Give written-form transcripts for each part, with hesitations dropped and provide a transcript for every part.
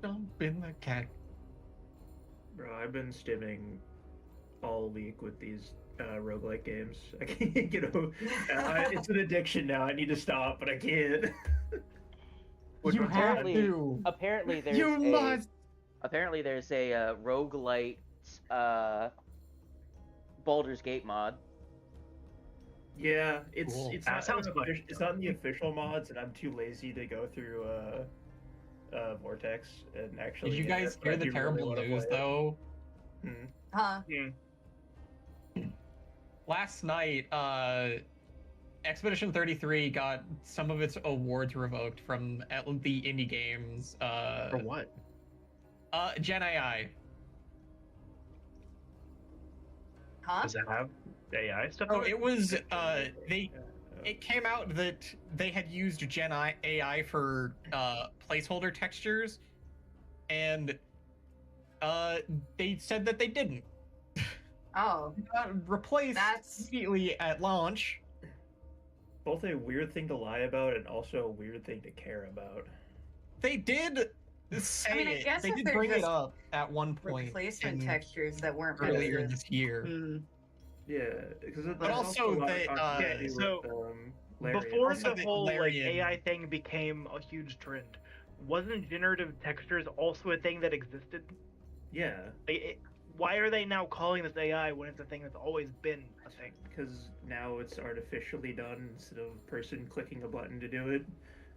Jump in the cat. Bro, I've been stimming all week with these roguelike games. I can't get over. It's an addiction now. I need to stop, but I can't. You have to. Apparently, there's You must. Apparently, there's a roguelite Baldur's Gate mod. Yeah, it's Cool. it's That not sounds fun. it's not in the official mods, and I'm too lazy to go through Vortex and actually. Did you guys but I hear the do really terrible wanna news play it. though? Huh? Last night, Expedition 33 got some of its awards revoked from the indie games. For what? Gen AI. Huh? Does it have AI stuff? Oh, in it was It came out that they had used Gen AI for placeholder textures, and they said that they didn't. Oh, Replaced That's- immediately at launch. Both a weird thing to lie about and also a weird thing to care about. They did say I mean, I it. guess They if did they're bring it just up at one point replacement in- textures that weren't meant earlier to- this year. Mm. Yeah, because But also that, Before Also the the whole like Larian- AI thing became a huge trend, wasn't generative textures also a thing that existed? Yeah, Why are they now calling this AI when it's a thing that's always been a thing? because now it's artificially done instead of a person clicking a button to do it.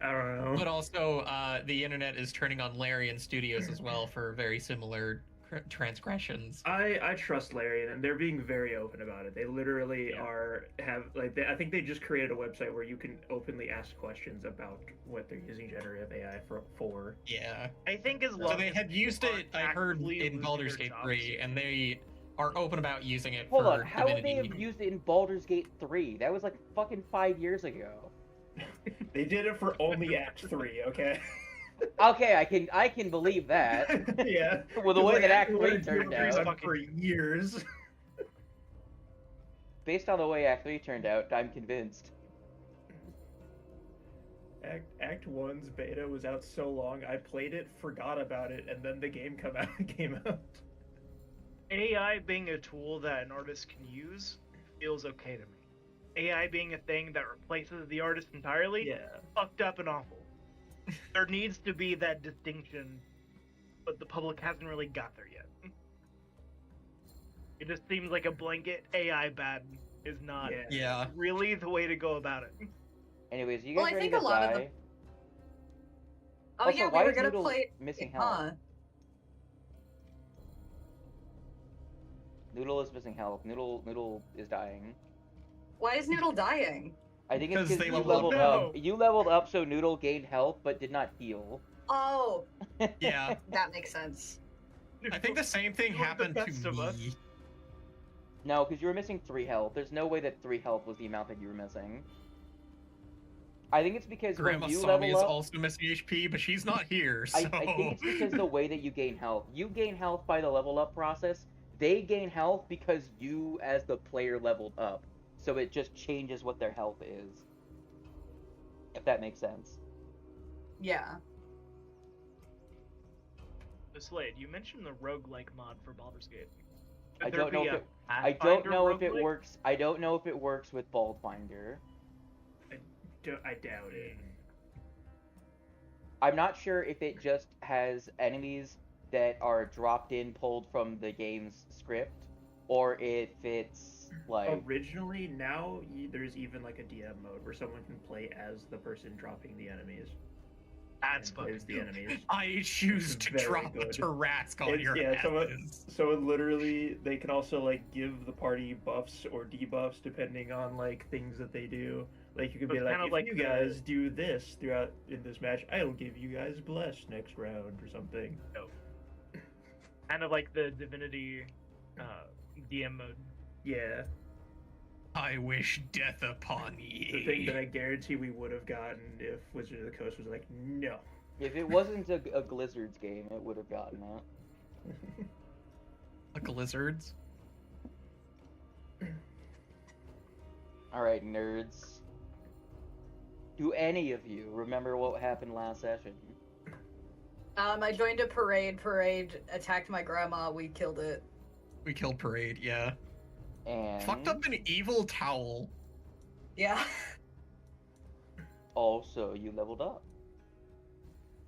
I don't know. But also, the internet is turning on Larian Studios as well for very similar transgressions. I trust Larian, and they're being very open about it. They literally I think they just created a website where you can openly ask questions about what they're using generative AI for. Yeah. I think as long So they as had used it, I heard, actively in losing Baldur's their Gate jobs. 3, and they are open about using it Hold for on, how would they Divinity. have used it in Baldur's Gate 3? That was like fucking 5 years ago. They did it for only Act 3, okay? Okay, I can believe that. Yeah. Well, the way that Act 3 Larian turned did it out. for years. Based on the way Act 3 turned out, I'm convinced. Act 1's beta was out so long, I played it, forgot about it, and then the game came out. AI being a tool that an artist can use feels okay to me. AI being a thing that replaces the artist entirely, Yeah. fucked up and awful. There needs to be that distinction, but the public hasn't really got there yet. It just seems like a blanket AI ban is not Yeah. really the way to go about it. Anyways, you Well, guys I ready think to a lot of die? the- Oh Also, yeah, we why were is gonna Noodle play. missing health? Huh? Noodle is missing health. Noodle is dying. Why is Noodle dying? I think it's Because because they you leveled leveled up. up. You leveled up so Noodle gained health but did not heal. Oh, Yeah. that makes sense. I think the same thing You're the happened best to of us. me. No, because you were missing 3 health. There's no way that 3 health was the amount that you were missing. I think it's because Grandma when you Sami is level up, also missing HP, but she's not here, so... I think it's because the way that you gain health. You gain health by the level up process. They gain health because you, as the player, leveled up. So it just changes what their health is. If that makes sense. Yeah. Slade, you mentioned the roguelike mod for Baldur's Gate. Could I there don't know be if a it, I don't Pathfinder know if it roguelike? works. I don't know if it works with Pathfinder. I doubt it. I'm not sure if it just has enemies that are dropped in, pulled from the game's script, or if it's like Originally, now there's even like a DM mode where someone can play as the person dropping the enemies. That's and plays fucking the enemies. I choose It's to very drop a good. Tarrasque on your asses. So it literally, they can also like give the party buffs or debuffs depending on like things that they do. Like you could So be it's like, kind of if like you the- guys do this throughout in this match, I'll give you guys bless next round or something. kind of like the Divinity DM mode. Yeah, I wish death upon the thing that ye. I guarantee we would have gotten if Wizard of the Coast was like, no. if it wasn't a Glizzards game, it would have gotten that. Like lizards. Alright, nerds. Do any of you remember what happened last session? I joined a parade. Parade attacked my grandma. We killed it. We killed Parade, yeah. And Fucked up an evil towel. Yeah. also you leveled up.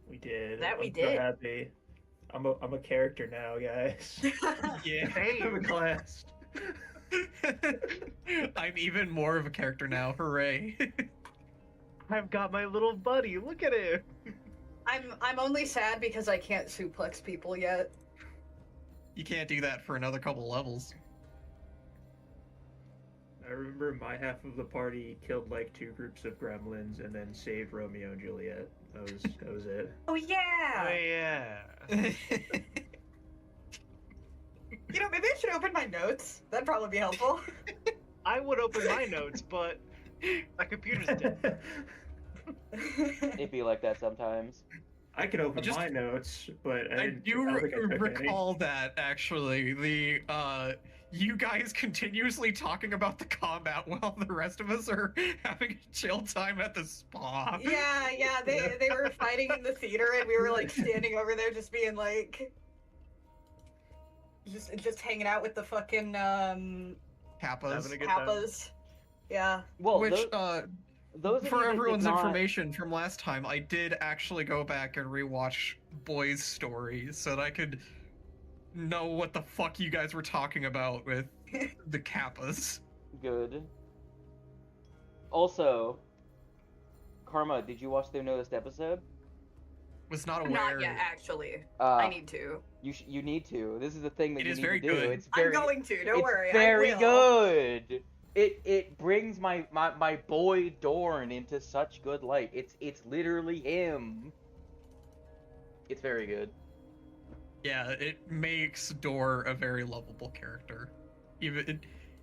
We did. That we I'm did. So happy. I'm a character now, guys. Yeah. I'm a class. I'm even more of a character now. Hooray. I've got my little buddy. Look at him. I'm only sad because I can't suplex people yet. You can't do that for another couple levels. I remember my half of the party killed like 2 groups of gremlins and then saved Romeo and Juliet. That was it. Oh yeah. Oh yeah. You know, maybe I should open my notes. That'd probably be helpful. I would open my notes, but my computer's dead. It'd be like that sometimes. I could open Just- my notes, but I don't do think I took any. recall that actually. You guys continuously talking about the combat while the rest of us are having a chill time at the spa. Yeah, they were fighting in the theater and we were like standing over there just being like just hanging out with the fucking Having Kappas. a good time. kappas. Yeah. Well, Which, those of you for that did everyone's not- information from last time, I did actually go back and rewatch Boy's Story so that I could know what the fuck you guys were talking about with the Kappas. Good. Also, Karma, did you watch the newest episode? Was not aware. Not yet, actually. Uh, I need to. You need to. This is the thing that It you is need very to do. good. It's very, I'm going to. Don't it's worry. very I will. good. It brings my boy Dorn into such good light. It's literally him. It's very good. Yeah, it makes Dor a very lovable character. Even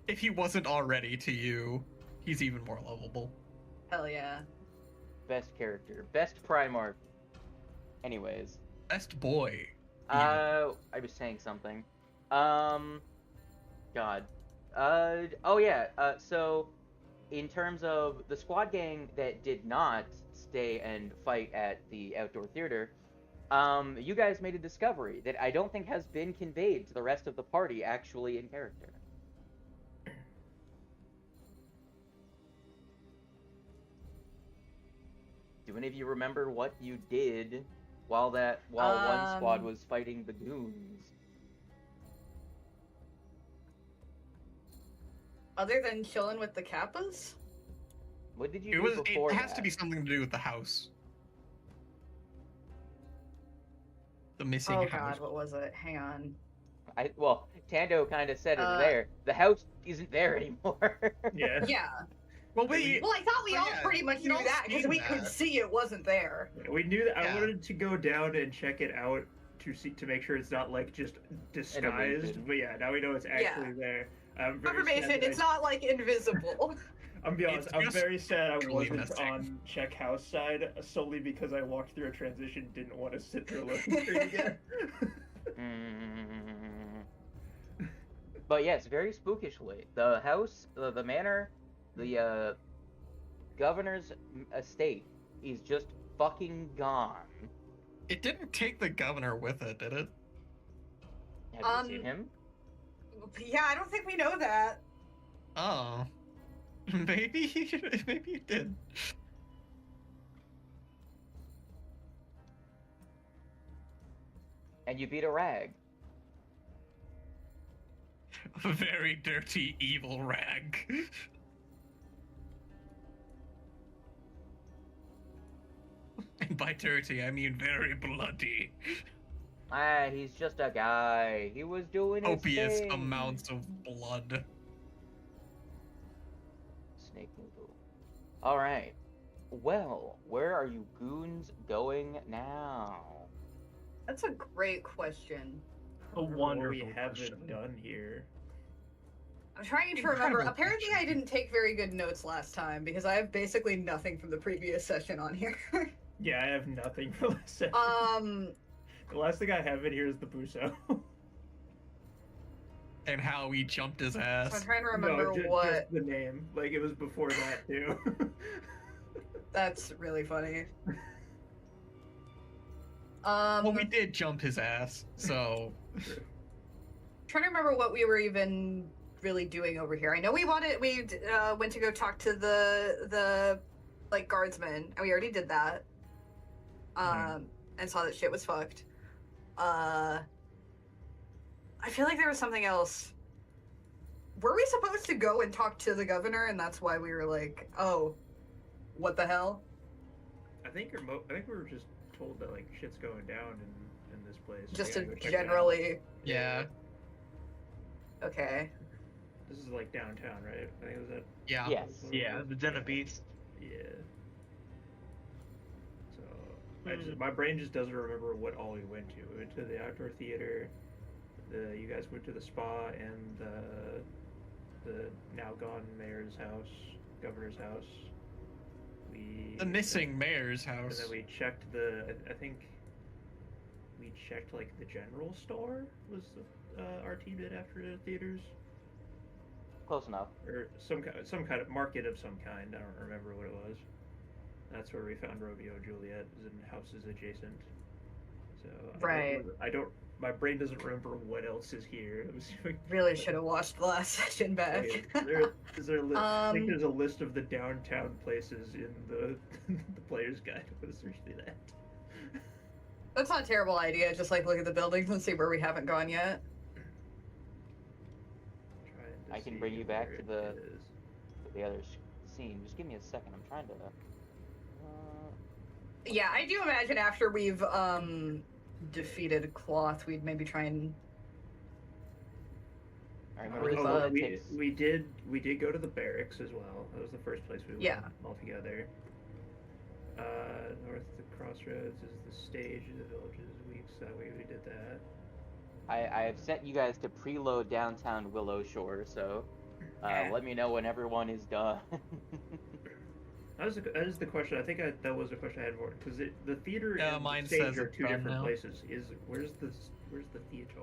if he wasn't already to you, he's even more lovable. Hell yeah. Best character. Best Primarch. Anyways. Best boy. I was saying something. God. Oh yeah. So, in terms of the squad gang that did not stay and fight at the outdoor theater, you guys made a discovery that I don't think has been conveyed to the rest of the party actually in character. Do any of you remember what you did while one squad was fighting the goons? Other than chilling with the kappas? What did you do before It has that? to be something to do with the house. The missing Oh house. god, what was it? Hang on. Well, Tando kind of said it Uh, there. The house isn't there anymore. Yeah. Yeah. Well, we Well, I thought we Oh, all yeah, pretty much we knew all that because seen we could that. see it wasn't there. We knew that. I Yeah. wanted to go down and check it out to make sure it's not like just disguised. illusion. But yeah, now we know it's actually there. I'm very Information, sad that it's not like invisible. I'm be honest. It's I'm just very sad I truly wasn't missing. on check house side solely because I walked through a transition, didn't want to sit through a loading screen again. But yes, very spookishly. The house, the manor, the governor's estate is just fucking gone. It didn't take the governor with it, did it? Have you seen him? Yeah, I don't think we know that. Oh. Maybe it did. And you beat a rag. A very dirty, evil rag. And by dirty, I mean very bloody. Ah, he's just a guy. He was doing his Copious thing. amounts of blood. Snake noodle. Alright. Well, where are you goons going now? That's a great question. A What we wonderful haven't question. done here. I'm trying to remember. Incredible Apparently, I didn't take very good notes last time because I have basically nothing from the previous session on here. Yeah, I have nothing for last session. The last thing I have in here is the Buso. And how he jumped his So I'm ass. trying to remember no, what. just the name. Like it was before that too. That's really funny. Well, we did jump his ass, so Trying to remember what we were even really doing over here. I know we went to go talk to the like guardsmen, and we already did that. And saw that shit was fucked. I feel like there was something else. Were we supposed to go and talk to the governor, and that's why we were like, oh, what the hell? I think we were just told that like shit's going down in this place. Just We to gotta go check it out. generally. yeah. Okay. This is like downtown, right? I think it was at. Yeah. Yes. Yeah, the Den of Beasts. Yeah. So my brain just doesn't remember what all we went to. We went to the outdoor theater. You guys went to the spa and the now gone mayor's house, governor's house. The missing mayor's And house. then we checked I think we checked like the general store was our team did after the theaters, Close enough. or some kind of market of some kind. I don't remember what it was. That's where we found Romeo and Juliet, is in houses adjacent. So Right. I don't. My brain doesn't remember what else is here. It was Really should have watched the last session back. Is there a list? I think there's a list of the downtown places in the the player's guide. What is usually that? That's not a terrible idea. Just like look at the buildings and see where we haven't gone yet. Trying to I can see bring you back where to it is. the other scene. Just give me a second. I'm trying to. Yeah, I do imagine after we've defeated Cloth, we'd maybe try and. I Or remember is the that- it takes- we did go to the barracks as well. That was the first place we went Yeah. all together. North of the crossroads is the stage of the villages. That way we did that. I have sent you guys to preload downtown Willow Shore, so let me know when everyone is done. That is the question. I think that was a question I had more because the theater and mine the stage says are it's two done different now. places. Where's the theater?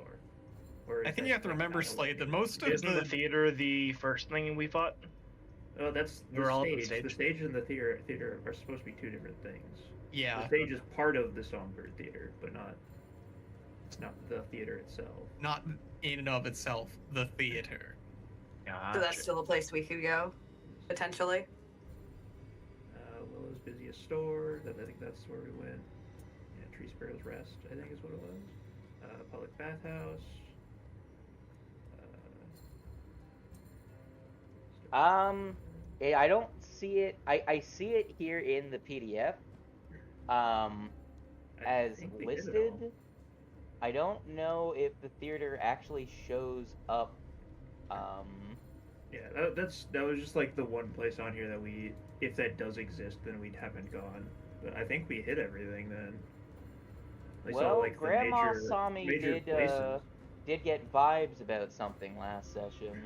Or I is think that, you have to like, remember, not a Slade, that location? most of Isn't the theater the first thing we fought? Oh, that's We were all at the the stage. The stage. stage and the theater are supposed to be two different things. The Yeah, stage is part of the Songbird Theater, but it's not the theater itself. not in and of itself, the theater. Yeah. So that's still a place we could go, potentially. Willow's busiest store. I think that's where we went. Yeah, Tree Sparrow's Rest, I think is what it was. Public bathhouse. I don't see it. I see it here in the PDF. I As think we did it listed. all. I don't know if the theater actually shows up. Yeah, that was just like the one place on here that if that does exist, then we haven't gone. But I think we hit everything then. I saw, Well, like, the Grandma major- saw me major places. did get vibes about something last session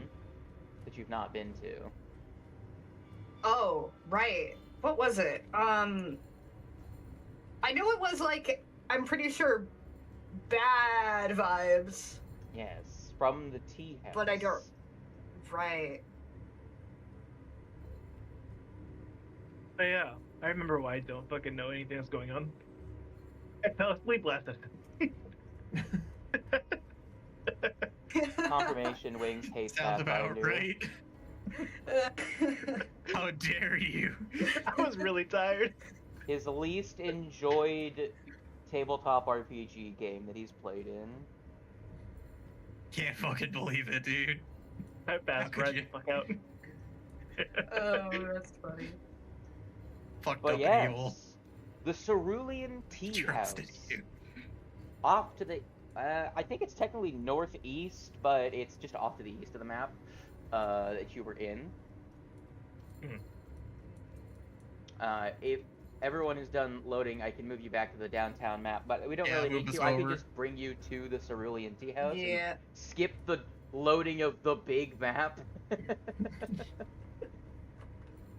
that you've not been to. Oh, right. What was it? I know it was like, I'm pretty sure bad vibes. Yes, from the tea house. But I don't- Right. Oh, yeah, I remember why I don't fucking know anything that's going on. I fell asleep last time. Confirmation wings taste Sounds about Pathfinder. right. How dare you? I was really tired. His least enjoyed tabletop RPG game that he's played in. Can't fucking believe it, dude. I passed could right you? the fuck out. Oh, that's funny. Fucked But up yes, and evil. the Cerulean Tea Trusted House. you. Off to the, I think it's technically northeast, but it's just off to the east of the map that you were in. If everyone is done loading, I can move you back to the downtown map, but we don't Yeah, really move need us to. I can over. just bring you to the Cerulean Tea House Yeah. and skip the loading of the big map.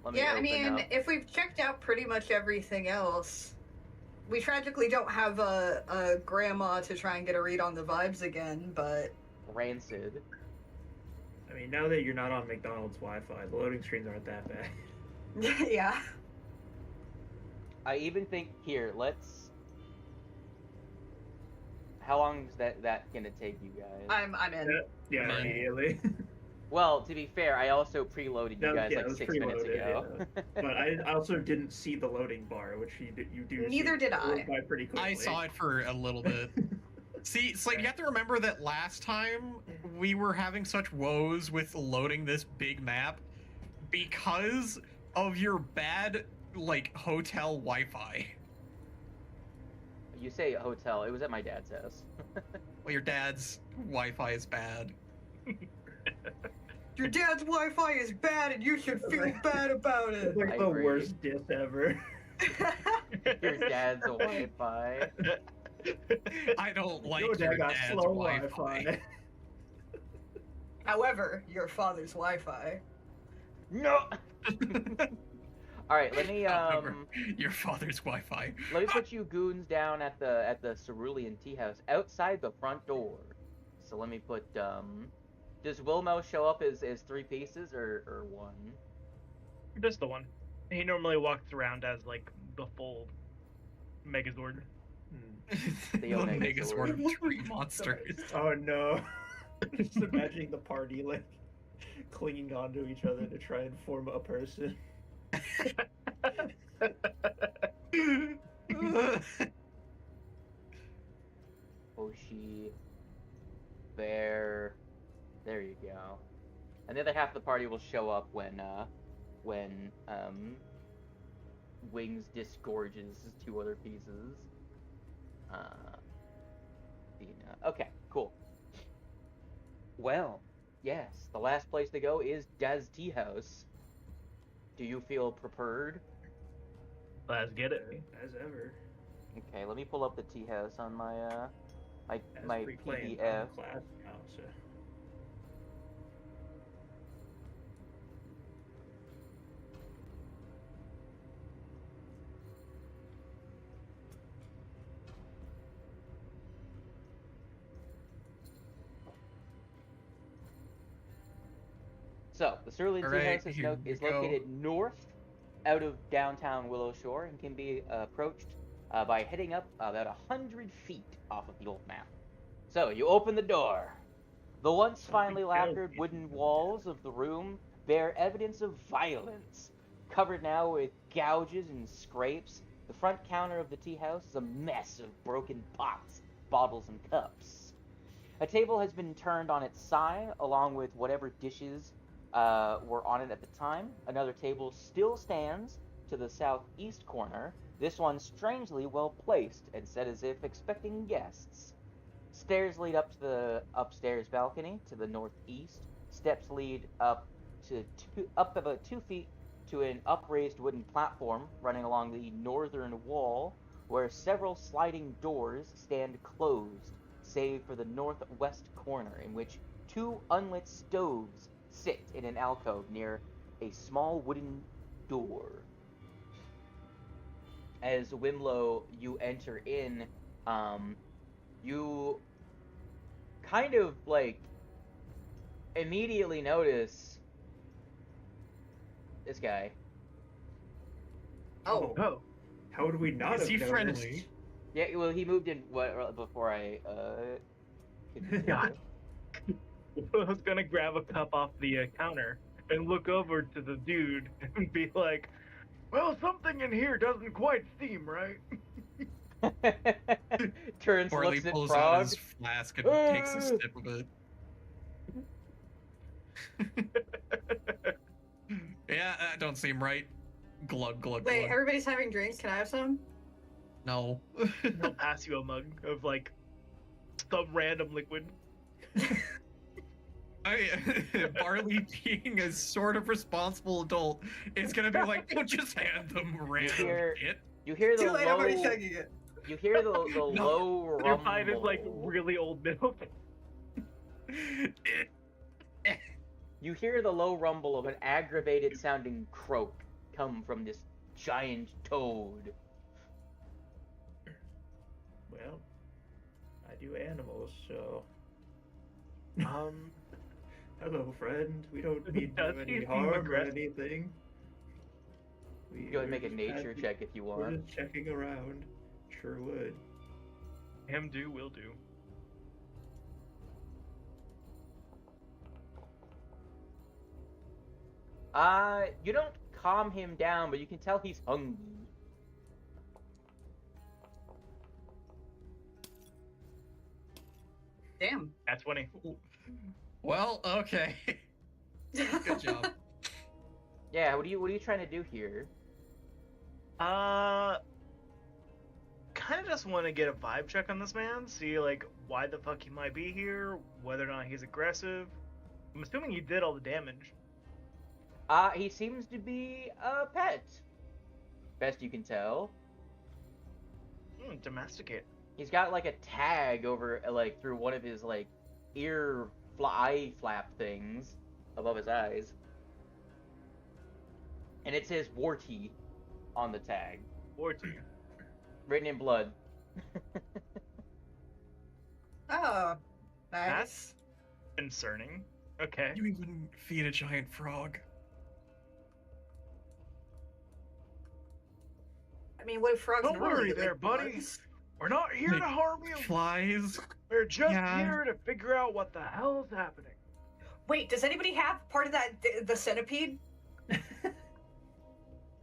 Let me Yeah, I open mean, up. if we've checked out pretty much everything else, we tragically don't have a grandma to try and get a read on the vibes again, but Rancid. I mean, now that you're not on McDonald's Wi-Fi, the loading screens aren't that bad. yeah. I even think here, let's How long is that gonna take you guys? I'm in. Yeah, Man. immediately. Well, to be fair, I also preloaded you guys Yeah, like it was 6 minutes preloaded, ago. yeah. But I also didn't see the loading bar, which you do. Neither see. did It went I. by pretty quickly. I saw it for a little bit. See, it's like you have to remember that last time we were having such woes with loading this big map because of your bad, like, hotel Wi-Fi. You say hotel. It was at my dad's house. Well, your dad's Wi-Fi is bad. Your dad's Wi-Fi is bad, and you should feel bad about it. It's like I the agree. worst diss ever. Your dad's Wi-Fi. I don't like Your your dad got dad's slow Wi-Fi. However, your father's Wi-Fi. No. All right, let me However, your father's Wi-Fi. let me put you goons down at the Cerulean tea house outside the front door. So let me put does Wilmo show up as 3 pieces or 1? Just the one. He normally walks around as like the full Megazord. The Omega Megazord Sword. of tree monsters. Oh no. Just imagining the party like clinging onto each other to try and form a person. Oshi, Bear. There you go. And the other half of the party will show up when Wings disgorges 2 other pieces. Dina. Okay, cool. Well, yes, the last place to go is Daz Tea House. Do you feel prepared? Let's get it. As ever. Okay, let me pull up the tea house on my As my free play in PDF. class now, so. So, the Cerulean Tea Alright, House here we is go. located north out of downtown Willow Shore and can be approached by heading up about 100 feet off of the old map. So, you open the door. The once finely lacquered wooden walls of the room bear evidence of violence. Covered now with gouges and scrapes, the front counter of the tea house is a mess of broken pots, bottles, and cups. A table has been turned on its side, along with whatever dishes were on it at the time. Another table still stands to the southeast corner, this one strangely well placed and set as if expecting guests. Stairs lead up to the upstairs balcony to the northeast. Steps lead up about 2 feet to an upraised wooden platform running along the northern wall, where several sliding doors stand closed, save for the northwest corner, in which 2 unlit stoves sit in an alcove near a small wooden door. As Wimlow, you enter in, you kind of like immediately notice this guy. Oh. Oh. How would we not Is have he noticed? friendly? Yeah, well, he moved in before I God. I was gonna grab a cup off the counter and look over to the dude and be like, "Well, something in here doesn't quite seem right." turns, Orly looks at pulls out Frog. his flask and takes a sip of it. Yeah, that don't seem right. Glug, glug, Wait, glug. everybody's having drinks. Can I have some? No. He'll pass you a mug of like some random liquid. Barley, being a sort of responsible adult, is gonna be like, "Don't just hand them random hear- shit." You hear the Too late, low. I'm already checking it. You hear the low rumble. Your pint is like really old milk. You hear the low rumble of an aggravated sounding croak come from this giant toad. Well, I do animals, so. Hello, friend. We don't mean to Does do he any seem harm or aggressive? anything. Go ahead and make a we're just nature check if you We're want. just checking around. Sure would. Him do, will do. You don't calm him down, but you can tell he's hungry. Damn. That's 20. Well, okay. Good job. Yeah, what are you trying to do here? Kind of just want to get a vibe check on this man, see like why the fuck he might be here, whether or not he's aggressive. I'm assuming he did all the damage. He seems to be a pet. Best you can tell. Domesticate. He's got like a tag over, like, through one of his, like, eye flap things above his eyes. And it says Warty on the tag. Warty. Written in blood. Oh, nice. That's concerning. Okay. You even feed a giant frog. I mean, what if frogs Don't normally worry get, there, like, buddy. bugs? We're not here to Like, harm you. Flies. We're just Yeah. here to figure out what the hell is happening. Wait, does anybody have part of that, the centipede?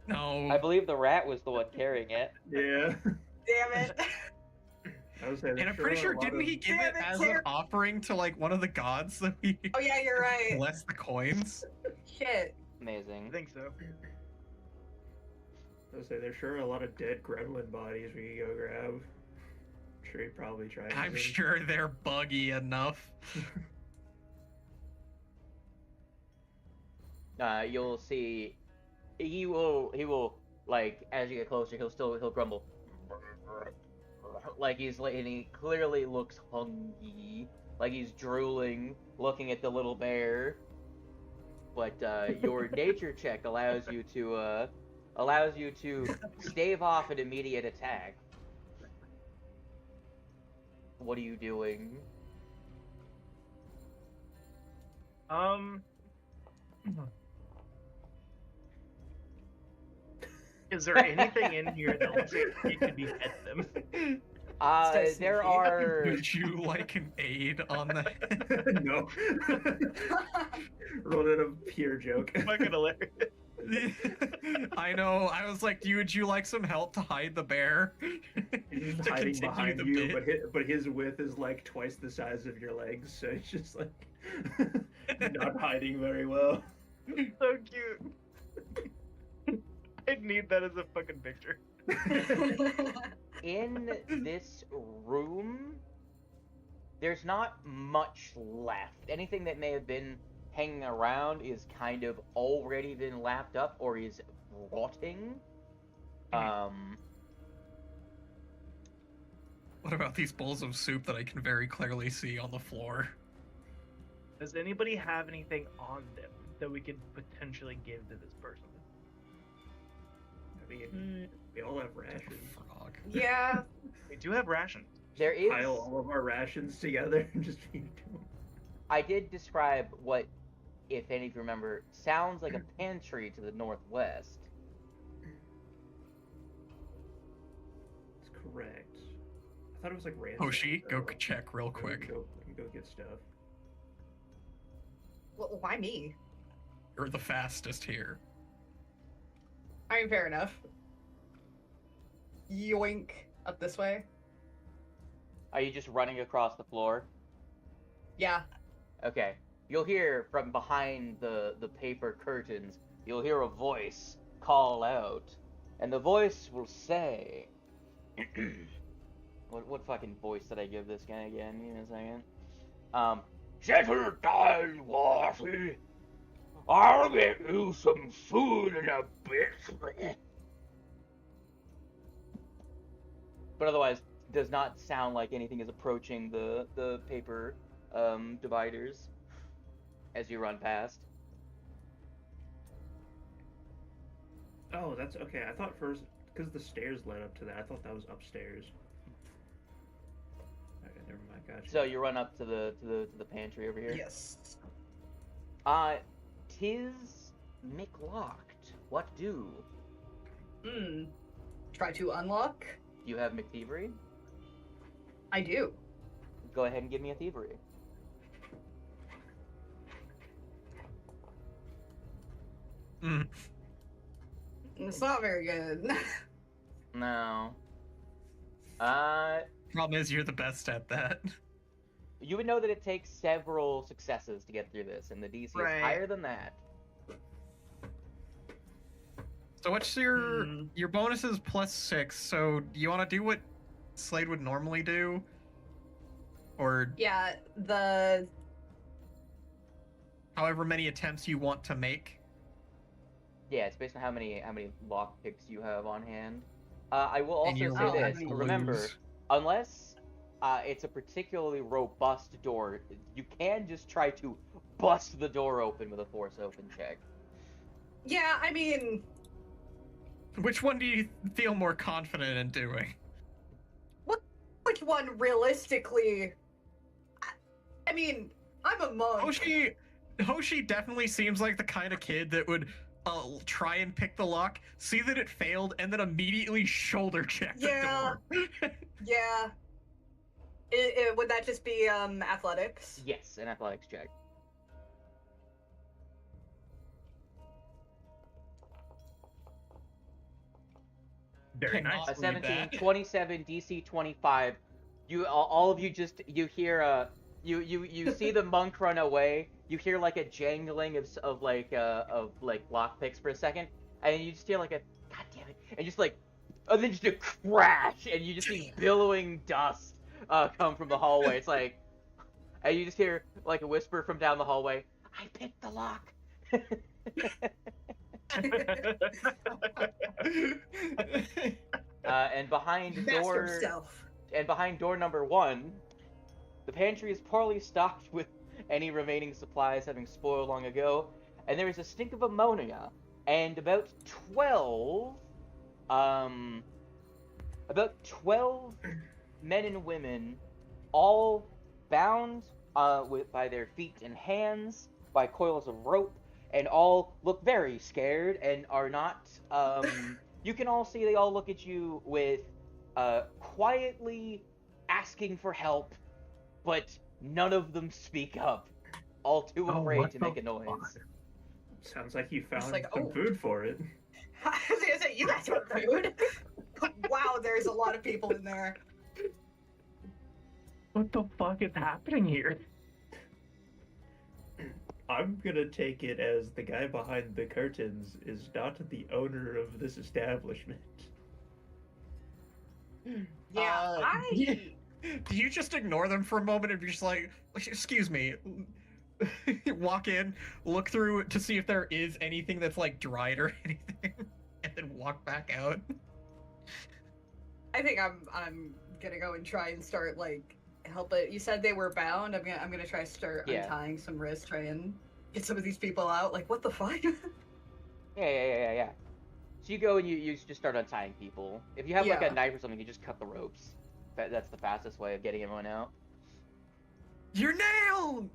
No. I believe the rat was the one carrying it. Yeah. Damn it. I was saying, And I'm pretty sure, didn't he give it Damn it, as Sarah. an offering to like one of the gods that we Oh yeah, you're right. bless the coins? Shit. I Amazing. think so. I was saying, there's sure a lot of dead gremlin bodies we could go grab. I'm sure he probably tried. I'm sure they're buggy enough. You'll see. He will like as you get closer, he'll grumble. Like and he clearly looks hungry, like he's drooling, looking at the little bear. But your nature check allows you to stave off an immediate attack. What are you doing? Is there anything in here that looks like it could be fed them? Stay There sneaky. are. Would you like an aid on that? No. Rolled in a pure joke. Fucking hilarious. I know. I was like, would you like some help to hide the bear? He's just To hiding continue behind the you, bit. but his width is like twice the size of your legs, so it's just like not hiding very well. So cute. I need that as a fucking picture. In this room, there's not much left. Anything that may have been hanging around is kind of already been lapped up or is rotting. What about these bowls of soup that I can very clearly see on the floor? Does anybody have anything on them that we could potentially give to this person? I mean, we all have rations. Frog. Yeah. We do have rations. There is. Pile all of our rations together and just feed it to them. I did describe what, if any of you remember, sounds like a pantry to the northwest. That's correct. I thought it was like ransom. Hoshi, go so check real I can quick. go get stuff. Well, why me? You're the fastest here. I mean, fair enough. Yoink. Up this way? Are you just running across the floor? Yeah. Okay. You'll hear from behind the paper curtains, you'll hear a voice call out. And the voice will say... what fucking voice did I give this guy again? Give me a second. Settle down, Waffy. I'll get you some food in a bit. But otherwise, does not sound like anything is approaching the paper dividers as you run past. Oh, that's okay. I thought first, because the stairs led up to that, I thought that was upstairs. Okay, never mind. Gotcha. So you run up to the pantry over here. Yes. Tis McLocked. What do? Try to unlock? You have McThievery? I do. Go ahead and give me a thievery. Mm. It's not very good. No. Problem is, you're the best at that. You would know that it takes several successes to get through this, and the DC is Right. higher than that. So what's your bonus is +6, so do you want to do what Slade would normally do? Or Yeah, the however many attempts you want to make? Yeah, it's based on how many lock picks you have on hand. I will And also you're say willing this: to remember, lose. unless it's a particularly robust door, you can just try to bust the door open with a force open check. yeah, I mean, Which one do you feel more confident in doing? which one realistically? I mean, I'm a monk. Hoshi definitely seems like the kind of kid that would try and pick the lock, see that it failed, and then immediately shoulder check the Yeah. door. Yeah. Would that just be athletics? Yes, an athletics check. Very nice. Cannot A 17, that. 27, DC 25. You all of you just you hear you see the monk run away. You hear like a jangling of lockpicks for a second, and you just hear like a god damn it, and just like and then just a crash, and you just see billowing dust come from the hallway. It's like, and you just hear like a whisper from down the hallway. I picked the lock. And behind Master door himself. and behind door number 1, the pantry is poorly stocked with any remaining supplies having spoiled long ago, and there is a stink of ammonia, and about 12 men and women, all bound by their feet and hands by coils of rope, and all look very scared and are not you can all see they all look at you with quietly asking for help, but none of them speak up, all too afraid to make a noise. Sounds like you found like, some oh. food for it. I was gonna say, you guys want food? Wow, there's a lot of people in there. What the fuck is happening here? I'm gonna take it as the guy behind the curtains is not the owner of this establishment. Yeah, Do you just ignore them for a moment and be just like, excuse me, walk in, look through to see if there is anything that's like dried or anything, and then walk back out? I think I'm gonna go and try and start like help it. You said they were bound. I'm gonna try to start untying some wrists, try and get some of these people out. Like, what the fuck? Yeah. So you go and you just start untying people. If you have like a knife or something, you just cut the ropes. That's the fastest way of getting everyone out. You're nailed!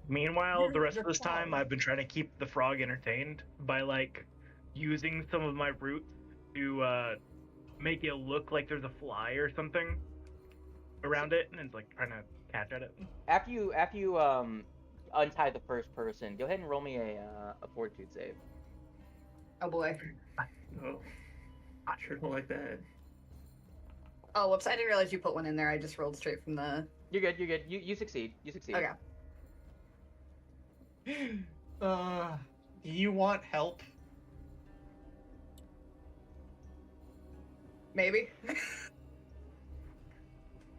Meanwhile, the rest You're of this time, fine. I've been trying to keep the frog entertained by like using some of my roots to make it look like there's a fly or something around it, and it's like trying to catch at it. After you untie the first person, go ahead and roll me a fortitude save. Oh boy. Oh, I sure don't like that. Oh, whoops! I didn't realize you put one in there. I just rolled straight from the. You're good. You succeed. Okay. Do you want help? Maybe.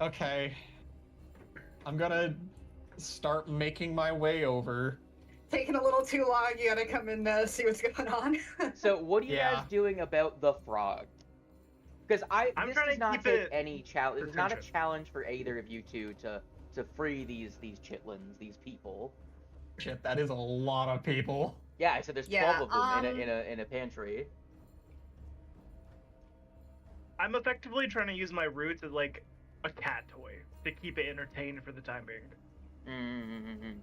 Okay. I'm gonna start making my way over. Taking a little too long. You gotta come and see what's going on. So what are you Yeah. guys doing about the frog? Because I'm this trying does to not keep take it any challenge. It's not a attention. challenge for either of you two to free these chitlins, these people. Shit, that is a lot of people. Yeah, I said there's 12 of them in a pantry. I'm effectively trying to use my roots as like a cat toy to keep it entertained for the time being. Mm-hmm.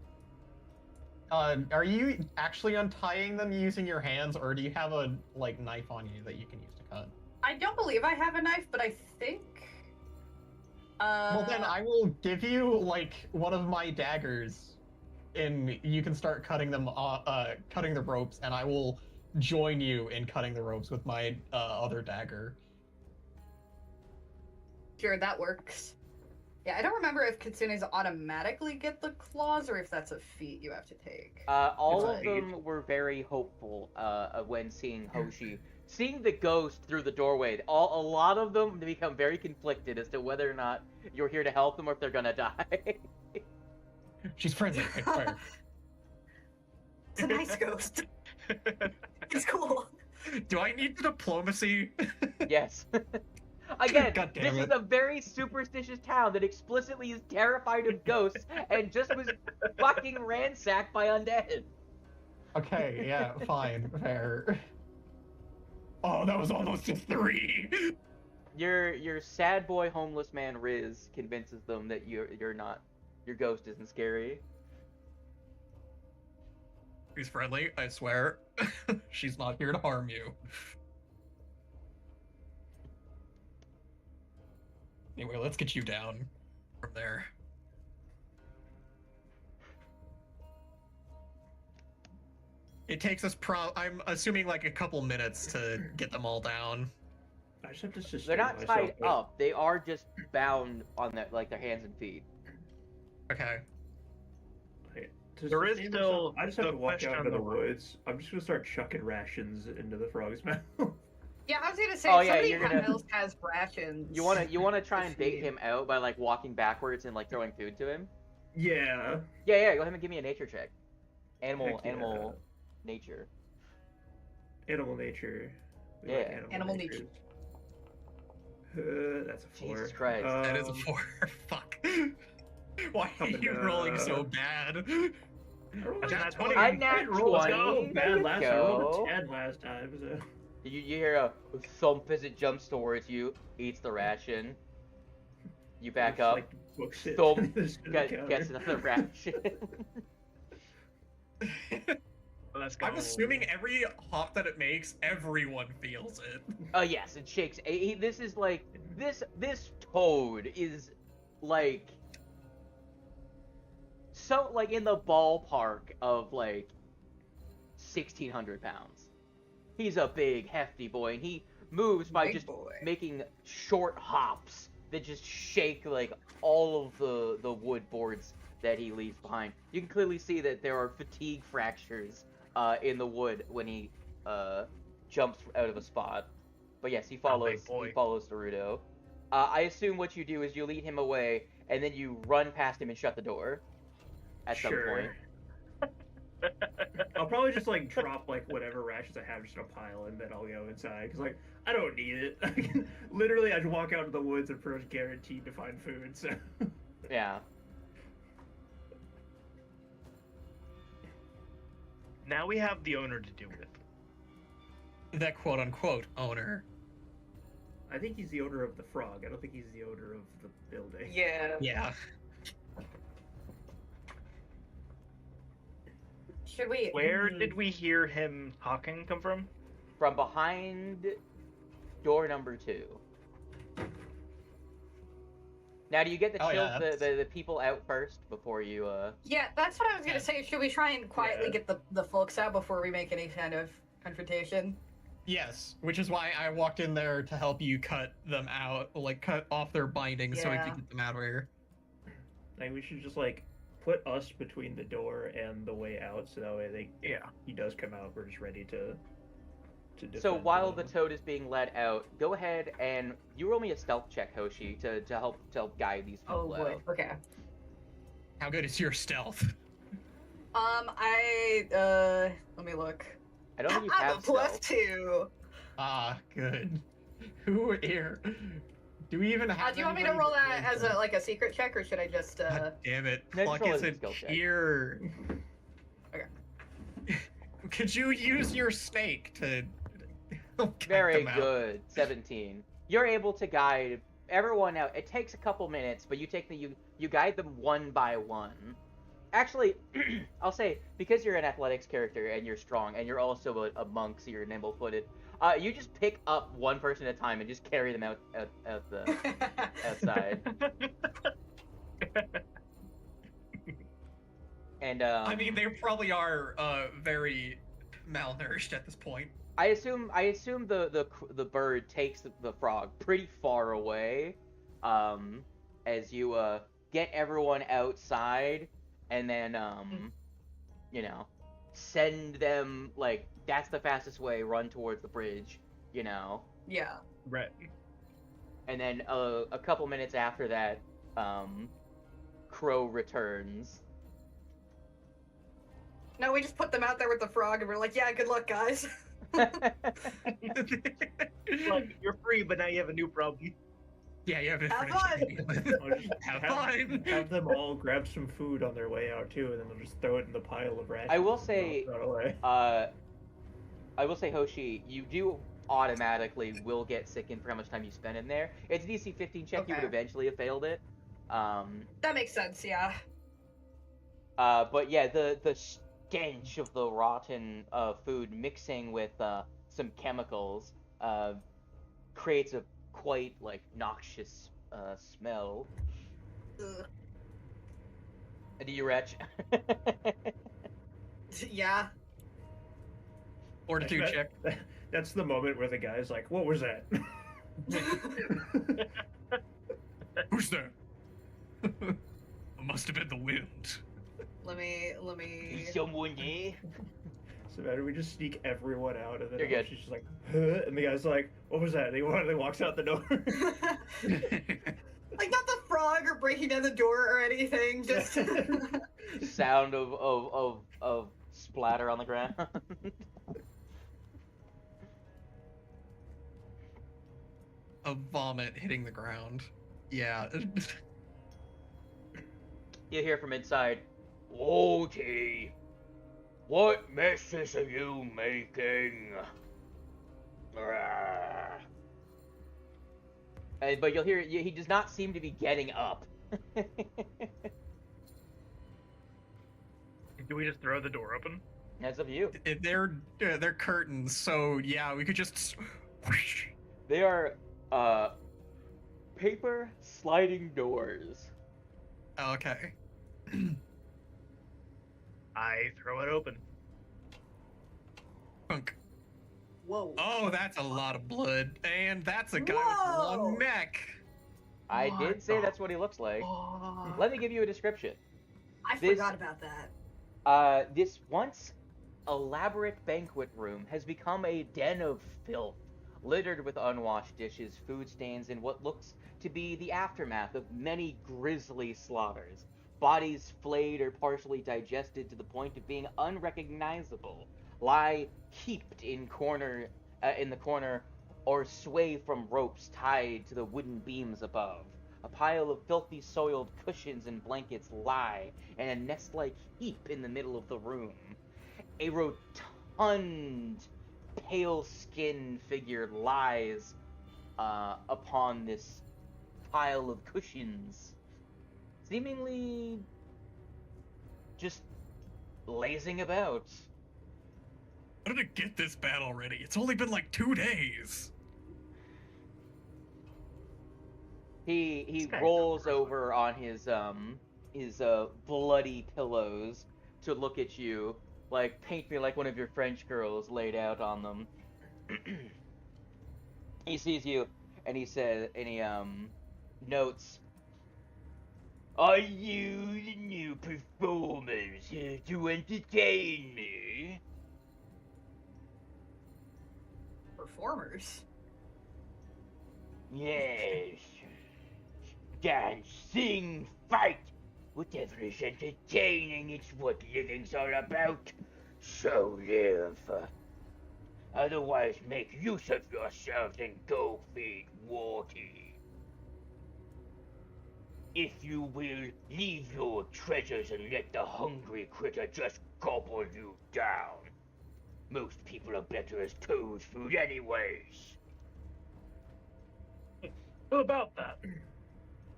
Are you actually untying them using your hands, or do you have a like knife on you that you can use to cut? I don't believe I have a knife, but I think. Well, then I will give you like one of my daggers. and you can start cutting them, cutting the ropes, and I will join you in cutting the ropes with my other dagger. Sure, that works. Yeah, I don't remember if kitsunes automatically get the claws or if that's a feat you have to take. All It's of them were very hopeful when seeing Hoshi. Seeing the ghost through the doorway, a lot of them become very conflicted as to whether or not you're here to help them or if they're gonna die. She's friendly, I swear. It's a nice ghost. It's cool. Do I need the diplomacy? Yes. Again, God this damn is it. a very superstitious town that explicitly is terrified of ghosts and just was fucking ransacked by undead. Okay, yeah, fine, fair. Oh, that was almost a 3. Your sad boy homeless man Riz convinces them that your ghost isn't scary. She's friendly, I swear. She's not here to harm you. Anyway, let's get you down from there. It takes us I'm assuming like a couple minutes to get them all down. I just have to sustain They're not myself, tied but- up. They are just bound on their hands and feet. Okay. To There is sustain still myself, I just have the to walk question out on into the the roof. woods. I'm just gonna start chucking rations into the frog's mouth. Yeah, I was gonna say Oh, yeah, somebody you're gonna- else has rations. You wanna try and Just bait feed. him out by like walking backwards and like throwing food to him? Yeah. Yeah. Go ahead and give me a nature check. Animal Heck yeah. nature. Animal nature. We Yeah. like Animal natures. That's a 4. Jesus Christ. That is a Um, 4. Fuck. Why are Coming, you rolling so bad? I rolled That's a not 20. I I nat didn't roll 20. so There bad you last time. I rolled go. a 10 last time. So. You hear a thump as it jumps towards you, eats the ration. You back Just, up, like, books it. thump, Just to the gets counter. another ration. Let's go. I'm assuming every hop that it makes, everyone feels it. Yes, it shakes. This is like this toad is like so like in the ballpark of like 1,600 pounds. He's a big, hefty boy, and he moves by Big just boy. making short hops that just shake like all of the wood boards that he leaves behind. You can clearly see that there are fatigue fractures in the wood when he jumps out of a spot. But yes, he follows boy. Dorudo. I assume what you do is you lead him away, and then you run past him and shut the door at some point. I'll probably just like drop like whatever rations I have just in a pile, and then I'll go inside because like I don't need it. Literally, I just walk out into the woods and pretty much guaranteed to find food. So Yeah. Now we have the owner to deal with. That quote-unquote owner. I think he's the owner of the frog. I don't think he's the owner of the building. Yeah. Yeah. Should we? Where did we hear him talking come from? From behind door number 2. Now, do you get to Oh, chill yeah, that's- the people out first before you, Yeah, that's what I was gonna Yeah. say. Should we try and quietly Yeah. get the folks out before we make any kind of confrontation? Yes, which is why I walked in there to help you cut them out, like cut off their bindings so we Yeah. could get them out of here. Like we should just like put us between the door and the way out, so that way he does come out. We're just ready to defend. So while the him. toad is being led out, go ahead and you roll me a stealth check, Hoshi, to help guide these Oh people boy. out. Okay. How good is your stealth? Let me look. I don't think you I have have a stealth. +2. Ah, good. Who here? Do we even have? Do you want me to anybody roll that that as a like a secret check, or should I just? God damn it! No, just Pluck roll is as a in skill check. here. Okay. Could you use your snake to? cut Very them out? good. 17. You're able to guide everyone out. It takes a couple minutes, but you guide them one by one. Actually, I'll say, because you're an athletics character and you're strong, and you're also a monk, so you're nimble-footed, you just pick up one person at a time and just carry them out the And I mean, they probably are very malnourished at this point. I assume the bird takes the frog pretty far away, as you get everyone outside, and then you know, send them, like, that's the fastest way, run towards the bridge, you know. Yeah. Right. And then a couple minutes after that, Crow returns. No, we just put them out there with the frog, and we're like, yeah, good luck, guys. Like, you're free, but now you have a new problem. Yeah, you have to Have finish fun. it. I'll just Have fun. have them all grab some food on their way out too, and then they'll just throw it in the pile of rations. I will and say, throw it away. I will say, Hoshi, you do automatically will get sickened for how much time you spend in there. It's a DC 15 check. You would Okay. eventually have failed it. That makes sense, yeah. But yeah, the stench of the rotten food mixing with some chemicals creates a quite, like, noxious smell. Ugh. Do you retch? Yeah. Fortitude check. That's the moment where the guy's like, "What was that?" Who's there? It must have been the wind. Let me. Someone there? So better we just sneak everyone out, and then You're good. she's just like, "Huh?" And the guy's like, "What was that?" And he walks out the door. Like, not the frog or breaking down the door or anything, just. Sound of splatter on the ground. A vomit hitting the ground. Yeah. You hear from inside, "Oti, what messes are you making?" But you'll hear, he does not seem to be getting up. Do we just throw the door open? That's up to you. They're curtains, so yeah, we could just. They are paper sliding doors. Okay. I throw it open. Punk. Whoa. Oh, that's a lot of blood, and that's a guy with a Whoa. long neck. I What did say the that's what he looks like. fuck? Let me give you a description. I this- forgot about that. This once elaborate banquet room has become a den of filth, littered with unwashed dishes, food stains, and what looks to be the aftermath of many grisly slaughters. Bodies flayed or partially digested to the point of being unrecognizable lie heaped in the corner, or sway from ropes tied to the wooden beams above. A pile of filthy soiled cushions and blankets lie in a nest-like heap in the middle of the room. A rotund, pale-skinned figure lies upon this pile of cushions, seemingly just lazing about. How did it get this bad already? It's only been like 2 days. He This guy's rolls gross. over on his bloody pillows to look at you, like, paint me like one of your French girls laid out on them. He sees you, and he says, and he notes, "Are you the new performers here to entertain me?" Performers. "Yes. Dance, sing, fight. Whatever is entertaining, it's what living's all about. So live. Otherwise, make use of yourselves and go feed water. If you will, leave your treasures and let the hungry critter just gobble you down. Most people are better as toad food anyways." What about that?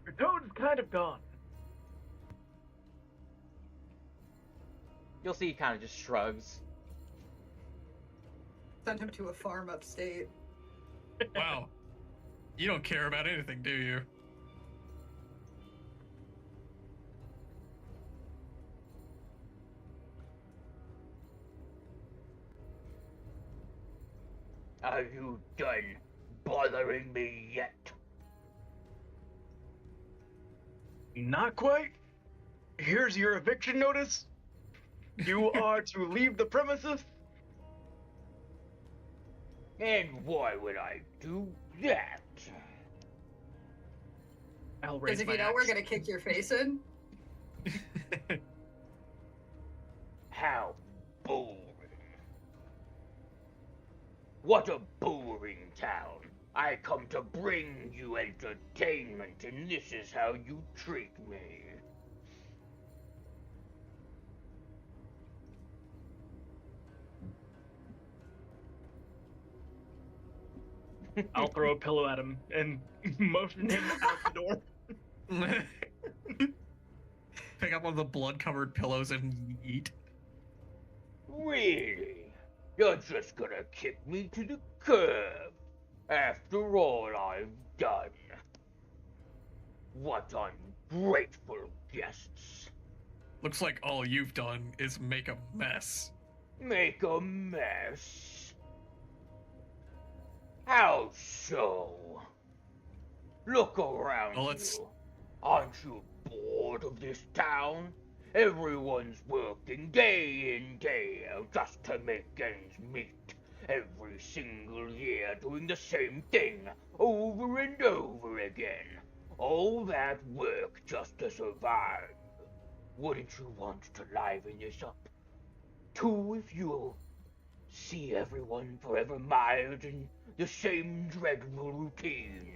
Your toad's kind of gone. You'll see he kind of just shrugs. Send him to a farm upstate. Wow. You don't care about anything, do you? Are you done bothering me yet? Not quite. Here's your eviction notice. You are to leave the premises. And why would I do that? I'll Because raise if my you know we're axe. gonna kick your face in. How boring. What a boring town. I come to bring you entertainment, and this is how you treat me. I'll throw a pillow at him and motion him out the door. Pick up one of the blood-covered pillows and eat. Really? You're just gonna kick me to the curb after all I've done. What ungrateful guests. Looks like all you've done is make a mess. Make a mess? How so? Look around Well, let's- you. Aren't you bored of this town? Everyone's working day in, day out just to make ends meet. Every single year doing the same thing over and over again. All that work just to survive. Wouldn't you want to liven this up? Too, if you'll see everyone forever mired in the same dreadful routine.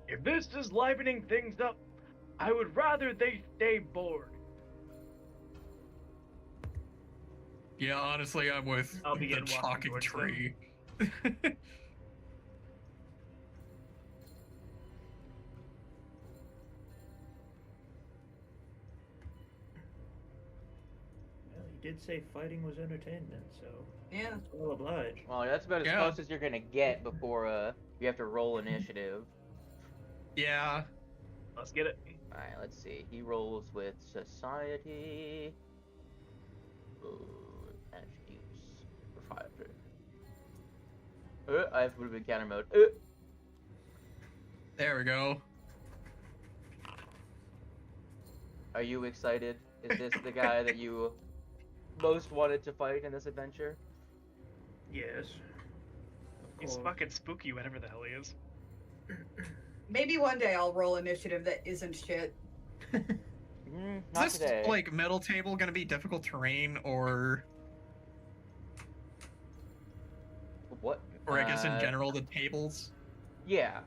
If this is livening things up, I would rather they stay bored. Yeah, honestly, I'm with I'll the begin walking talking towards them. tree. Well, he did say fighting was entertainment, so Yeah. well obliged. Well, that's about as Yeah. close as you're gonna get before you have to roll initiative. Yeah. Let's get it. Alright, let's see. He rolls with society. Attributes for 5. I have to put him in counter mode. There we go. Are you excited? Is this the guy that you most wanted to fight in this adventure? Yes. He's Of course. fucking spooky, whatever the hell he is. Maybe one day I'll roll initiative that isn't shit. Not Is this today. like metal table gonna be difficult terrain, or What? I guess in general the tables? Yeah.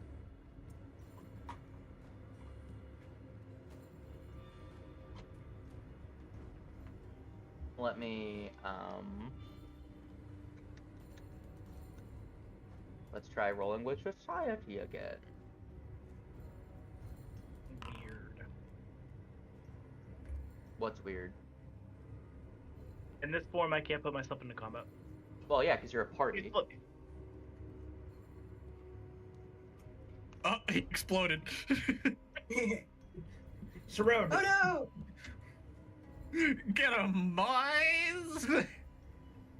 Let me, let's try rolling with society again. Weird. What's weird? In this form, I can't put myself into combat. Well, yeah, because you're a party. Look, Oh, he exploded. Surrounded. Oh no! Get him, boys!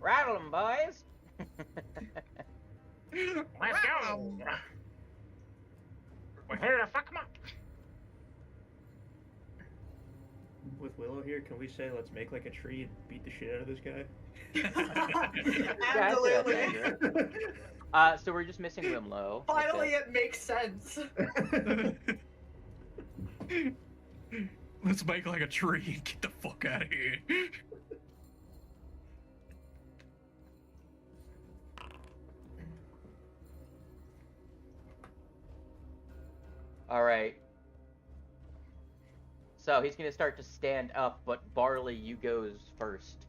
Rattle 'em, boys! let's go. We're here to fuck him up. With Willow here, can we say let's make like a tree and beat the shit out of this guy? Absolutely. So we're just missing Wimlow. Finally, it makes sense. Let's make like a tree and get the fuck out of here. Alright. So he's gonna start to stand up, but Barley, you goes first.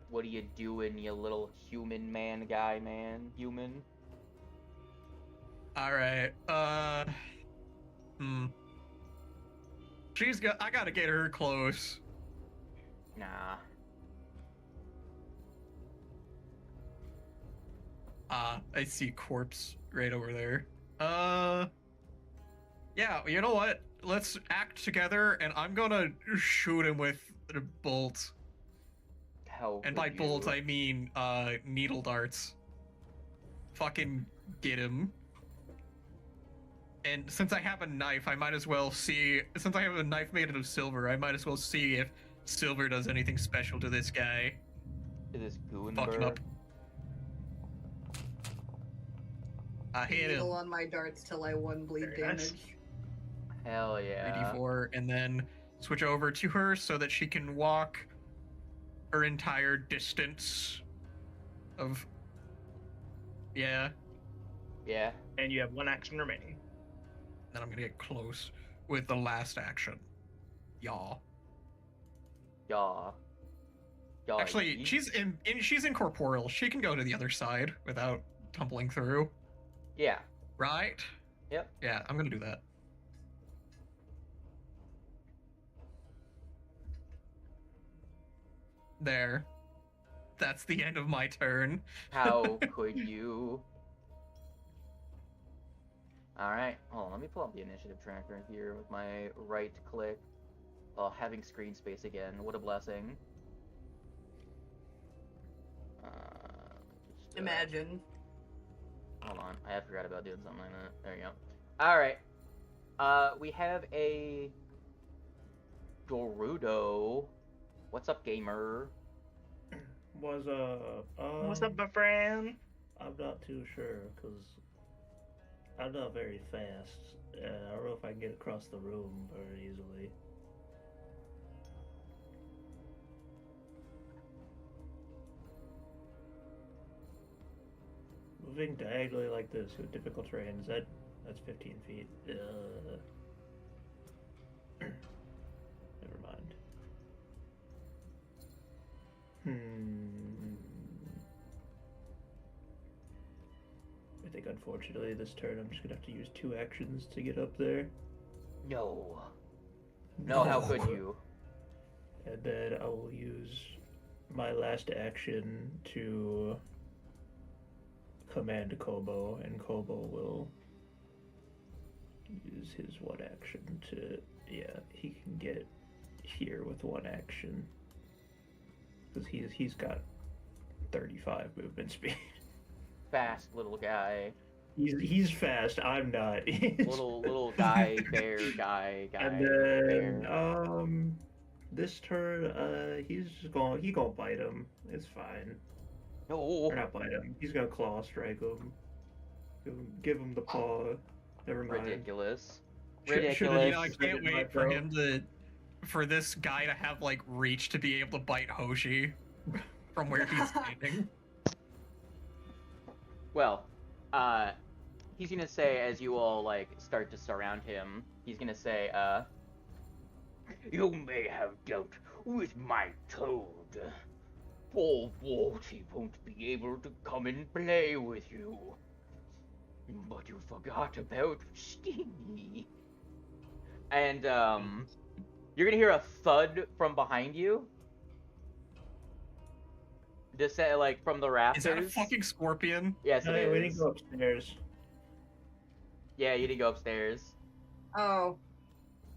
What are you doing, you little human man guy, man? Human? Alright, I gotta get her close. Nah. I see corpse right over there. Yeah, you know what? Let's act together, and I'm gonna shoot him with a bolt. How And could by bolt, you? I mean, needle darts. Fucking get him. And since I have a knife, I might as well see... Since I have a knife made out of silver, I might as well see if silver does anything special to this guy. To this Fuck him up. Goonberg. I hit him. Needle on my darts till I 1 bleed Very nice. damage. Hell yeah. 3d4, and then switch over to her so that she can walk her entire distance of... Yeah. Yeah. And you have 1 action remaining. Then I'm gonna get close with the last action. Y'all. Yaw. Yaw. Actually, yeet. she's incorporeal. She can go to the other side without tumbling through. Yeah. Right? Yep. Yeah, I'm gonna do that. There. That's the end of my turn. How could you? Alright, hold on, let me pull up the initiative tracker here with my right click. Oh, having screen space again, what a blessing. Imagine. Hold on, I forgot about doing something like that. There you go. Alright, we have a Dorudo. What's up, gamer? What's up? What's up, my friend? I'm not too sure, because I'm not very fast. I don't know if I can get across the room very easily. Moving diagonally like this with difficult terrain, that's 15 feet. Never mind. I think unfortunately this turn I'm just gonna have to use 2 actions to get up there. No. No, how could you? And then I will use my last action to command Kobo, and Kobo will use his 1 action to, yeah, he can get here with 1 action. Because he's got 35 movement speed. Fast little guy. He's fast, I'm not. little guy, bear guy. And then, bear. this turn, he gonna bite him. It's fine. No. Or not bite him. He's gonna claw strike him. Give him the paw. Never mind. Ridiculous. Should've Ridiculous. You know, I can't wait for this guy to have, like, reach to be able to bite Hoshi from where he's standing. Well, he's gonna say, as you all, like, start to surround him, he's gonna say, you may have dealt with my toad. For what, he won't be able to come and play with you. But you forgot about Stingy. And, you're gonna hear a thud from behind you. Just like from the rafters. Is that a fucking scorpion? Yes, it No, we is. didn't go upstairs. Yeah, you didn't go upstairs. Oh.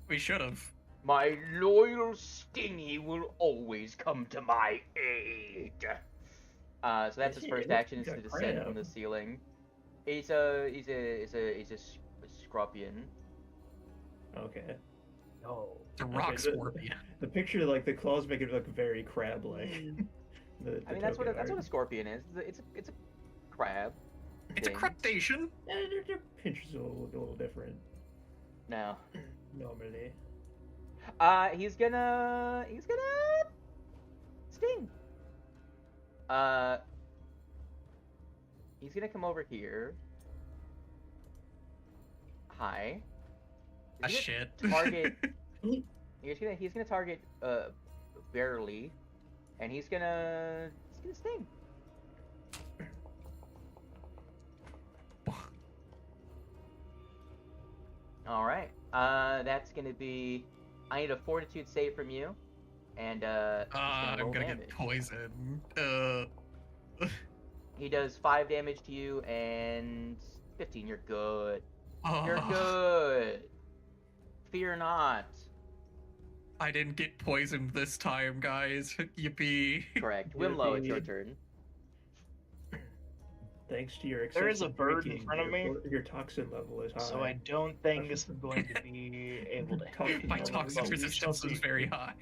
We should have. My loyal Stingy will always come to my aid. So that's his first action, is to descend from the ceiling. He's a scorpion. Okay. No. The rock scorpion. The picture, like, the claws make it look very crab-like. I mean, that's what a scorpion is. It's a crab. It's a thing. crustacean. Their pinches are a little different, No. normally. He's gonna sting. He's gonna come over here. Hi. Ah, shit. Target. he's gonna target barely, and he's gonna sting. All right. That's gonna be. I need a fortitude save from you, and I'm gonna get poisoned. He does 5 damage to you and 15. You're good. Oh, You're good. Fear not. I didn't get poisoned this time, guys. Yippee. Correct. Wimlo, it's your turn. Thanks to your There is a excessive bird in drinking, front of me. Your toxin level is high. So I don't think this is going to be able to hit. My No, toxic we shall resistance is see. very high.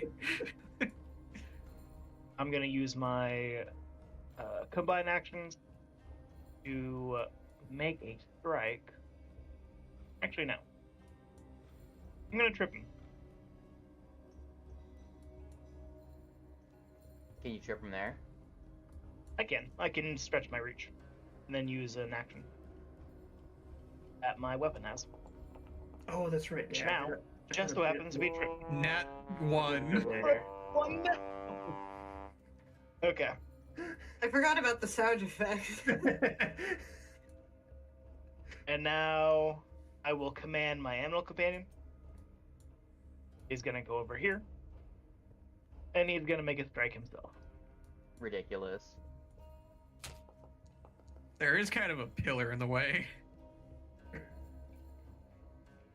I'm gonna use my combine actions to make a strike. Actually, no. I'm gonna trip him. Can you trip him there? I can stretch my reach, and then use an action that my weapon has. Oh, that's right. Which yeah, now just so happens to be tripped. Nat 1. There. Okay. I forgot about the sound effect. And now I will command my animal companion. He's gonna go over here, and he's gonna make a strike himself. Ridiculous. There is kind of a pillar in the way.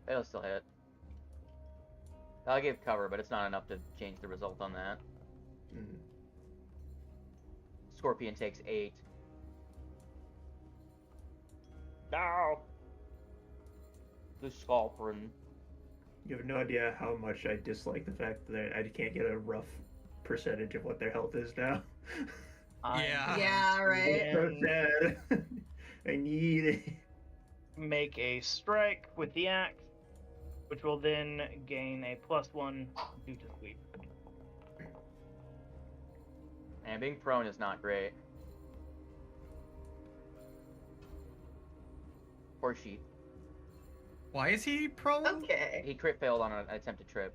It'll still hit. I'll give cover, but it's not enough to change the result on that. Mm. Scorpion takes 8. No. The Scorpion. You have no idea how much I dislike the fact that I can't get a rough percentage of what their health is now. Yeah. Yeah, right. It's so sad. I need it. Make a strike with the axe, which will then gain a +1 due to sweep. And being prone is not great. Poor sheep. Why is he prone? Okay. He crit failed on an attempted trip.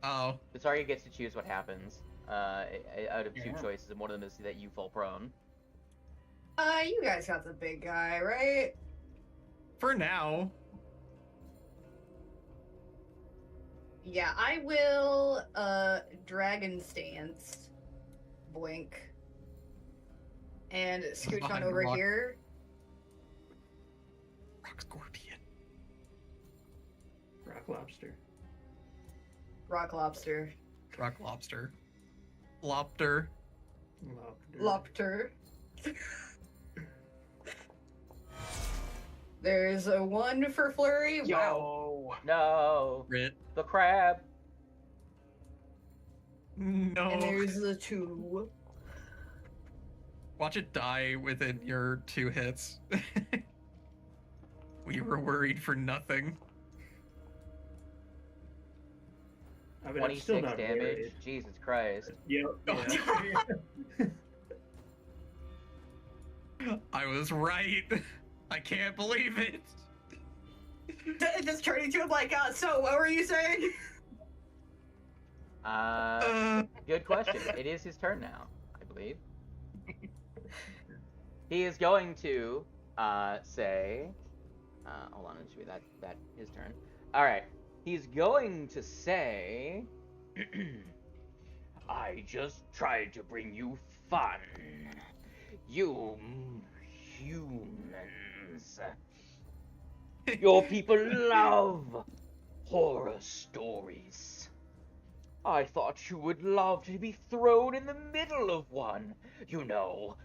Oh. The target gets to choose what happens out of 2 Yeah. choices, and one of them is that you fall prone. You guys got the big guy, right? For now. Yeah, I will, Dragon Stance. Boink. And scooch on behind the over rock. here. Rock Scorpion. Rock lobster. Rock Lobster. Rock Lobster. Lobster. Lobster. Lobster. There's a 1 for Flurry. Wow. Yo. No! Crit. The crab! No. And there's the 2. Watch it die within your 2 hits. We were worried for nothing. I mean, I'm still 26 not damage? worried. Jesus Christ. Yep. Yeah. I was right. I can't believe it. Just turning to him like, so what were you saying? Good question. It is his turn now, I believe. He is going to, say... hold on, it should be that his turn. Alright. He's going to say... I just tried to bring you fun. You humans. Your people love horror stories. I thought you would love to be thrown in the middle of one, you know,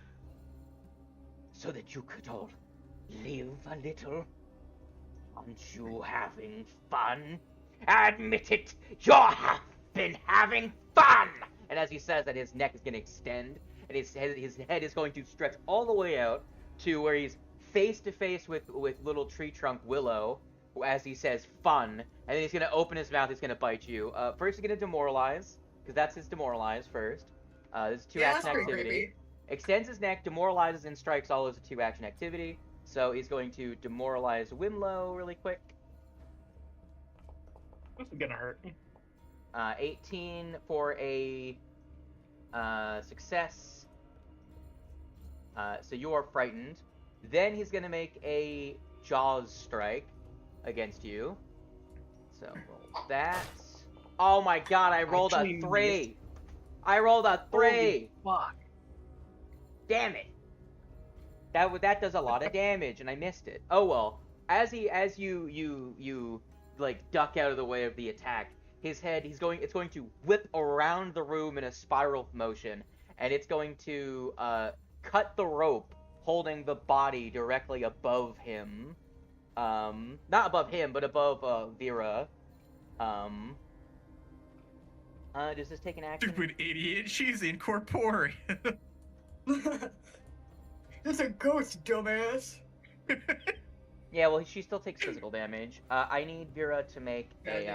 so that you could all live a little. Aren't you having fun? Admit it, you have been having fun! And as he says that, his neck is going to extend, and his head is going to stretch all the way out to where he's face to face with little tree trunk Willow, as he says fun, and then he's going to open his mouth, he's going to bite you. First he's going to demoralize, because that's his demoralize first. This is 2 Yeah, that's action pretty activity. creepy. Extends his neck, demoralizes, and strikes all as a 2 action activity. So he's going to demoralize Wimlo really quick. This is gonna hurt. 18 for a success. So you are frightened. Then he's going to make a Jaws strike against you. So roll that. Oh my god, I rolled Actually a 3. I rolled a 3. Fuck. Damn it. That does a lot of damage, and I missed it. Oh well. As you like duck out of the way of the attack, it's going to whip around the room in a spiral motion, and it's going to cut the rope holding the body directly above him. Not above him, but above Vera. Does this take an action? Stupid idiot. She's incorporeal. It's a ghost, dumbass. Yeah, well, she still takes physical damage. I need Vera to make a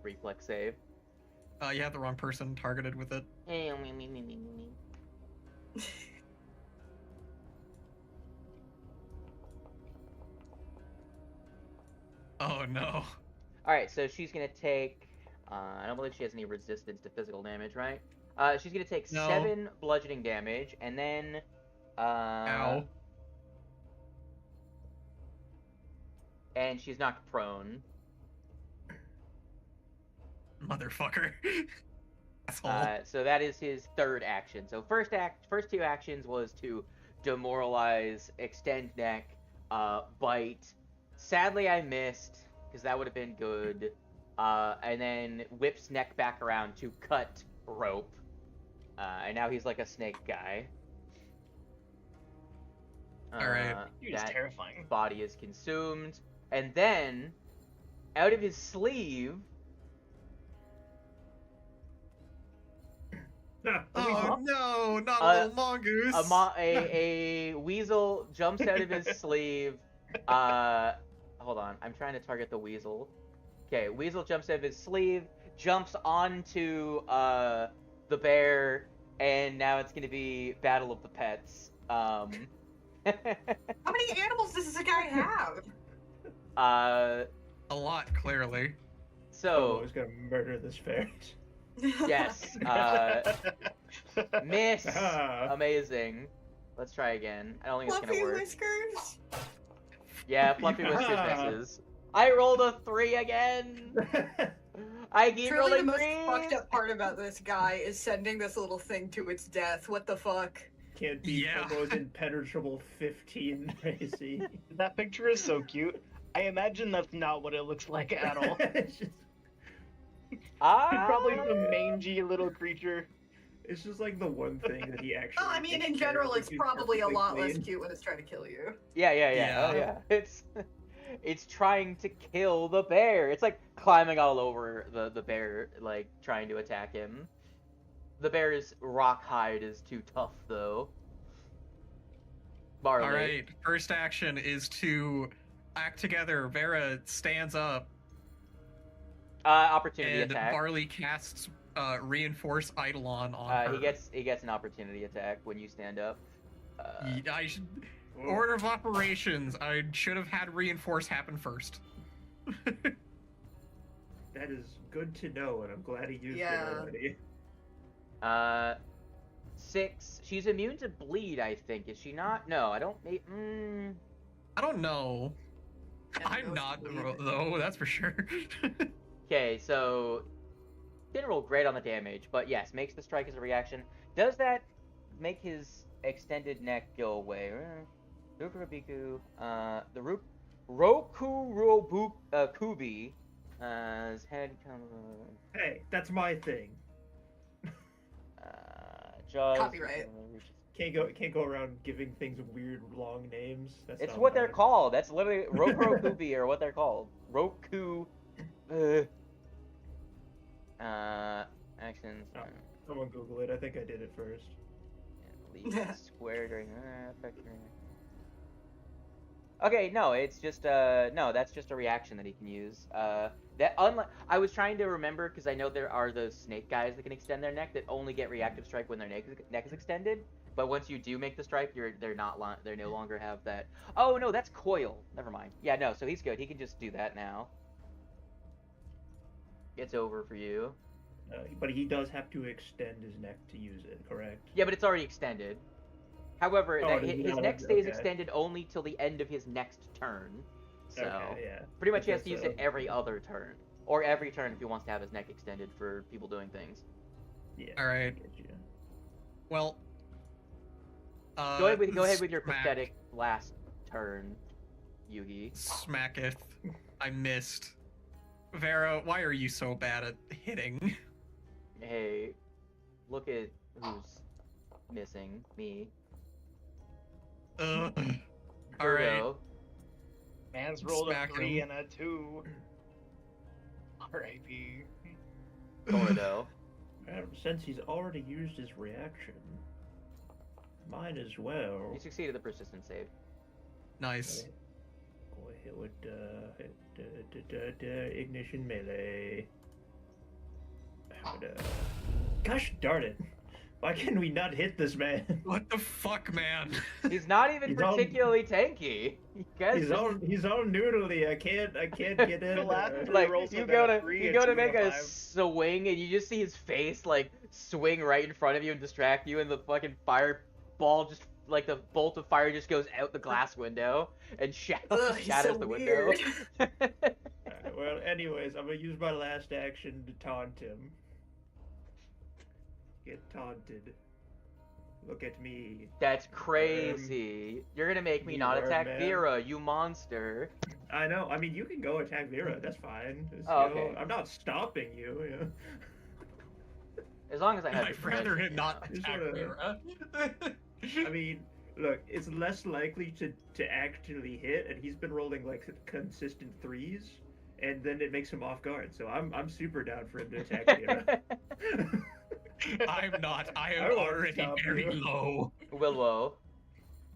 reflex save. You had the wrong person targeted with it. Oh no. Alright, so she's gonna take... I don't believe she has any resistance to physical damage, right? She's gonna take No. 7 bludgeoning damage, and then... Ow. And she's knocked prone. Motherfucker. Asshole. So that is his third action. So first 2 actions was to demoralize, extend neck, bite. Sadly, I missed, because that would have been good. And then whips neck back around to cut rope. And now he's like a snake guy. Alright. You're just That terrifying. body is consumed. And then, out of his sleeve... Oh no, not a little mongoose. A weasel jumps out of his sleeve. Hold on, I'm trying to target the weasel. Okay, weasel jumps out of his sleeve, jumps onto the bear, and now it's gonna be Battle of the Pets. How many animals does this guy have? A lot, clearly. So he's gonna murder this ferret. yes, miss. Amazing. Let's try again. I don't think it's Fluffy gonna work. whiskers. Yeah, Fluffy Whiskers misses. I rolled a 3 again. I keep Truly, the rolling most 3s. fucked up part about this guy is sending this little thing to its death. What the fuck? Can't be Yeah. Tomo's impenetrable 15 racy. That picture is so cute. I imagine that's not what it looks like at all. It's just, Probably some mangy little creature. it's just like the one thing that he actually. Well, I mean, in takes general, care of, it's he's probably a perfectly lot less clean. cute when it's trying to kill you. Yeah. Yeah. Oh yeah. It's trying to kill the bear. It's like climbing all over the bear, like trying to attack him. The bear's rock hide is too tough, though. Barley. Alright, first action is to act together. Vera stands up, Opportunity and attack. Barley casts Reinforce Eidolon on her. He gets an opportunity attack when you stand up. I should... Order of operations. I should have had Reinforce happen first. That is good to know, and I'm glad he used Yeah. it already. 6. She's immune to bleed, I think. Is she not? No, I don't... I don't know. And I'm those not, bleed. though, that's for sure. Okay, so... Didn't roll great on the damage, but yes, makes the strike as a reaction. Does that make his extended neck go away? Rukurobiku, the Rokurobukubi, his head comes... Hey, that's my thing. Jaws... Copyright. Can't go around giving things weird long names. That's It's not what they're allowed. called. That's literally... Rokurobukubi are what they're called. Roku... actions... Oh. Someone Google it. I think I did it first. Leave square during effect. Okay, no, it's just no, that's just a reaction that he can use. That unlike I was trying to remember because I know there are those snake guys that can extend their neck that only get reactive strike when their neck is extended. But once you do make the strike, they no longer have that. Oh no, that's coil. Never mind. Yeah, no, so he's good. He can just do that now. It's over for you. But he does have to extend his neck to use it, correct? Yeah, but it's already extended. However, Oh, his no, neck stays okay. extended only till the end of his next turn. So, Okay, yeah. pretty much he has to Because, use it every other turn. Or every turn if he wants to have his neck extended for people doing things. Yeah. Alright. I get you. Well, Go ahead with your smack. pathetic last turn, Yugi. Smacketh. I missed. Vera, why are you so bad at hitting? Hey, look at who's missing. Me. All right. Dorudo. Man's rolled Smack a 3 him. and a 2. R.I.P. Dorudo. Since he's already used his reaction, might as well. You succeeded the persistence save. Nice. Go ahead with ignition melee. Gosh darn it! Why can we not hit this man? What the fuck, man? He's not even He's all- particularly tanky. You guys He's just- all noodly. I can't get in. The last there. three like rolls you have go been a to 3 you and go to 2 and make a a 5. swing and you just see his face like swing right in front of you and distract you, and the fucking fireball just like the bolt of fire just goes out the glass window and Ugh, he's shatters so the weird. window. Well, anyways, I'm gonna use my last action to taunt him. Get taunted. Look at me. That's crazy. You're gonna make me You not are attack mad. Vera, you monster. I know. I mean, you can go attack Vera. That's fine. It's, Oh, you know, okay. I'm not stopping you. You know? As long as I have I'd the rather him not Just attack wanna- Vera. I mean, look, it's less likely to actually hit, and he's been rolling like consistent 3s, and then it makes him off guard. So I'm super down for him to attack Vera. I'm not. I I am won't already stop very you. low. Willow.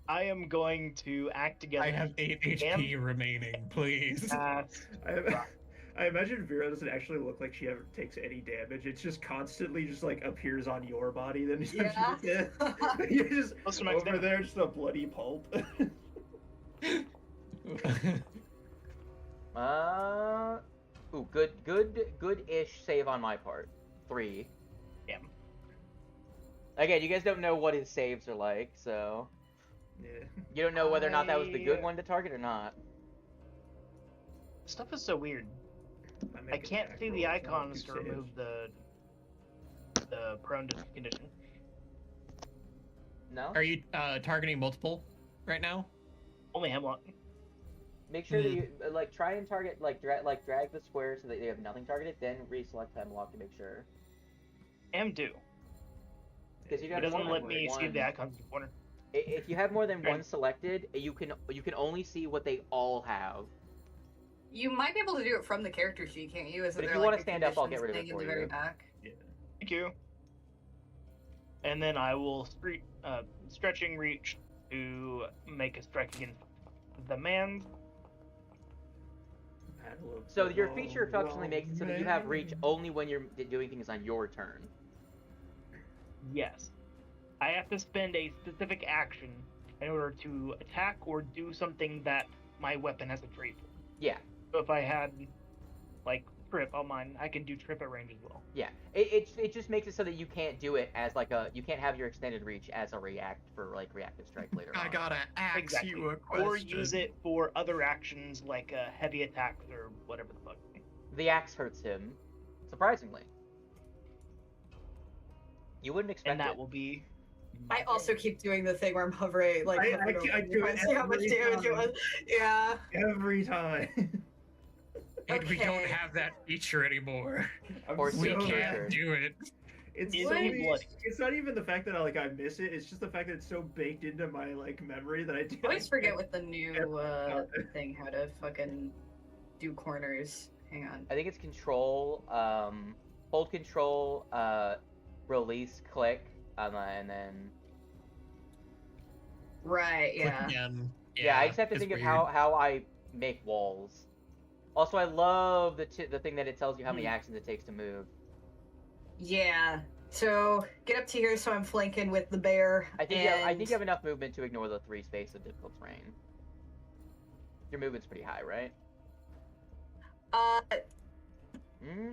I am going to act together. I have 8 HP remaining, please. Cast I imagine Vera doesn't actually look like she ever takes any damage. It's just constantly just like appears on your body. Then Yeah. you're just What's the max over damage? there, just a bloody pulp. Ooh, good-ish save on my part. 3. Damn. Again, you guys don't know what his saves are like, so Yeah. you don't know whether or not that was the good I- one to target or not. Stuff is so weird. I make can't attack see the rolls, not icons to do saves. remove the prone to condition. No? Are you targeting multiple right now? Only Hemlock. Make sure that you try and target drag the square so that you have nothing targeted, then reselect Hemlock to make sure. Am do. Because you It have doesn't more let than me see one. the icons in the corner. If you have more than Okay. one selected, you can only see what they all have. You might be able to do it from the character sheet, can't you? Isn't But if there you like wanna a stand up, I'll get conditions rid of it thing in for the very you. back? Thank you. And then I will stretching reach to make a strike against the man. Battle of So the your feature Long functionally makes it so that you have reach Man. only when you're doing things on your turn. Yes. I have to spend a specific action in order to attack or do something that my weapon has a trait for. Yeah, So if I had, like, trip on mine, I can do trip at range as well. yeah. It just makes it so that you can't do it as you can't have your extended reach as a react for reactive strike later I on. gotta ask Exactly. you a question. Or use it for other actions like heavy attacks or whatever the fuck. The axe hurts him, surprisingly. You wouldn't expect And that it. will be. I also keep doing the thing where I'm hovering, like I hovering over do you it and see how much every damage it time. was. Yeah. Every time. And we don't Okay. have that feature anymore. I'm Or We Sea so Creature. can't do it. It's Is so he bloody? it's not even the fact that I miss it. It's just the fact that it's so baked into my memory that I do. I always forget with the new thing how to fucking do corners. Hang on. I think it's control, hold control, release, click, and then Right, yeah. Again. yeah. I just have to it's think of weird. how I make walls. Also, I love the thing that it tells you how many Hmm. actions it takes to move. Yeah. So get up to here so I'm flanking with the bear. I think and... you have enough movement to ignore the 3 space of difficult terrain. Your movement's pretty high, right? Yeah,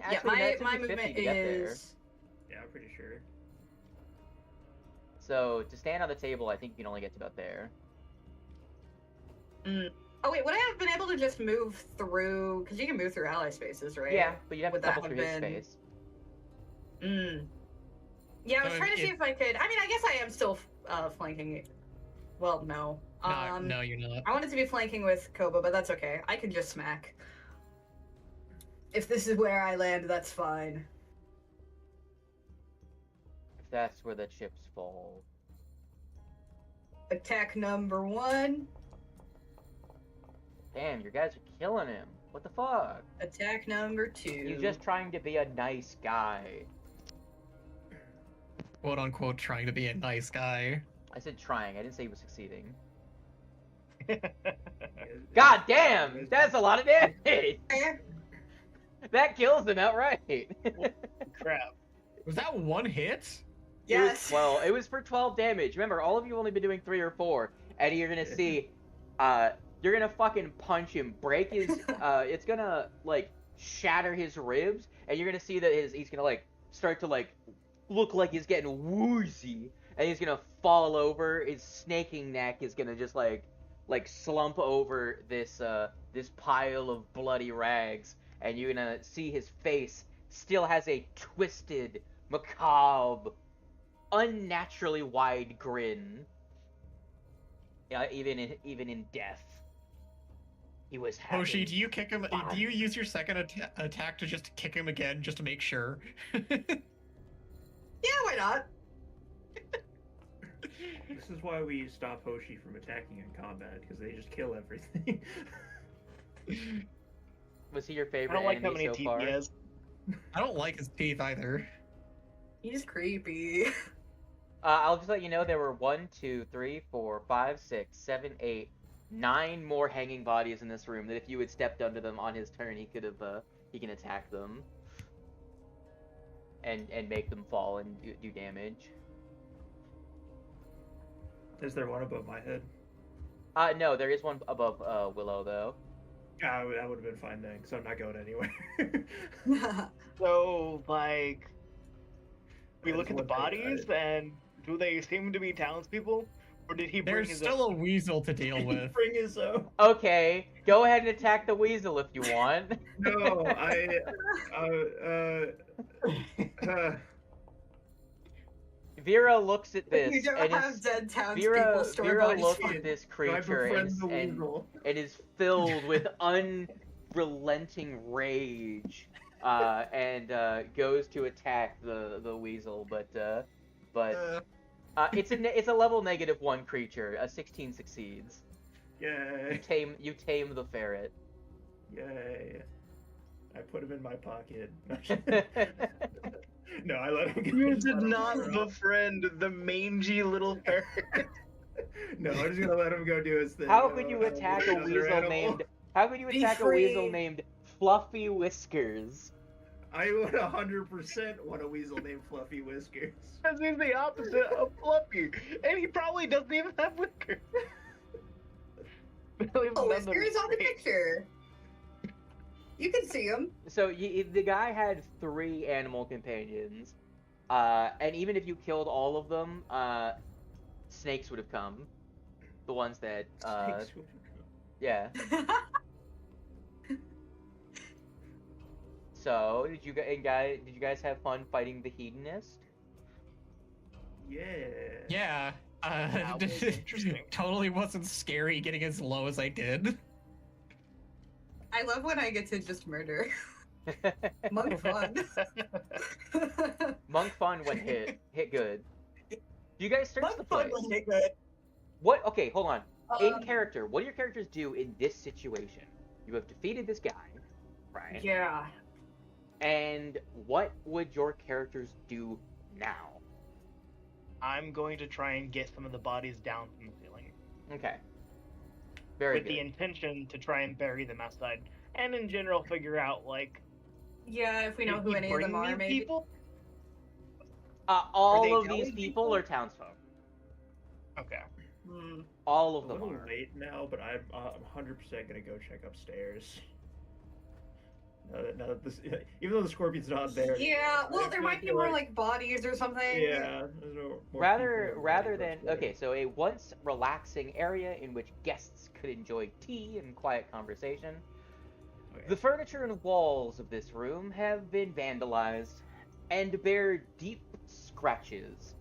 Actually, my that's my 50 movement to get there. is Yeah, I'm pretty sure. So to stand on the table, I think you can only get to about there. Oh wait, would I have been able to just move through? Because you can move through ally spaces, right? Yeah, but you have to Would that double have through his been- space. Yeah, I was So trying to see it- if I could. I mean, I guess I am still flanking Well, no. No, you're not. I wanted to be flanking with Koba, but that's okay. I can just smack. If this is where I land, that's fine. If that's where the chips fall. Attack number 1. Damn, your guys are killing him. What the fuck? Attack number 2. You're just trying to be a nice guy. Quote unquote trying to be a nice guy. I said trying, I didn't say he was succeeding. God damn! That's a lot of damage! That kills him outright! Crap. Was that one hit? Yes. Well, it was for 12 damage. Remember, all of you only been doing 3 or 4, and you're gonna see, you're gonna fucking punch him, break his, it's gonna, like, shatter his ribs, and you're gonna see that he's gonna, like, start to, like, look like he's getting woozy, and he's gonna fall over, his snaking neck is gonna just, like slump over this, this pile of bloody rags, and you're gonna see his face still has a twisted, macabre, unnaturally wide grin. Yeah, even in death. He was having Hoshi, do you kick him? fun. Do you use your second attack to just kick him again, just to make sure? Yeah, why not? This is why we stop Hoshi from attacking in combat, because they just kill everything. Was he your I favorite don't like how enemy many so teeth far? he has. I don't like his teeth either. He's creepy. I'll just let you know there were 1, 2, 3, 4, 5, 6, 7, 8, 9 more hanging bodies in this room that if you had stepped under them on his turn, he could have, he can attack them. And make them fall and do damage. Is there one above my head? No, there is one above, Willow, though. Ah, that would have been fine then, because I'm not going anywhere. So, like, we That look is at the one thing bodies, and do they seem to be townspeople? Or did he bring There's his still own? a weasel to deal with. Bring his own. Okay, go ahead and attack the weasel if you want. No, Vera looks at You this, don't and have dead townspeople Vera store bodies. looks at this creature and is filled with unrelenting rage, and goes to attack the weasel, but it's a level -1 creature. A 16 succeeds. Yay! You tame the ferret. Yay! I put him in my pocket. No, I let him go. You did not befriend the mangy little ferret. No, I'm just gonna let him go do his thing. How could you attack a another weasel animal. named? How could you Be attack a weasel free. named Fluffy Whiskers? I would 100% want a weasel named Fluffy Whiskers. Because he's the opposite of Fluffy, and he probably doesn't even have whiskers. Oh, Whisker's on the picture. You can see him. So the guy had 3 animal companions, and even if you killed all of them, snakes would have come. The ones that, yeah. So did you guys have fun fighting the hedonist? Yeah. Yeah. That was interesting. Totally wasn't scary getting as low as I did. I love when I get to just murder. Monk fun. Monk fun when hit good. You guys search the Monk fun place. wasn't it good? What? Okay, hold on. In Um, character, what do your characters do in this situation? You have defeated this guy, right? Yeah. And what would your characters do now? I'm going to try and get some of the bodies down from the ceiling. Okay. Very with good. the intention to try and bury them outside. And in general, figure out, like... Yeah, if we know did who he any of them bring are, these maybe. people? All they of these telling people people? are townsfolk. Okay. Hmm. All of A them little are. late now, but I'm 100% gonna go check upstairs. Now that this, even though the scorpion's not there. Yeah, well, I there feel might be more like bodies or something. Yeah. There's no more Rather people than upstairs. okay, so a once relaxing area in which guests could enjoy tea and quiet conversation. Okay. The furniture and walls of this room have been vandalized and bear deep scratches.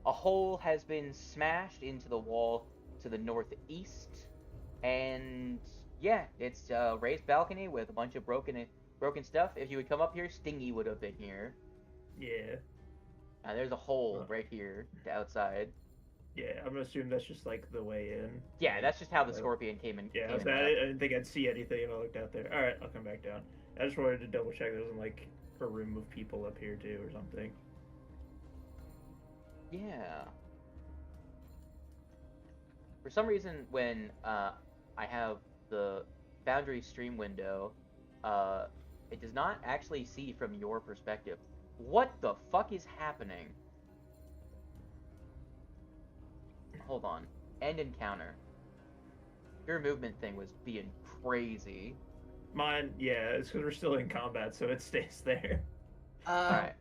A hole has been smashed into the wall to the northeast, and yeah, it's a raised balcony with a bunch of broken stuff. If you would come up here, Stingy would have been here. Yeah. There's a hole right here to outside. Yeah, I'm gonna assume that's just like the way in. Yeah, that's just how the scorpion came in. Yeah, I didn't think I'd see anything if I looked out there. All right, I'll come back down. I just wanted to double check there wasn't like a room of people up here too or something. Yeah. For some reason, when I have the boundary stream window, it does not actually see from your perspective. What the fuck is happening? Hold on. End encounter. Your movement thing was being crazy. Mine, yeah, it's because we're still in combat, so it stays there. Alright.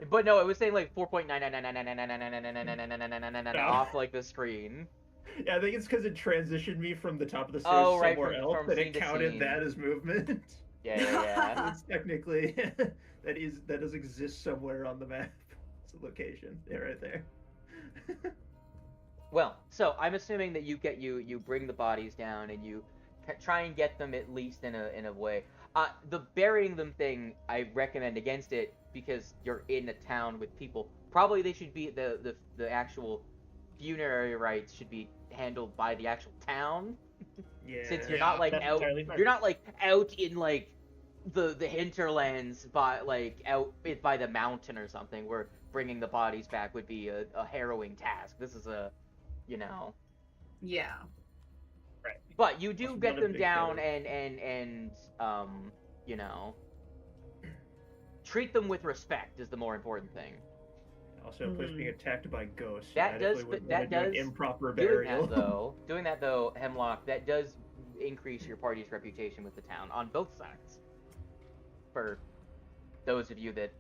But no, it was saying like 4.999999999999999 off like the screen. Yeah, I think it's because it transitioned me from the top of the stairs somewhere else, and it counted that as movement. Yeah. It's technically that does exist somewhere on the map. It's a location. Yeah, right there. Well, so I'm assuming that you bring the bodies down and you try and get them at least in a way. The burying them thing, I recommend against it because you're in a town with people. Probably they should be the actual funerary rites should be handled by the actual town. Yeah. Since you're not like out, you're not like out in like the hinterlands by like out by the mountain or something where bringing the bodies back would be a harrowing task. This is Yeah. Right. But you do get them down killer. and treat them with respect is the more important thing. Also, a place being attacked by ghosts. That does improper burial. Doing that though, Hemlock, that does increase your party's reputation with the town on both sides. For those of you that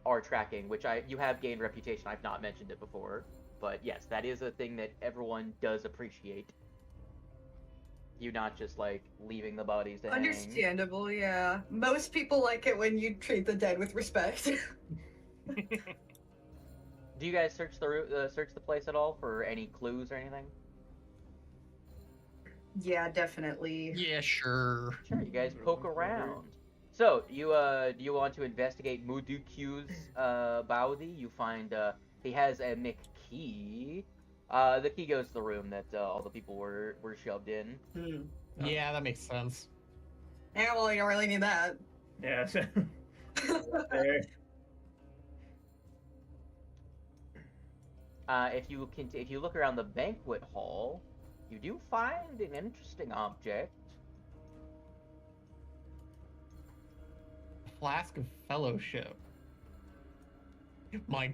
are tracking, which you have gained reputation. I've not mentioned it before, but yes, that is a thing that everyone does appreciate. You not just like leaving the bodies to hang. Understandable, yeah. Most people like it when you treat the dead with respect. Do you guys search the place at all for any clues or anything? Yeah, definitely. Yeah, sure. Sure, you guys poke around. So, do you want to investigate Mudukyu's body? You find he has a McKey. The key goes to the room that all the people were shoved in. Yeah, that makes sense. Yeah, well, you don't really need that. Yeah. There. If you look around the banquet hall, you do find an interesting object. Flask of Fellowship. Mine.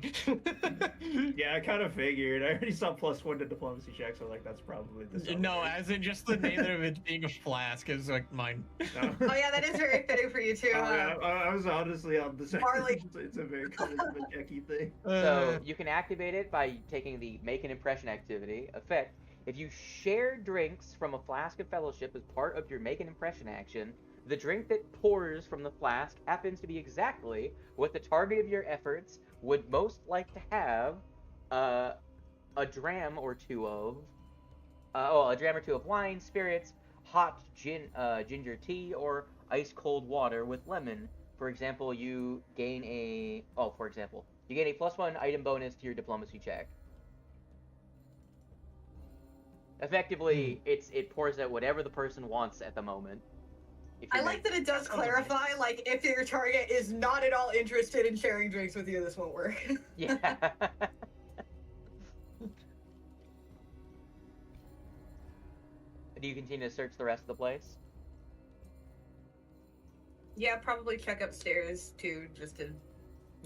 Yeah, I kind of figured. I already saw +1 to diplomacy checks, so like that's probably the No, as in just the name of it being a flask is like mine. No. Oh yeah, that is very fitting for you too. I was honestly on the same. Barley. It's a very kind of a Jackie thing. So you can activate it by taking the make an impression activity effect. If you share drinks from a flask of fellowship as part of your make an impression action, the drink that pours from the flask happens to be exactly what the target of your efforts would most like to have a dram or two of wine, spirits, hot ginger tea, or ice cold water with lemon. For example, you gain a +1 item bonus to your diplomacy check. Effectively, it pours out whatever the person wants at the moment. I like that it does clarify, like, if your target is not at all interested in sharing drinks with you, this won't work. Yeah. Do you continue to search the rest of the place? Yeah, probably check upstairs too, just to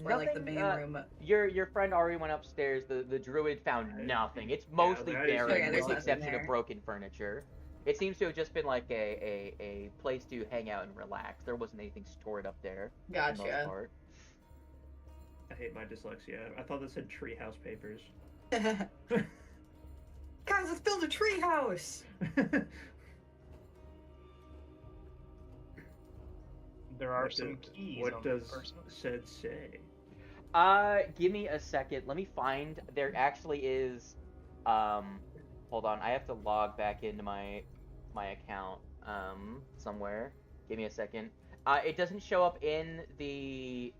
or like the main room. Your friend already went upstairs. The druid found nothing. It's mostly barren, with the exception of broken furniture. It seems to have just been like a place to hang out and relax. There wasn't anything stored up there. Gotcha. For the most part. I hate my dyslexia. I thought that said treehouse papers. Guys, let's build a treehouse. There are some keys. What does said say? Give me a second. Let me find. There actually is, Hold on, I have to log back into my account somewhere. Give me a second. It doesn't show up in the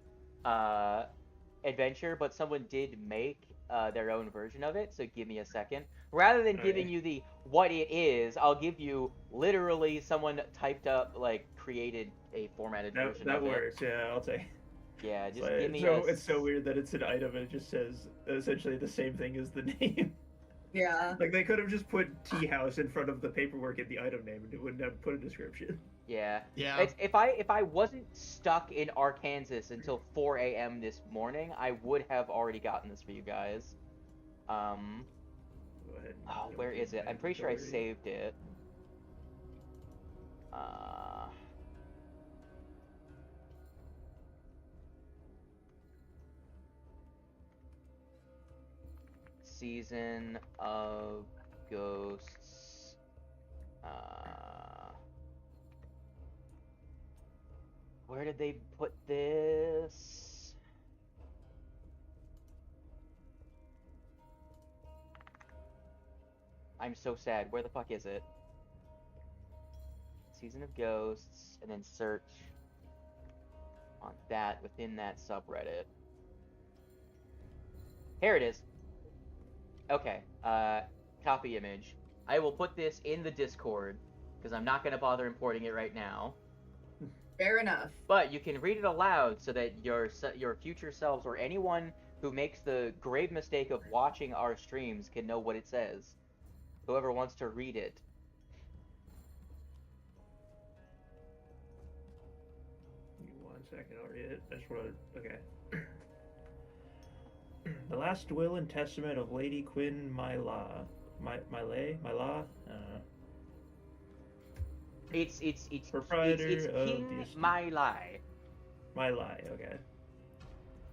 adventure, but someone did make their own version of it, so give me a second. Rather than giving you the what it is, I'll give you literally someone typed up, like, created a formatted version of it. That works, yeah, I'll take. Yeah, just Like, give me it's so weird that it's an item and it just says essentially the same thing as the name. Yeah. Like, they could have just put tea house in front of the paperwork in the item name and it wouldn't have put a description. Yeah. Yeah. If I wasn't stuck in Arkansas until 4 a.m. this morning, I would have already gotten this for you guys. Go ahead. Oh, where is it? I'm pretty sure I saved it. Season of Ghosts. Where did they put this? I'm so sad. Where the fuck is it? Season of Ghosts, and then search on that within that subreddit. Here it is. Okay, copy image. I will put this in the Discord, because I'm not going to bother importing it right now. Fair enough. But you can read it aloud so that your future selves or anyone who makes the grave mistake of watching our streams can know what it says. Whoever wants to read it. Give me 1 second, I'll read it. I just want to. Okay. The last will and testament of Lady ᴬᴿᴼᴁ. It's Proprietor of King the Mai. Okay.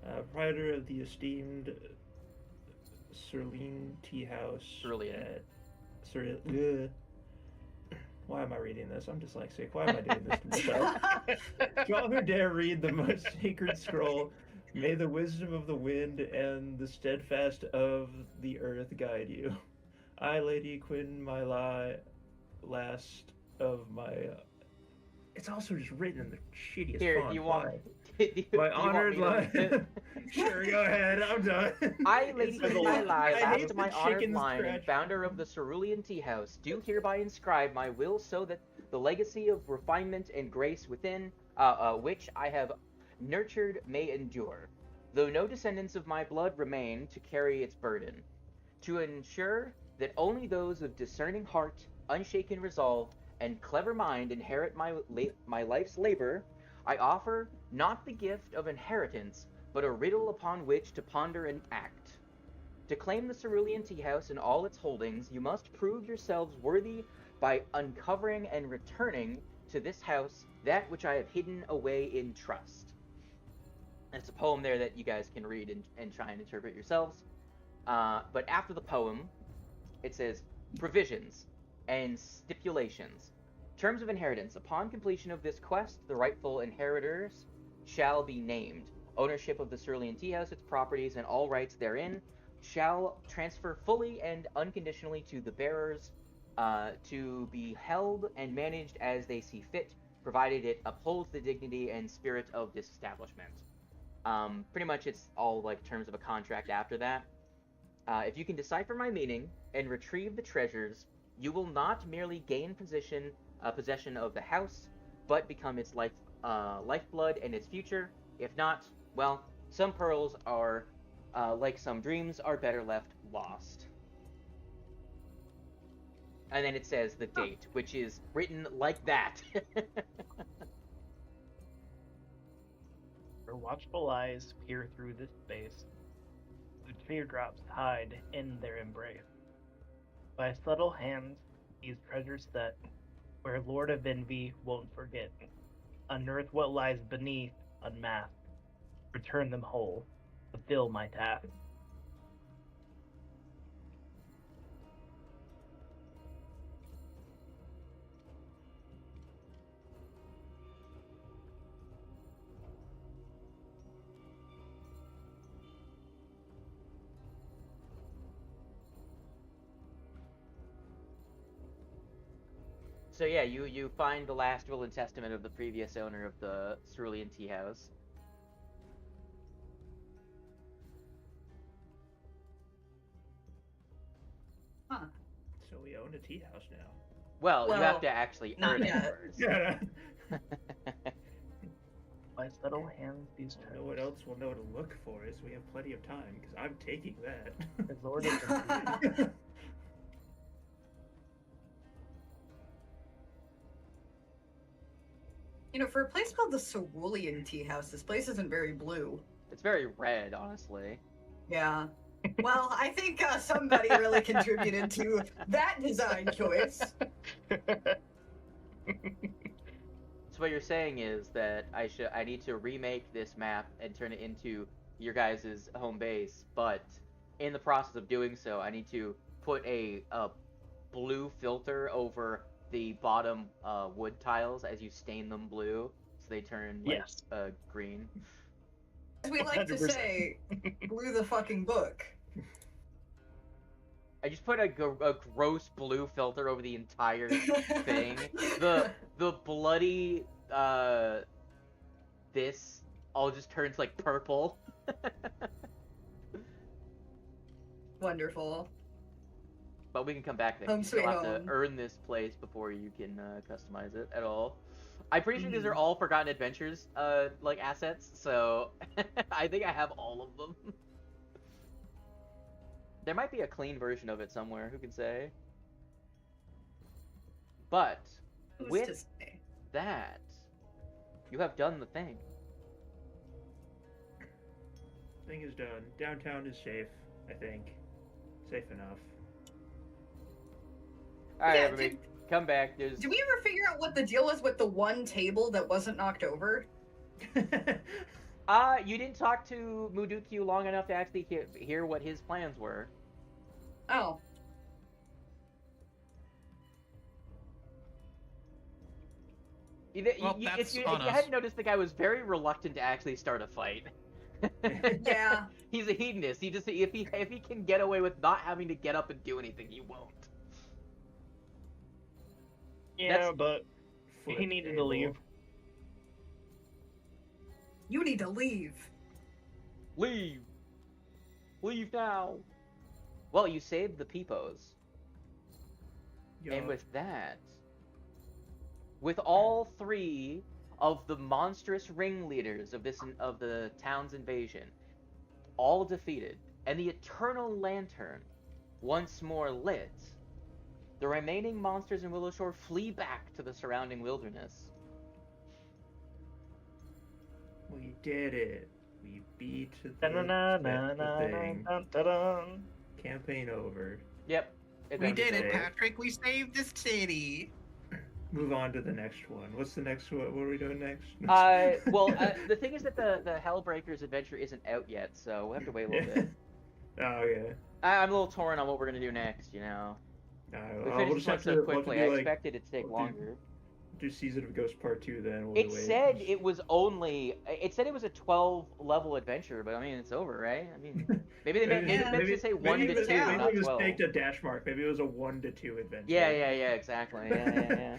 Proprietor of the esteemed ᴬᴿᴼᴁ Tea House. Why am I reading this? I'm dyslexic. Why am I doing this to myself? To all who dare read the most sacred scroll, may the wisdom of the wind and the steadfast of the earth guide you. I, Lady ᴬᴿᴼᴁ, last of my. It's also just written in the shittiest Here, font. do you want? My honored line. Sure, go ahead. I'm done. I, Lady ᴬᴿᴼᴁ, last of my honored chicken line and scratch. founder of the Cerulean Tea House, do hereby inscribe my will so that the legacy of refinement and grace within, which I have nurtured may endure, though no descendants of my blood remain to carry its burden. To ensure that only those of discerning heart, unshaken resolve, and clever mind inherit my life's labor, I offer not the gift of inheritance, but a riddle upon which to ponder and act. To claim the Cerulean Tea House and all its holdings, you must prove yourselves worthy by uncovering and returning to this house that which I have hidden away in trust. And it's a poem there that you guys can read and try and interpret yourselves. But after the poem, it says, provisions and stipulations. Terms of inheritance. Upon completion of this quest, the rightful inheritors shall be named. Ownership of the Cerulean Tea House, its properties, and all rights therein shall transfer fully and unconditionally to the bearers, to be held and managed as they see fit, provided it upholds the dignity and spirit of this establishment. Pretty much it's all like terms of a contract after that. If you can decipher my meaning and retrieve the treasures, you will not merely gain possession of the house, but become its lifeblood and its future. If not, well, some pearls are, like some dreams, are better left lost. And then it says the date, which is written like that. Her watchful eyes peer through this space. The teardrops hide in their embrace. By subtle hands, these treasures set, where Lord of Envy won't forget. Unearth what lies beneath, unmask. Return them whole. Fulfill my task. So yeah, you find the last will and testament of the previous owner of the Cerulean Tea House. Huh. So we own a tea house now. Well, you have Well, to actually not earn it yet. first. Yeah. My subtle hands these I know what terms. else we'll know to look for is we have plenty of time because I'm taking that. The Lord of the You know, for a place called the Cerulean Tea House, this place isn't very blue. It's very red, honestly. Yeah. Well, I think somebody really contributed to that design choice. So what you're saying is that I need to remake this map and turn it into your guys' home base, but in the process of doing so, I need to put a blue filter over the bottom wood tiles as you stain them blue, so they turn like Yes. green. As we like to 100%. say, blew the fucking book. I just put a gross blue filter over the entire thing. The bloody this all just turns like purple. Wonderful. But we can come back there. Home You still sweet have to home. earn this place before you can customize it at all. I'm pretty sure these are all Forgotten Adventures like assets, so I think I have all of them. There might be a clean version of it somewhere, who can say? But Who's to with say? that, you have done the thing. Thing is done. Downtown is safe, I think. Safe enough. Alright, Yeah, everybody, come back. There's Did we ever figure out what the deal was with the one table that wasn't knocked over? you didn't talk to Mudukyu long enough to actually hear what his plans were. Oh. Well, that's If you on us. hadn't noticed, the guy was very reluctant to actually start a fight. Yeah. He's a hedonist. He just if he can get away with not having to get up and do anything, he won't. Yeah, That's- but he Flip needed to table. leave. You need to leave. Leave. Leave now. Well, you saved the peepos. Yo, And with that, with all three of the monstrous ringleaders of the town's invasion, all defeated, and the eternal lantern once more lit, the remaining monsters in Willowshore flee back to the surrounding wilderness. we did it. We beat the thing. Da-na-na-na-na-na-na-na. Campaign over. Yep. We did it, Okay. Patrick. We saved the city. Move on to the next one. What's the next one? What are we doing next? The thing is that the Hellbreakers adventure isn't out yet, so we'll have to wait a little bit. Oh yeah. I'm a little torn on what we're gonna do next, you know. We We'll finished just this one have so to quickly. do, I like, expected it to take we'll do- longer. do Season of Ghost Part 2 then. While It we wait. said it was only. It said it was a 12-level adventure, but I mean it's over, right? I mean, maybe they meant to say 1 to 2, maybe not it 12. mistaked a dash mark. Maybe it was a 1 to 2 adventure. Yeah, exactly. Yeah.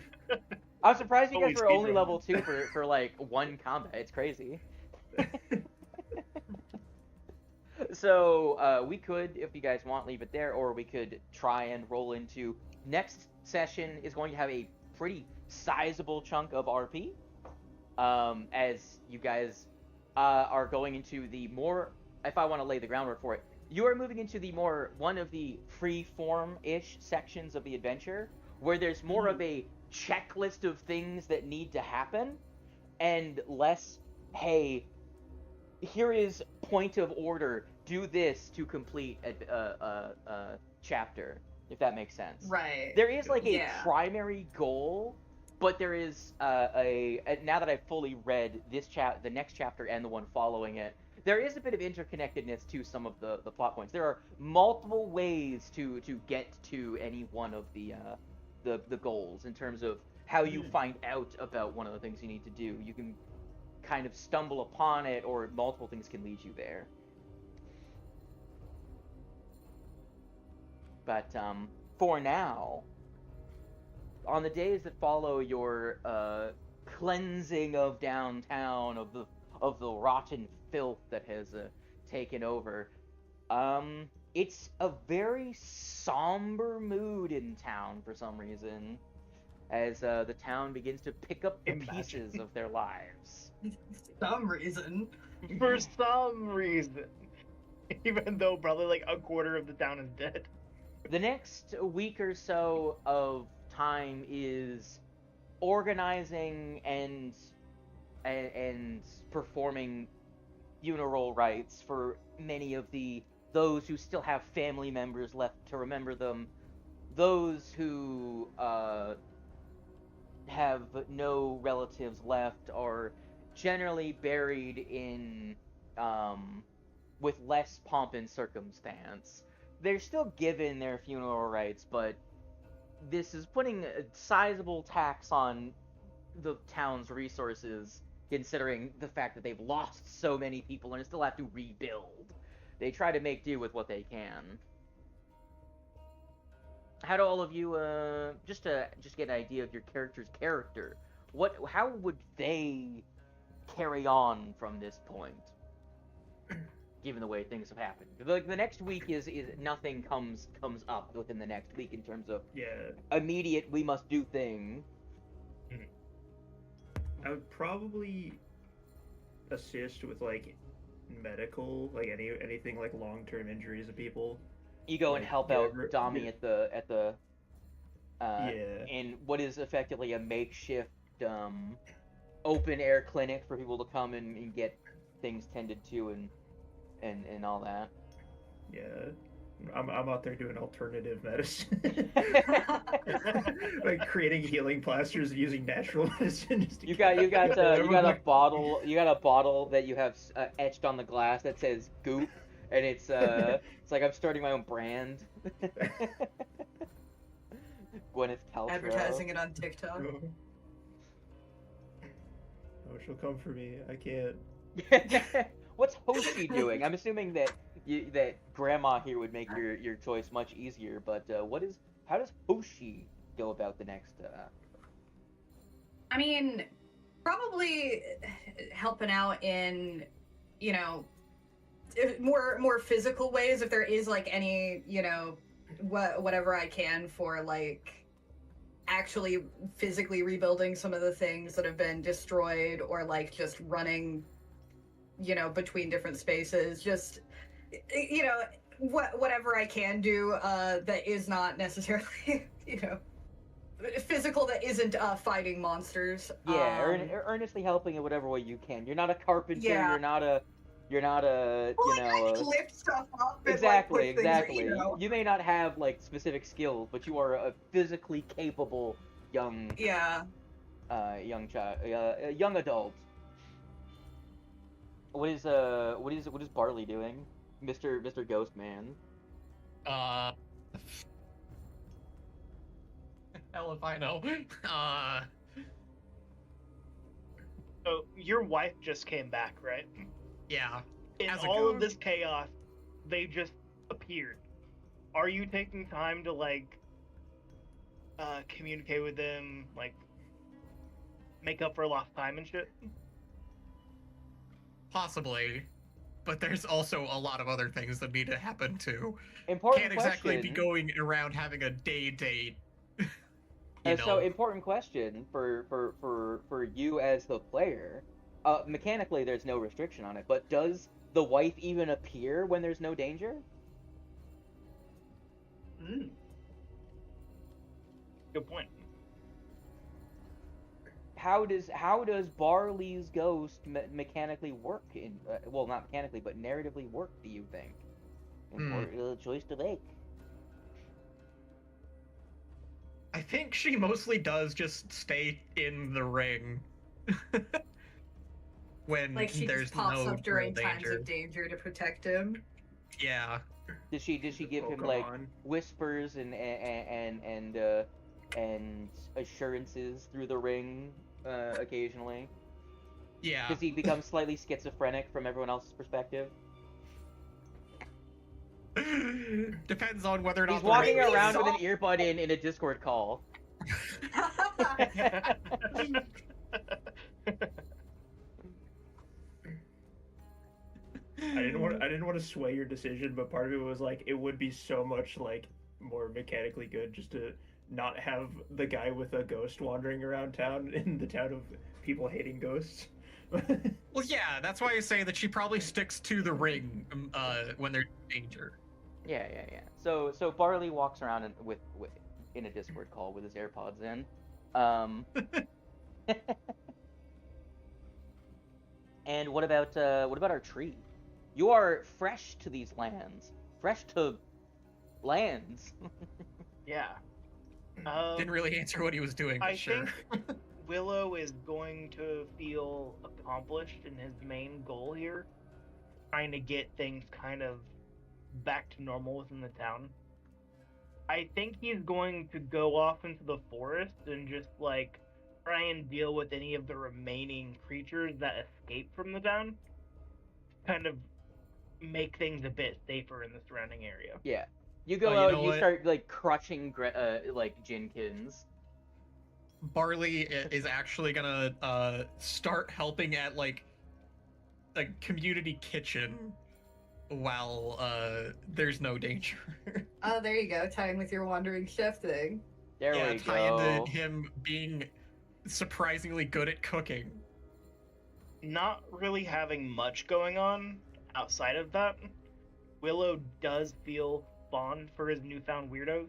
I'm surprised you guys Holy were only speedrun. level 2 for like 1 combat. It's crazy. So we could, if you guys want, leave it there, or we could try and roll into next session. Is going to have a pretty sizable chunk of RP, as you guys are going into the more. If I want to lay the groundwork for it, you are moving into the more one of the free form-ish sections of the adventure, where there's more of a checklist of things that need to happen, and less, hey, here is point of order, do this to complete a chapter, if that makes sense. Right. There is like a Yeah. primary goal, but there is now that I've fully read this the next chapter and the one following it, there is a bit of interconnectedness to some of the plot points. There are multiple ways to get to any one of the goals in terms of how you find out about one of the things you need to do. You can kind of stumble upon it, or multiple things can lead you there. But for now, on the days that follow your cleansing of downtown of the rotten filth that has taken over, it's a very somber mood in town for some reason, as the town begins to pick up the pieces of their lives. Some reason. For some reason. Even though probably like a quarter of the town is dead. The next week or so of time is organizing and performing funeral rites for many of those who still have family members left to remember them, those who have no relatives left are generally buried in with less pomp and circumstance. They're still given their funeral rites, but this is putting a sizable tax on the town's resources, considering the fact that they've lost so many people and still have to rebuild. They try to make do with what they can. How do all of you, just get an idea of your character's character, how would they carry on from this point, given the way things have happened? Like, the next week is nothing comes up within the next week in terms of immediate we must do thing. I would probably assist with like medical, like anything like long-term injuries of people. You go and help out Dami at the in what is effectively a makeshift open air clinic for people to come and get things tended to and all that. Yeah, I'm out there doing alternative medicine, like creating healing plasters using natural medicine. You got a bottle that you have etched on the glass that says "Goop," and it's like I'm starting my own brand. Gwyneth Paltrow. Advertising it on TikTok. Oh, she'll come for me. I can't. What's Hoshi doing? I'm assuming that that Grandma here would make your choice much easier, but how does Hoshi go about the next? I mean, probably helping out in, more physical ways if there is like any, whatever I can for like actually physically rebuilding some of the things that have been destroyed, or like just running, between different spaces, just whatever I can do that is not necessarily physical, that isn't fighting monsters. Yeah, earnestly helping in whatever way you can. You're not a carpenter. Yeah. You're not a I can lift stuff up. Exactly, and, exactly. Things, You may not have like specific skills, but you are a physically capable young young adult. What is Barley doing, Mr. Ghost Man? Hell if I know. So your wife just came back, right? Yeah. In all of this chaos, they just appeared. Are you taking time to like communicate with them, like make up for lost time and shit? Possibly, but there's also a lot of other things that need to happen too. Important Can't exactly be going around having a day date. So important question for you as the player. Mechanically, there's no restriction on it, but does the wife even appear when there's no danger? Good point. How does Barley's ghost mechanically work? Well, not mechanically, but narratively work, do you think? Important choice to make. I think she mostly does just stay in the ring. When like she there's just pops no up during real times danger. of danger to protect him. Yeah. Does she give him like whispers and assurances through the ring occasionally? Yeah. Does he become slightly schizophrenic from everyone else's perspective? Depends on whether or not he's walking around with an earbud in a Discord call. I didn't want to sway your decision, but part of it was like it would be so much like more mechanically good just to not have the guy with a ghost wandering around town in the town of people hating ghosts. Well, yeah, that's why I say that she probably sticks to the ring when they're in danger. Yeah. So Barley walks around in a Discord call with his AirPods in. And what about our tree? You are fresh to these lands. Fresh to lands. Yeah. Didn't really answer what he was doing, but I sure. think Willow is going to feel accomplished in his main goal here, trying to get things kind of back to normal within the town. I think he's going to go off into the forest and just like try and deal with any of the remaining creatures that escape from the town. Kind of make things a bit safer in the surrounding area. Yeah. You go Oh, you out know and you what? start like crushing like Jinkins. Barley is actually gonna start helping at like a community kitchen while there's no danger. Oh, there you go. Tying with your wandering chef thing. There Yeah, we tie go. into him being surprisingly good at cooking. Not really having much going on outside of that, Willow does feel fond for his newfound weirdos.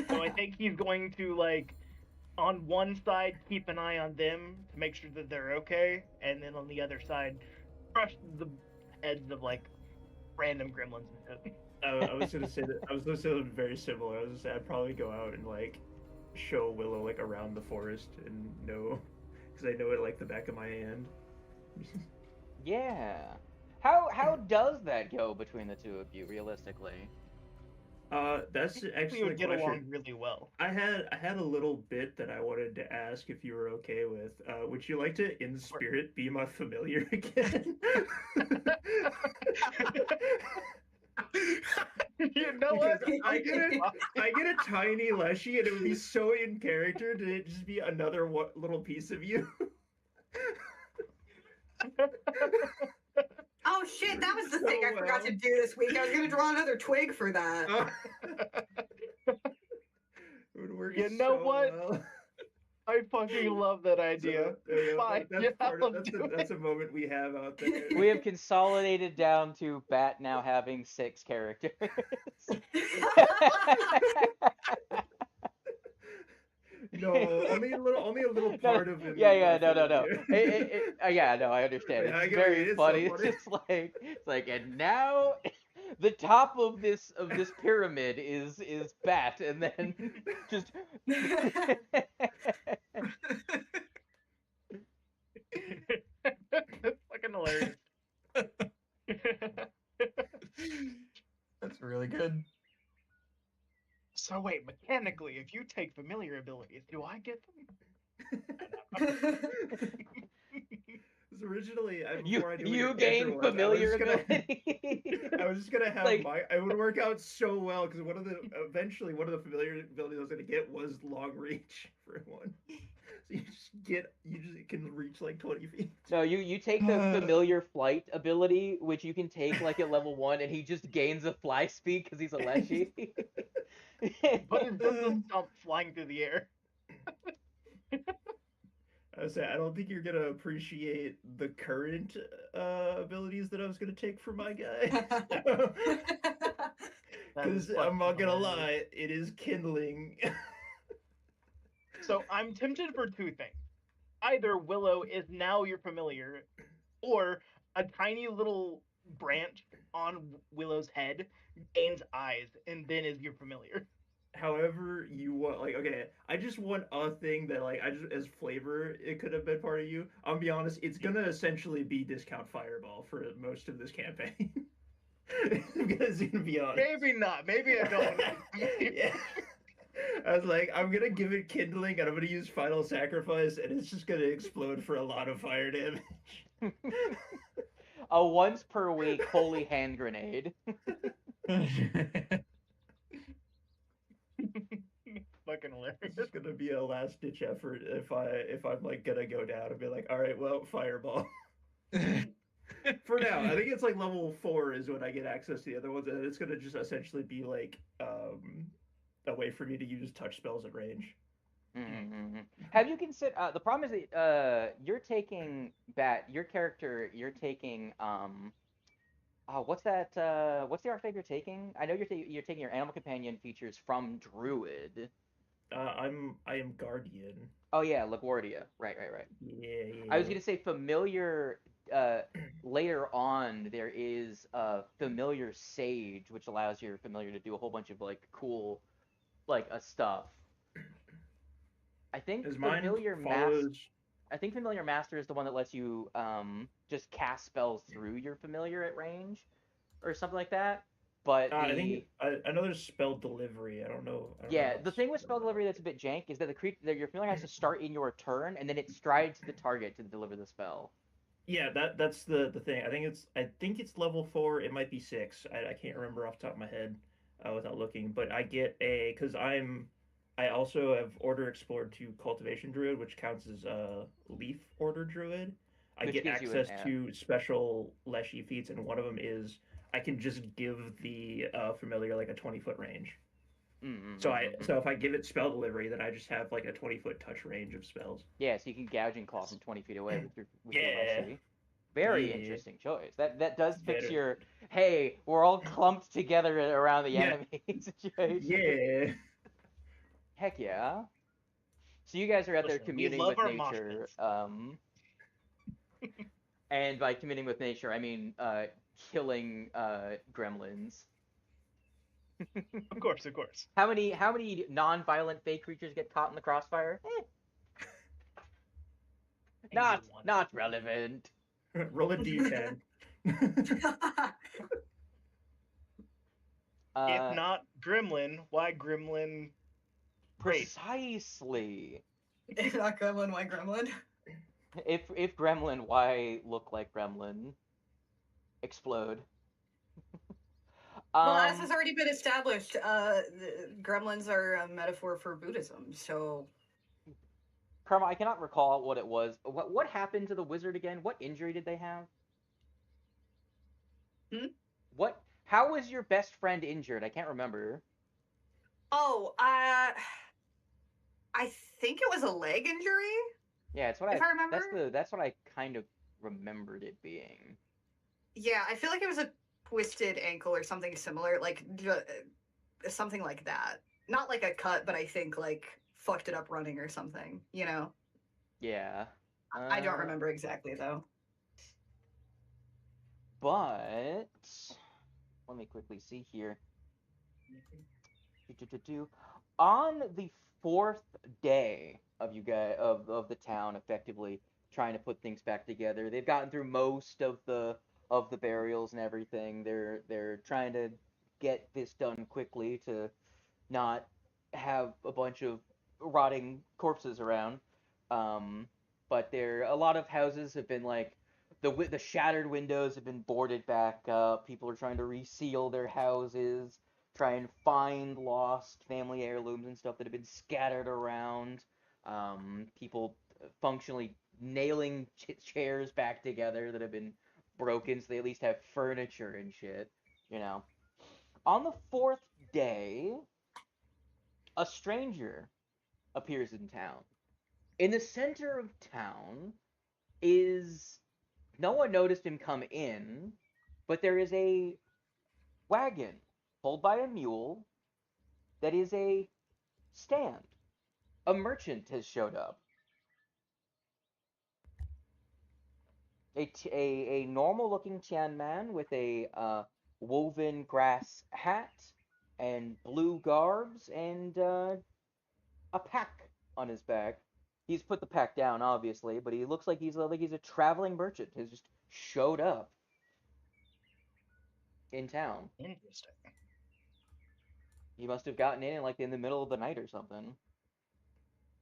So I think he's going to, like, on one side, keep an eye on them to make sure that they're okay, and then on the other side, crush the heads of, like, random gremlins and shit. I was gonna say that. I was gonna say something very similar. I was gonna say I'd probably go out and like show Willow like around the forest and know, because I know it like the back of my hand. Yeah. How does that go between the two of you realistically? That's We actually would a get question. along really well. I had a little bit that I wanted to ask if you were okay with. Would you like to, in spirit, be my familiar again? You know what? Because I get a tiny Leshy, and it would be so in character to it just be another little piece of you. Oh shit, that was the So thing I forgot well. to do this week. I was gonna draw another twig for that. It would work You know so what? well. I fucking love that idea. So, there you go. Fine, That's yeah, part I'll of, do that's a moment we have out there. We have consolidated down to Bat now having 6 characters. No, only a little part of it. Yeah, is no. familiar. Yeah, no, I understand. Yeah, I It's get what you very mean, it's so funny. funny. It's like, and now the top of this pyramid is Bat, and then just That's fucking hilarious. That's really good. So wait, mechanically, if you take familiar abilities, do I get them? Because originally, you before I knew what your gain character was, familiar I was ability. just gonna have Like- it would work out so well because eventually one of the familiar abilities I was gonna get was long reach for one. So you just can reach like 20 feet. No, you take the familiar flight ability, which you can take like at level 1, and he just gains a fly speed because he's a Leshy. But it doesn't stop flying through the air. I was saying, I don't think you're gonna appreciate the current abilities that I was gonna take for my guy. That is Because I'm not fucking gonna hilarious. lie, it is kindling. So I'm tempted for two things. Either Willow is now your familiar, or a tiny little branch on Willow's head gains eyes and then is your familiar. However you want, like, okay, I just want a thing that, like, I just as flavor, it could have been part of you. I'll be honest, it's gonna essentially be discount Fireball for most of this campaign. I'm gonna be honest. Maybe not. Maybe I don't. Yeah. I was like, I'm gonna give it kindling, and I'm gonna use Final Sacrifice, and it's just gonna explode for a lot of fire damage. A once per week holy hand grenade. Fucking fucking hilarious. It's gonna be a last ditch effort if I'm like gonna go down and be like, all right, well, fireball. For now, I think it's like level 4 is when I get access to the other ones, and it's gonna just essentially be like a way for me to use touch spells at range. Mm-hmm. Have you considered? The problem is that you're taking your character. You're taking what's that? What's the archetype you're taking? I know you're taking your animal companion features from Druid. I am guardian. Oh yeah, LaGuardia. Right. Yeah. I was gonna say familiar. Later on, there is familiar sage, which allows your familiar to do a whole bunch of like cool, like stuff. I think His mind familiar follows. I think familiar master is the one that lets you just cast spells through your familiar at range, or something like that. But I think I know there's spell delivery. I don't know. yeah, the thing with spell delivery that's a bit jank is that your familiar has to start in your turn, and then it strides to the target to deliver the spell. Yeah, that's the thing. I think it's level 4. It might be 6. I can't remember off the top of my head without looking. But I get because I also have Order Explored to Cultivation Druid, which counts as a Leaf Order Druid. I Which get gives you access to special Leshy feats, and one of them is I can just give the familiar like a 20-foot range. Mm-hmm. So if I give it spell delivery, then I just have like a 20-foot touch range of spells. Yeah, so you can gouging claw from 20 feet away with your Yeah. Leshy. Very Yeah. interesting choice. That does fix Better. your hey, we're all clumped together around the enemy situation. Yeah. Heck yeah. So you guys are out there Listen, we communing love with our mosh nature. pits. And by communing with nature, I mean killing gremlins. Of course. How many non-violent fey creatures get caught in the crossfire? Maybe one. Not relevant. Roll a d10. If not Gremlin, why Gremlin? Great. Precisely. If not gremlin, why gremlin? If gremlin, why look like gremlin? Explode. Well, as has already been established, gremlins are a metaphor for Buddhism. So, Karma, I cannot recall what it was. What happened to the wizard again? What injury did they have? Hmm? How was your best friend injured? I can't remember. oh, I think it was a leg injury. Yeah, it's what If I remember. That's what I kind of remembered it being. Yeah, I feel like it was a twisted ankle or something similar, like something like that. Not like a cut, but I think like fucked it up running or something. You know. Yeah. I don't remember exactly though. But let me quickly see here. On the 4th day of you guys of the town effectively trying to put things back together, they've gotten through most of the burials and everything. They're trying to get this done quickly to not have a bunch of rotting corpses around. But a lot of houses have been like the shattered windows have been boarded back up. People are trying to reseal their houses, try and find lost family heirlooms and stuff that have been scattered around. People functionally nailing chairs back together that have been broken, so they at least have furniture and shit. You know. On the 4th day, a stranger appears in town. In the center of town is no one noticed him come in, but there is a wagon pulled by a mule that is a stand. A merchant has showed up. A normal looking Tian man with a woven grass hat and blue garbs and a pack on his back. He's put the pack down, obviously, but he looks like he's a traveling merchant who's just showed up in town. Interesting. He must have gotten in the middle of the night or something.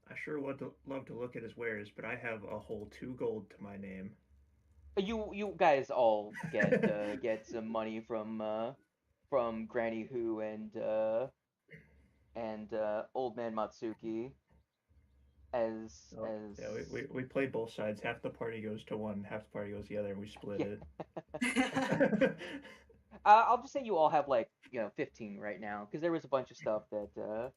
I sure would love to look at his wares, but I have a whole 2 gold to my name. You guys all get some money from Granny Who and and Old Man Matsuki as Yeah, we play both sides. Half the party goes to one, half the party goes the other, and we split Yeah. it. I'll just say you all have like 15 right now because there was a bunch of stuff that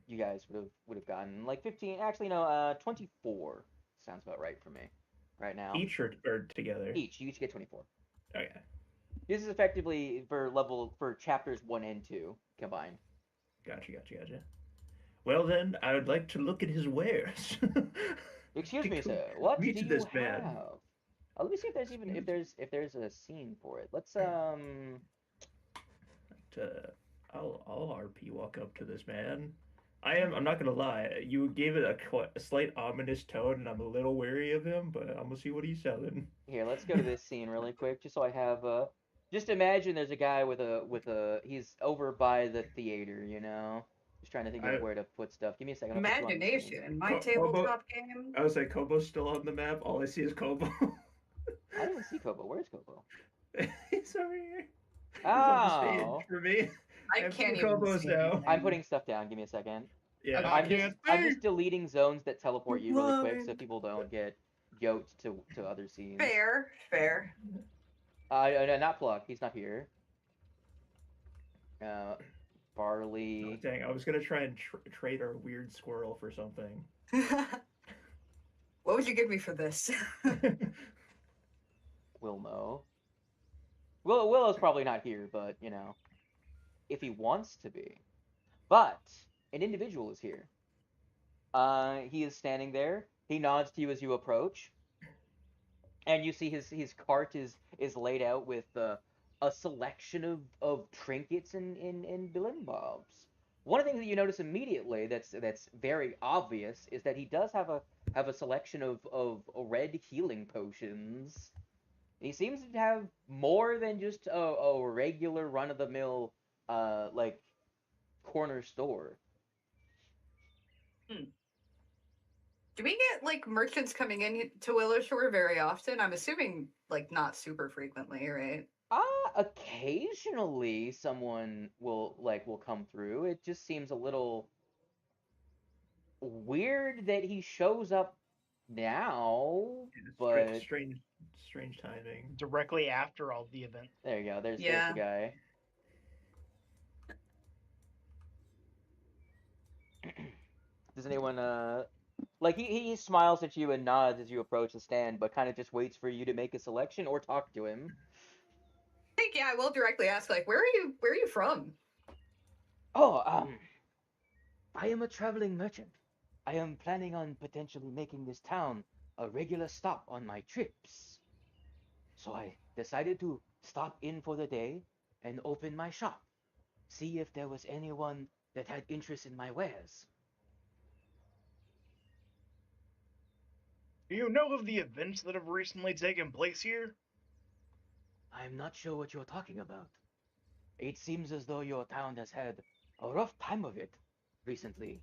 you guys would have gotten like 15. Actually, no, 24 sounds about right for me right now. Each or together? Each. You each get 24. Okay. This is effectively for chapters 1 and 2 combined. Gotcha. Well then, I would like to look at his wares. Excuse me, sir. What do Meet you this have? man. Let me see if there's if there's a scene for it. Let's I'll RP walk up to this man. I'm not gonna lie. You gave it a slight ominous tone, and I'm a little wary of him, but I'm gonna see what he's selling. Here, let's go to this scene really quick, just so I have just imagine there's a guy with a he's over by the theater, just trying to think of where to put stuff. Give me a second. I'll put you on the screen. Imagination. My tabletop game. I was like, Kobo's still on the map. All I see is Kobo. I didn't see Kobo. Where's Kobo? He's over here. He's Oh, on the stage for me. I have can't two even Kobos see now. anything. I'm putting stuff down. Give me a second. Yeah. I I'm can't just deleting zones that teleport you really quick so Run. people don't get yoked to other scenes. Fair. No, not Pluck. He's not here. Barley. Oh, dang, I was gonna try and trade our weird squirrel for something. What would you give me for this? Wilmo. Willow's probably not here, but if he wants to be. But an individual is here. He is standing there. He nods to you as you approach, and you see his cart is laid out with a selection of trinkets and bilimbobs. One of the things that you notice immediately that's very obvious is that he does have a selection of red healing potions. He seems to have more than just a regular run-of-the-mill like corner store. Do we get like merchants coming in to Willow Shore very often? I'm assuming like not super frequently, right? Occasionally someone will come through. It just seems a little weird that he shows up now, but strange timing. Directly after all the events. there you go. There's Yeah. the guy. Does anyone like he smiles at you and nods as you approach the stand, but kind of just waits for you to make a selection or talk to him. I think I will directly ask like, where are you from? Oh, I am a traveling merchant. I am planning on potentially making this town a regular stop on my trips. So I decided to stop in for the day and open my shop. See if there was anyone that had interest in my wares. Do you know of the events that have recently taken place here? I'm not sure what you're talking about. It seems as though your town has had a rough time of it recently.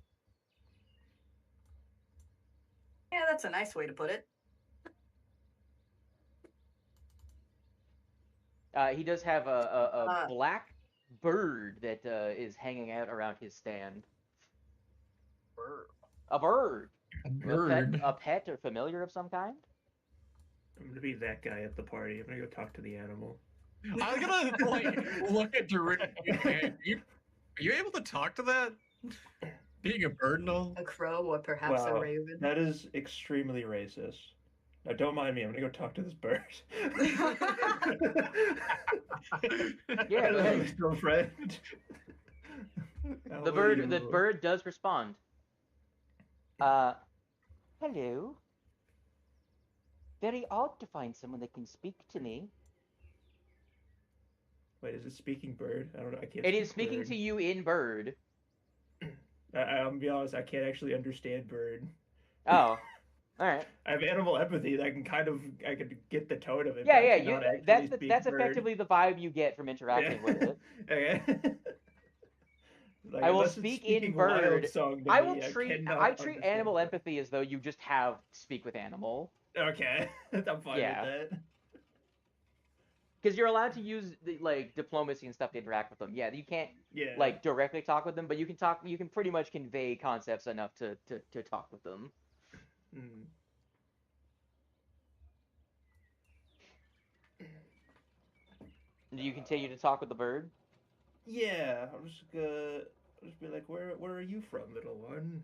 Yeah, that's a nice way to put it. He does have a black bird that is hanging out around his stand. Bird. A bird. A bird. A pet or familiar of some kind? I'm gonna be that guy at the party. I'm gonna go talk to the animal. I'm gonna look at Dorudo. Are you able to talk to that? Being a bird and all? A crow or perhaps a Wow, raven. that is extremely racist. Now, don't mind me. I'm gonna go talk to this bird. Yeah, go ahead. His girlfriend. The bird does respond. Hello. Very odd to find someone that can speak to me. Wait, is it speaking bird? I don't know. I can't. It is speaking to you in bird. I'm gonna be honest. I can't actually understand bird. Oh, all right. I have animal empathy. That I can get the tone of it. Yeah, but I yeah. cannot actually That's speak that's bird. effectively the vibe you get from interacting with it. Okay. Like, I will unless it's speak in speaking wild bird. song to I me, will treat cannot treat understand animal it. empathy as though you just have speak with animal. Okay, I'm fine Yeah. with that. Because you're allowed to use like diplomacy and stuff to interact with them. Yeah, you can't Yeah. like directly talk with them, but you can talk. You can pretty much convey concepts enough to talk with them. Mm. Do you continue to talk with the bird? Yeah, I'll just be like, where are you from, little one?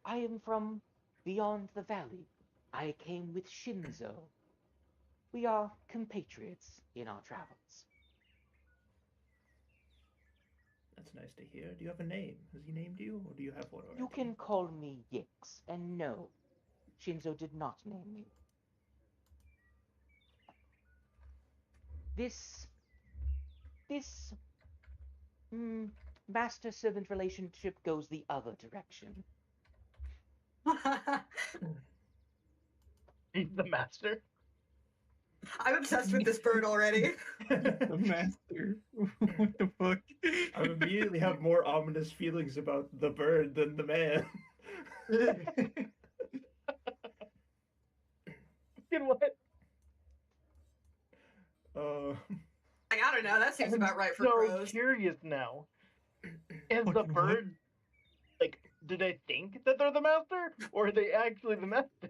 I am from beyond the valley. I came with Shinzo. We are compatriots in our travels. That's nice to hear. Do you have a name? Has he named you, or do you have one already? You can call me Yix, and no, Shinzo did not name me. This master-servant relationship goes the other direction. He's the master. I'm obsessed with this bird already. The master. What the fuck? I immediately have more ominous feelings about the bird than the man. In what? Like, I don't know. That seems about right for so crows. curious now. Is the Fucking what? bird like? Do they think that they're the master, or are they actually the master?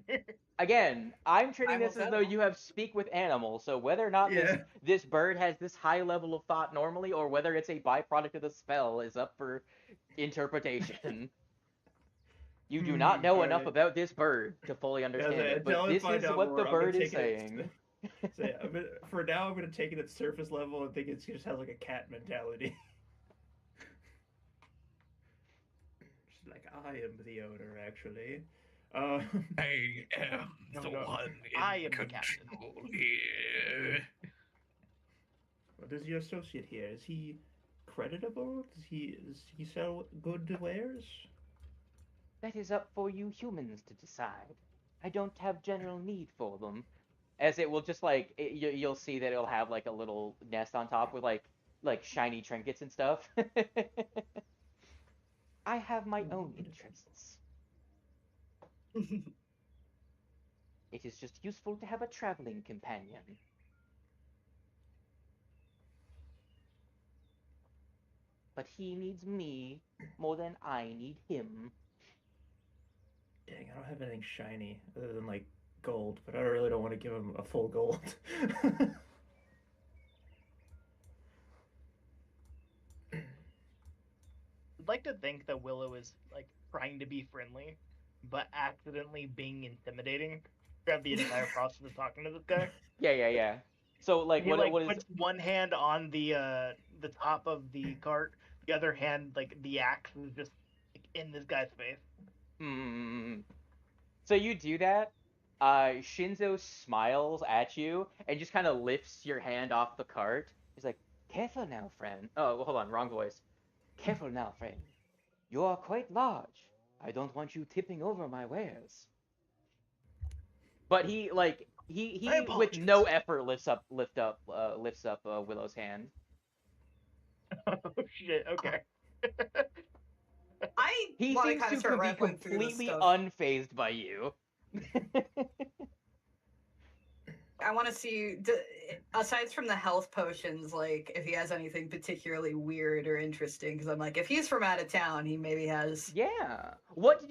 Again, I'm treating I will this as tell though them. you have speak with animals, so whether or not Yeah. this bird has this high level of thought normally, or whether it's a byproduct of the spell, is up for interpretation. You do not know enough alright. about this bird to fully understand it, but this is what the bird is saying. For now, I'm gonna take it at surface level and think it just has like a cat mentality. Just like, I am the owner, actually. I am No, the no. one in I am the captain. control here. What is your associate here? Is he creditable? Does he sell good wares? That is up for you humans to decide. I don't have general need for them. As it will just like, you'll see that it'll have like a little nest on top with like shiny trinkets and stuff. I have my own interests. It is just useful to have a traveling companion. But he needs me more than I need him. Dang, I don't have anything shiny other than like gold, but I really don't want to give him a full gold. I'd like to think that Willow is like trying to be friendly, but accidentally being intimidating throughout the entire process of talking to this guy. Yeah. So like, He what like is? puts one hand on the top of the cart, the other hand like the axe is just like, in this guy's face. So you do that. Shinzo smiles at you and just kind of lifts your hand off the cart. He's like, "Careful now, friend." Oh, well, hold on, wrong voice. Careful now, friend. You are quite large. I don't want you tipping over my wares. But he like he I with apologize. no effort lifts up Willow's hand. Oh shit! Okay. I He want to seems kind to of start be rambling through this completely stuff. unfazed by you. I want to see, aside from the health potions, like if he has anything particularly weird or interesting. Because I'm like, if he's from out of town, he maybe has. Yeah. What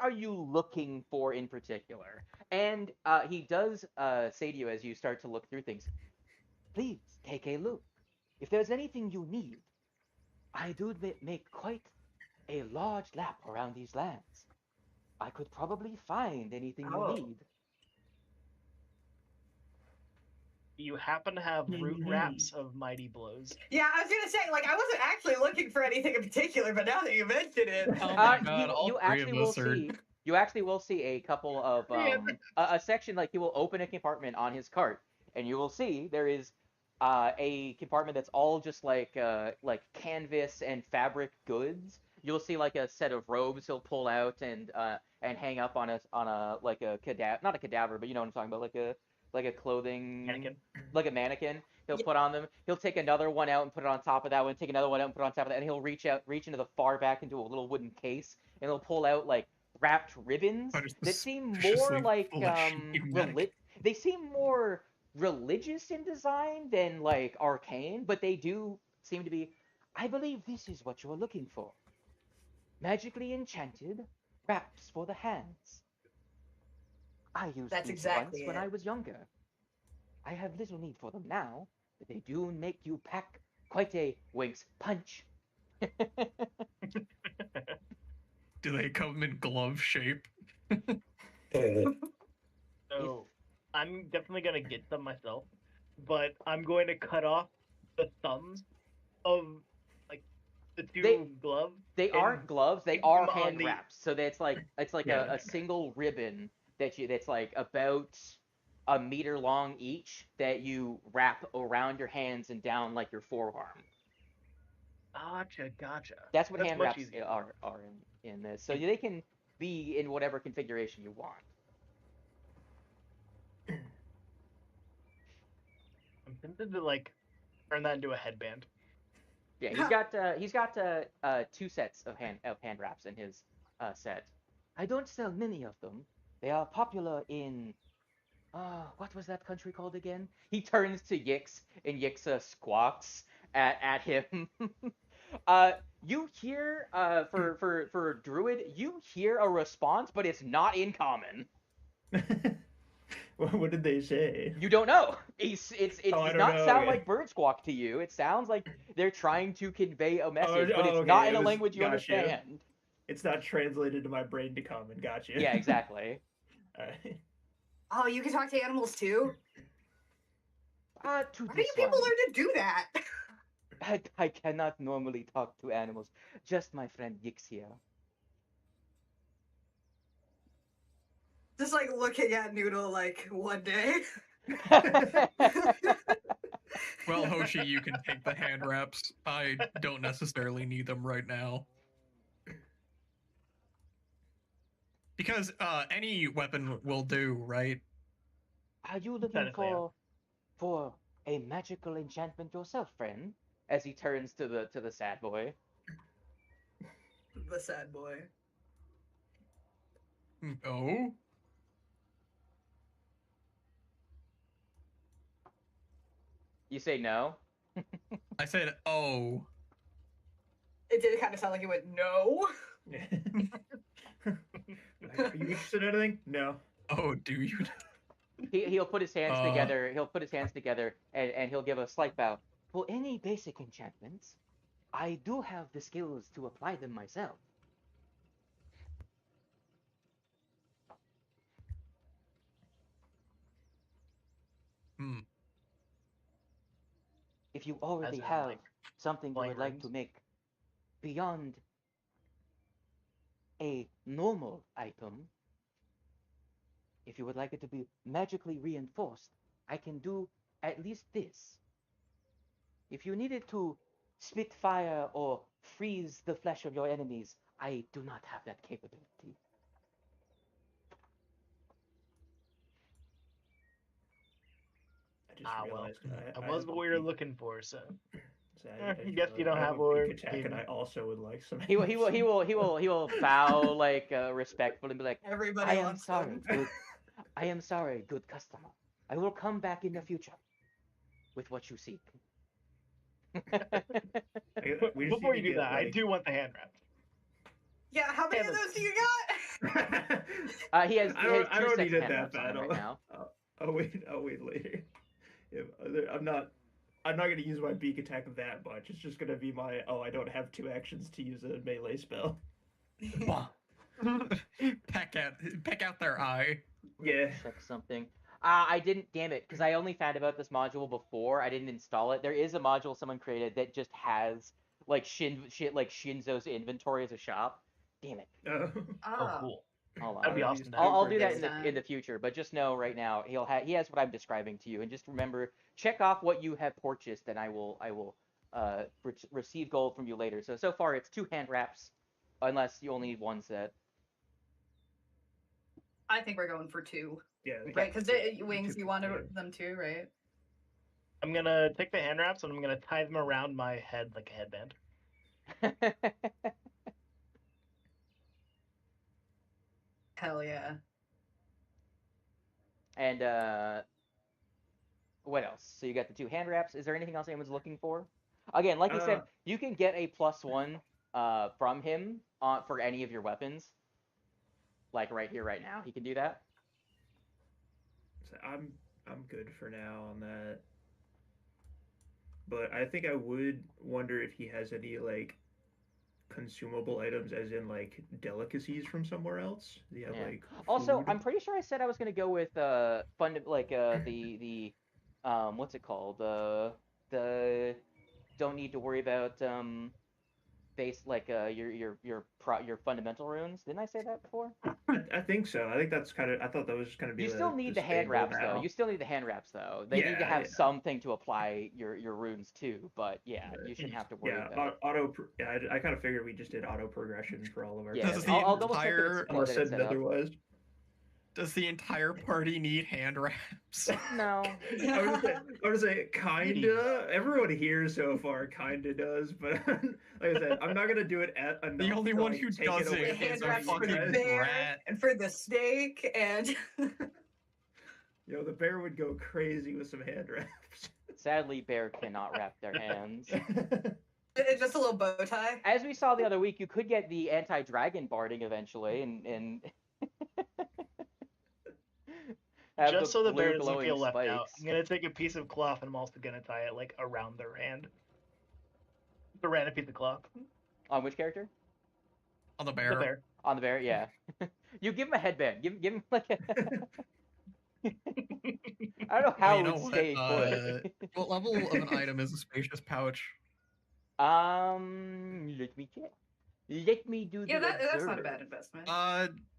are you looking for in particular? And he does say to you as you start to look through things, please take a look. If there's anything you need, I do make quite a large lap around these lands. I could probably find anything you Oh. need. You happen to have root wraps of mighty blows. Yeah, I was gonna say, like, I wasn't actually looking for anything in particular, but now that you mention it, Oh my god, all you three actually of will us are. see. You actually will see a couple of a section, like he will open a compartment on his cart, and you will see there is a compartment that's all just like canvas and fabric goods. You'll see like a set of robes he'll pull out and hang up on a like a cadaver, not a cadaver, but you know what I'm talking about, like a clothing Mannequin. like a mannequin. He'll Yeah. put on them. He'll take another one out and put it on top of that one. Take another one out and put it on top of that. And he'll reach into the far back into a little wooden case, and he'll pull out like wrapped ribbons What is that seem more suspiciously like fleshy mannequin? they seem more religious in design than like arcane, but they do seem to be. I believe this is what you're looking for. Magically enchanted wraps for the hands. I used That's these exactly once when it. I was younger. I have little need for them now, but they do make you pack quite a winks punch. Do they come in glove shape? So I'm definitely gonna get them myself, but I'm going to cut off the thumbs of like the two gloves. They and aren't gloves, they stick are them on hand the- wraps. So that's like it's like Yeah. a single ribbon that's like about a meter long each that you wrap around your hands and down like your forearm. Gotcha. That's what hand much wraps easier. are in this. So they can be in whatever configuration you want. I'm tempted to like turn that into a headband. Yeah, he's got 2 sets of hand wraps in his set. I don't sell many of them. They are popular in what was that country called again? He turns to Yix and Yix squawks at him. You hear for Druid, you hear a response, but it's not in common. What did they say? You don't know. It I does don't not know, sound okay. like bird squawk to you. It sounds like they're trying to convey a message, but it's okay, not in it a was- language you gotcha. understand. It's not translated to my brain to common. Gotcha. Yeah, exactly. Alright. Oh, you can talk to animals too? To How do you this people one. learn to do that? I cannot normally talk to animals. Just my friend Yix here. Just like looking at Noodle like one day. Well, Hoshi, you can take the hand wraps. I don't necessarily need them right now. Because any weapon will do, right? Are you looking Technically, yeah. for a magical enchantment yourself, friend? As he turns to the sad boy. The sad boy. Oh? You say no? I said, oh. It did kind of sound like it went no. Are you interested in anything? No. Oh, do you? He'll put his hands Uh. together. He'll put his hands together and he'll give a slight bow. For any basic enchantments, I do have the skills to apply them myself. Hmm. If you already in, have like, something you flying would like rings? to make beyond a normal item, if you would like it to be magically reinforced, I can do at least this. If you needed to spit fire or freeze the flesh of your enemies, I do not have that capability. I just realized I was what we were looking for, so I guess you don't have a one. beak attack, and I also would like some. He will bow like respectfully and be like, Everybody I am wants sorry, them. good. I am sorry, good customer. I will come back in the future with what you seek. We just Before need you to do that, get, I do want the hand wraps. Yeah, how many of those do you got? He has. I He don't. has I two don't sets need of it hand that wraps on bad. him right now. I'll wait later. I'm not gonna use my beak attack that much. It's just gonna be my I don't have 2 actions to use a melee spell. Peck out their eye. Yeah. Check something. I didn't. Damn it, because I only found about this module before. I didn't install it. There is a module someone created that just has like Shinzo's inventory as a shop. Damn it. Oh, cool. Hold on. That'd be awesome. I'll do that Next in the time. future, but just know right now he has what I'm describing to you, and just remember, check off what you have purchased, and I will receive gold from you later. So far it's 2 hand wraps, unless you only need 1 set. I think we're going for 2. Yeah. Right, because wings, you wanted them too, right? I'm gonna take the hand wraps and I'm gonna tie them around my head like a headband. Hell yeah. And What else? So you got the 2 hand wraps. Is there anything else anyone's looking for? Again, like you said, you can get a +1 from him for any of your weapons. Like right here, right now, he can do that. So I'm good for now on that. But I think I would wonder if he has any like consumable items, as in like delicacies from somewhere else. Do you have Yeah. like Also, food? I'm pretty sure I said I was gonna go with the what's it called? The don't need to worry about your fundamental runes. Didn't I say that before? I think so. I think that's kind of. I thought that was just gonna be You still the need the hand staple wraps though. now. You still need the hand wraps though. They need to Yeah, have yeah. something to apply your runes to. But yeah, you shouldn't have to worry Yeah, about it. Yeah, I kind of figured we just did auto progression for all of our. Yeah, Does classes. the I'll double check that entire- it's Unless that it's said set up. otherwise. Does the entire party need hand wraps? No. I would say kinda. Everyone here so far kinda does, but like I said, I'm not gonna do it at enough. The only to, one like, who take does away it The from hand is a wraps you for the fucking guys. bear rat. and for the snake and Yo, the bear would go crazy with some hand wraps. Sadly, bear cannot wrap their hands. just a little bow tie. As we saw the other week, you could get the anti-dragon barding eventually, and have Just so the blue bear doesn't glowing feel left out, spikes. I'm gonna take a piece of cloth and I'm also gonna tie it like around their hand. The random piece of cloth. On which character? On the The bear. bear. On the bear, yeah. You give him a headband. Give him like a. I don't know how you it know would what, stay put. What level of an item is a spacious pouch? Let me check. Let me do Yeah, the that's not a observer. bad investment.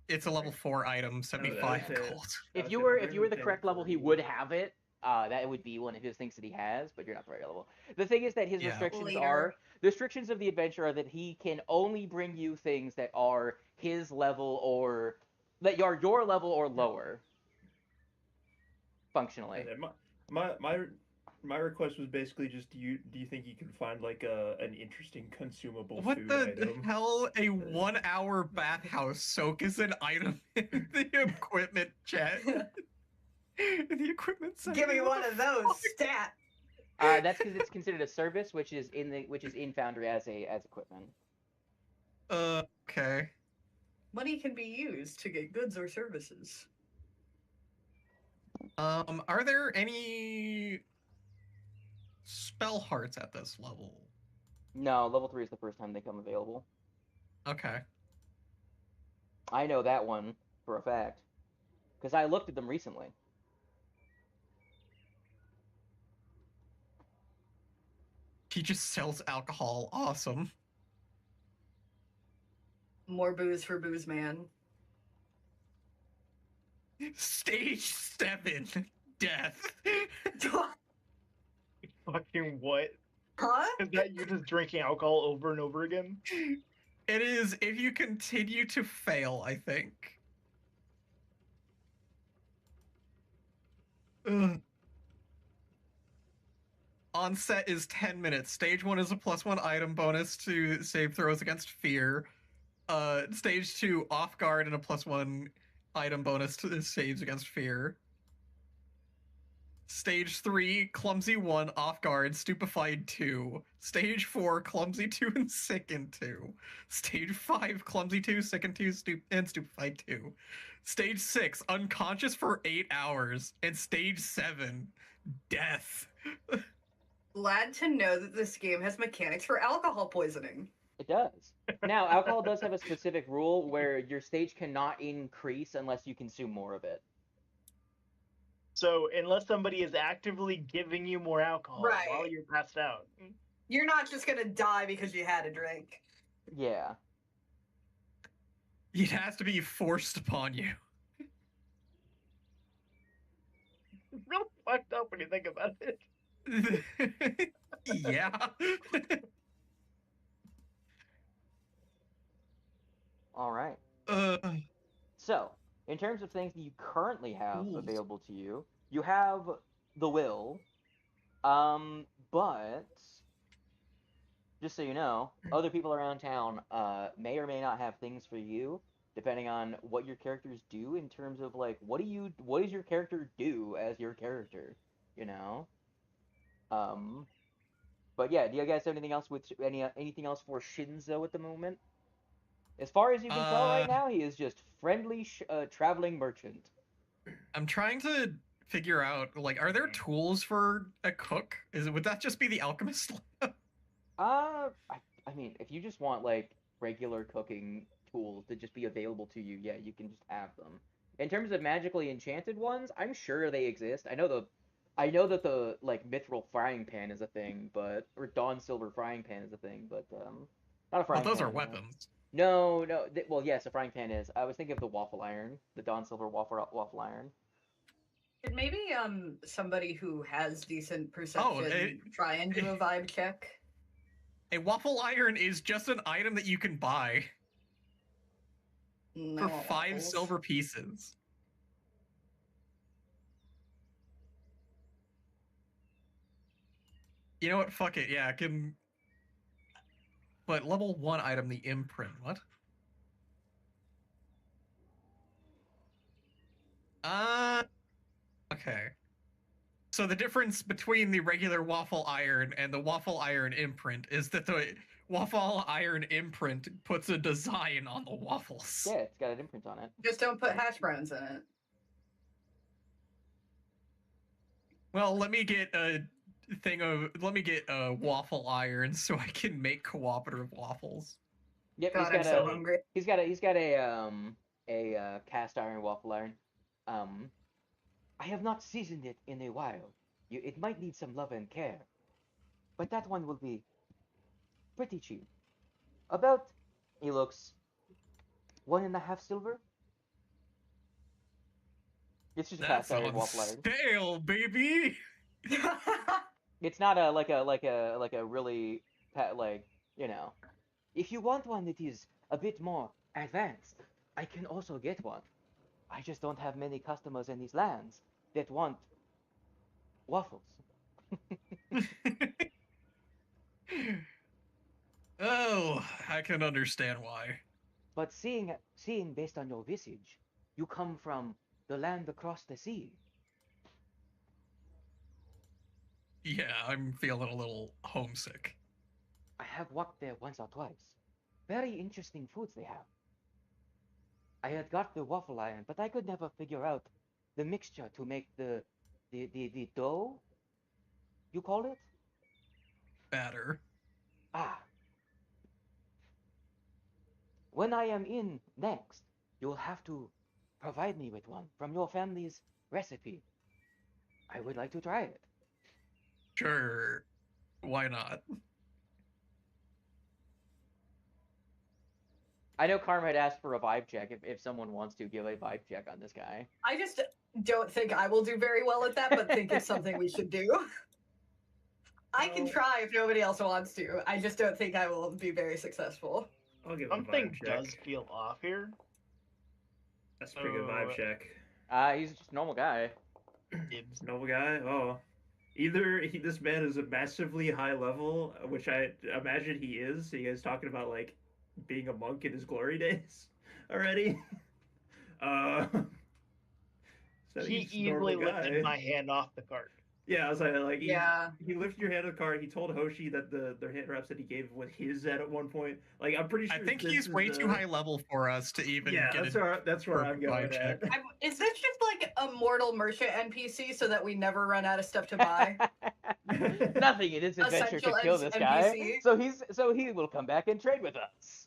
It's a level 4 item, 75 that's it. gold. If you were the correct level, he would have it. That would be one of his things that he has, but you're not the right level. The thing is that his Yeah. restrictions Later. are the restrictions of the adventure are that he can only bring you things that are his level or that are your level or lower. Functionally. And then my request was basically just do you think you can find like an interesting consumable What food the item? hell? A 1-hour bathhouse soak is an item in the equipment chat. The equipment section. Give me What one the of those fuck? stat. That's because it's considered a service, which is in Foundry as equipment. Okay. Money can be used to get goods or services. Are there any spell hearts at this level? No, level 3 is the first time they come available. Okay. I know that one for a fact because I looked at them recently. He just sells alcohol. Awesome. More booze for Booze Man. Stage 7. Death. Fucking what? Huh? Is that you just drinking alcohol over and over again? It is if you continue to fail, I think. Ugh. Onset is 10 minutes. Stage 1 is a +1 item bonus to save throws against fear. Stage 2, off guard and a +1 item bonus to saves against fear. Stage 3, clumsy 1, off guard, stupefied 2. Stage 4, clumsy 2 and sickened 2. Stage 5, clumsy 2, sickened 2, and stupefied 2. Stage 6, unconscious for 8 hours. And stage 7, death. Glad to know that this game has mechanics for alcohol poisoning. It does. Now, alcohol does have a specific rule where your stage cannot increase unless you consume more of it. So unless somebody is actively giving you more alcohol Right. while you're passed out. You're not just gonna die because you had a drink. Yeah. It has to be forced upon you. It's real fucked up when you think about it. Yeah. All right. So, in terms of things that you currently have Tools. available to you, you have the will, but just so you know, other people around town may or may not have things for you, depending on what your characters do in terms of like what does your character do as your character? you know. But yeah, do you guys have anything else with anything else for Shinzo at the moment? As far as you can tell right now, he is just friendly traveling merchant. I'm trying to figure out, like, are there tools for a cook? Would that just be the alchemist? I mean, if you just want like regular cooking tools to just be available to you, yeah, you can just have them. In terms of magically enchanted ones, I'm sure they exist. I know that the like mithril frying pan is a thing, or dawn silver frying pan is a thing, but not a Well, frying those pan. are weapons. No. Well, yes, a frying pan is. I was thinking of the waffle iron, the dawn silver waffle iron. Could maybe somebody who has decent perception try and do a vibe check? A waffle iron is just an item that you can buy for 5 silver pieces. You know what? Fuck it. Yeah, I can. But level 1 item, the imprint. What? Okay. So the difference between the regular waffle iron and the waffle iron imprint is that the waffle iron imprint puts a design on the waffles. Yeah, it's got an imprint on it. Just don't put hash browns in it. Well, let me get a waffle iron so I can make cooperative waffles. Yep, God, I'm so hungry. He's got a cast iron waffle iron. I have not seasoned it in a while. It might need some love and care, but that one will be pretty cheap. About, he looks, 1.5 silver. It's just a cast iron waffle iron. Stale, baby. It's not a really you know. If you want one that is a bit more advanced, I can also get one. I just don't have many customers in these lands that want waffles. Oh, I can understand why. But seeing based on your visage, you come from the land across the sea. Yeah, I'm feeling a little homesick. I have walked there once or twice. Very interesting foods they have. I had got the waffle iron, but I could never figure out the mixture to make the dough. You call it? Batter. Ah. When I am in next, you'll have to provide me with one from your family's recipe. I would like to try it. Sure. Why not? I know Karma had asked for a vibe check. If someone wants to give a vibe check on this guy. I just don't think I will do very well at that, but think it's something we should do. I can try if nobody else wants to. I just don't think I will be very successful. I'll give Something him a vibe check. does feel off here. That's a pretty good vibe check. He's just a normal guy. Dibs. Normal guy? Oh. Either this man is a massively high level, which I imagine he is. So you guys talking about, like, being a monk in his glory days already? So He easily lifted my hand off the cart. Yeah, I was like Yeah. he lifted your hand on the cart. He told Hoshi that the hand wraps that he gave was his at one point. Like, I'm pretty sure. I think he's way too high level for us to even get that's where I'm going at. Is this just like a mortal merchant NPC so that we never run out of stuff to buy? Nothing in his adventure Essential to kill this guy. NPC. So he will come back and trade with us.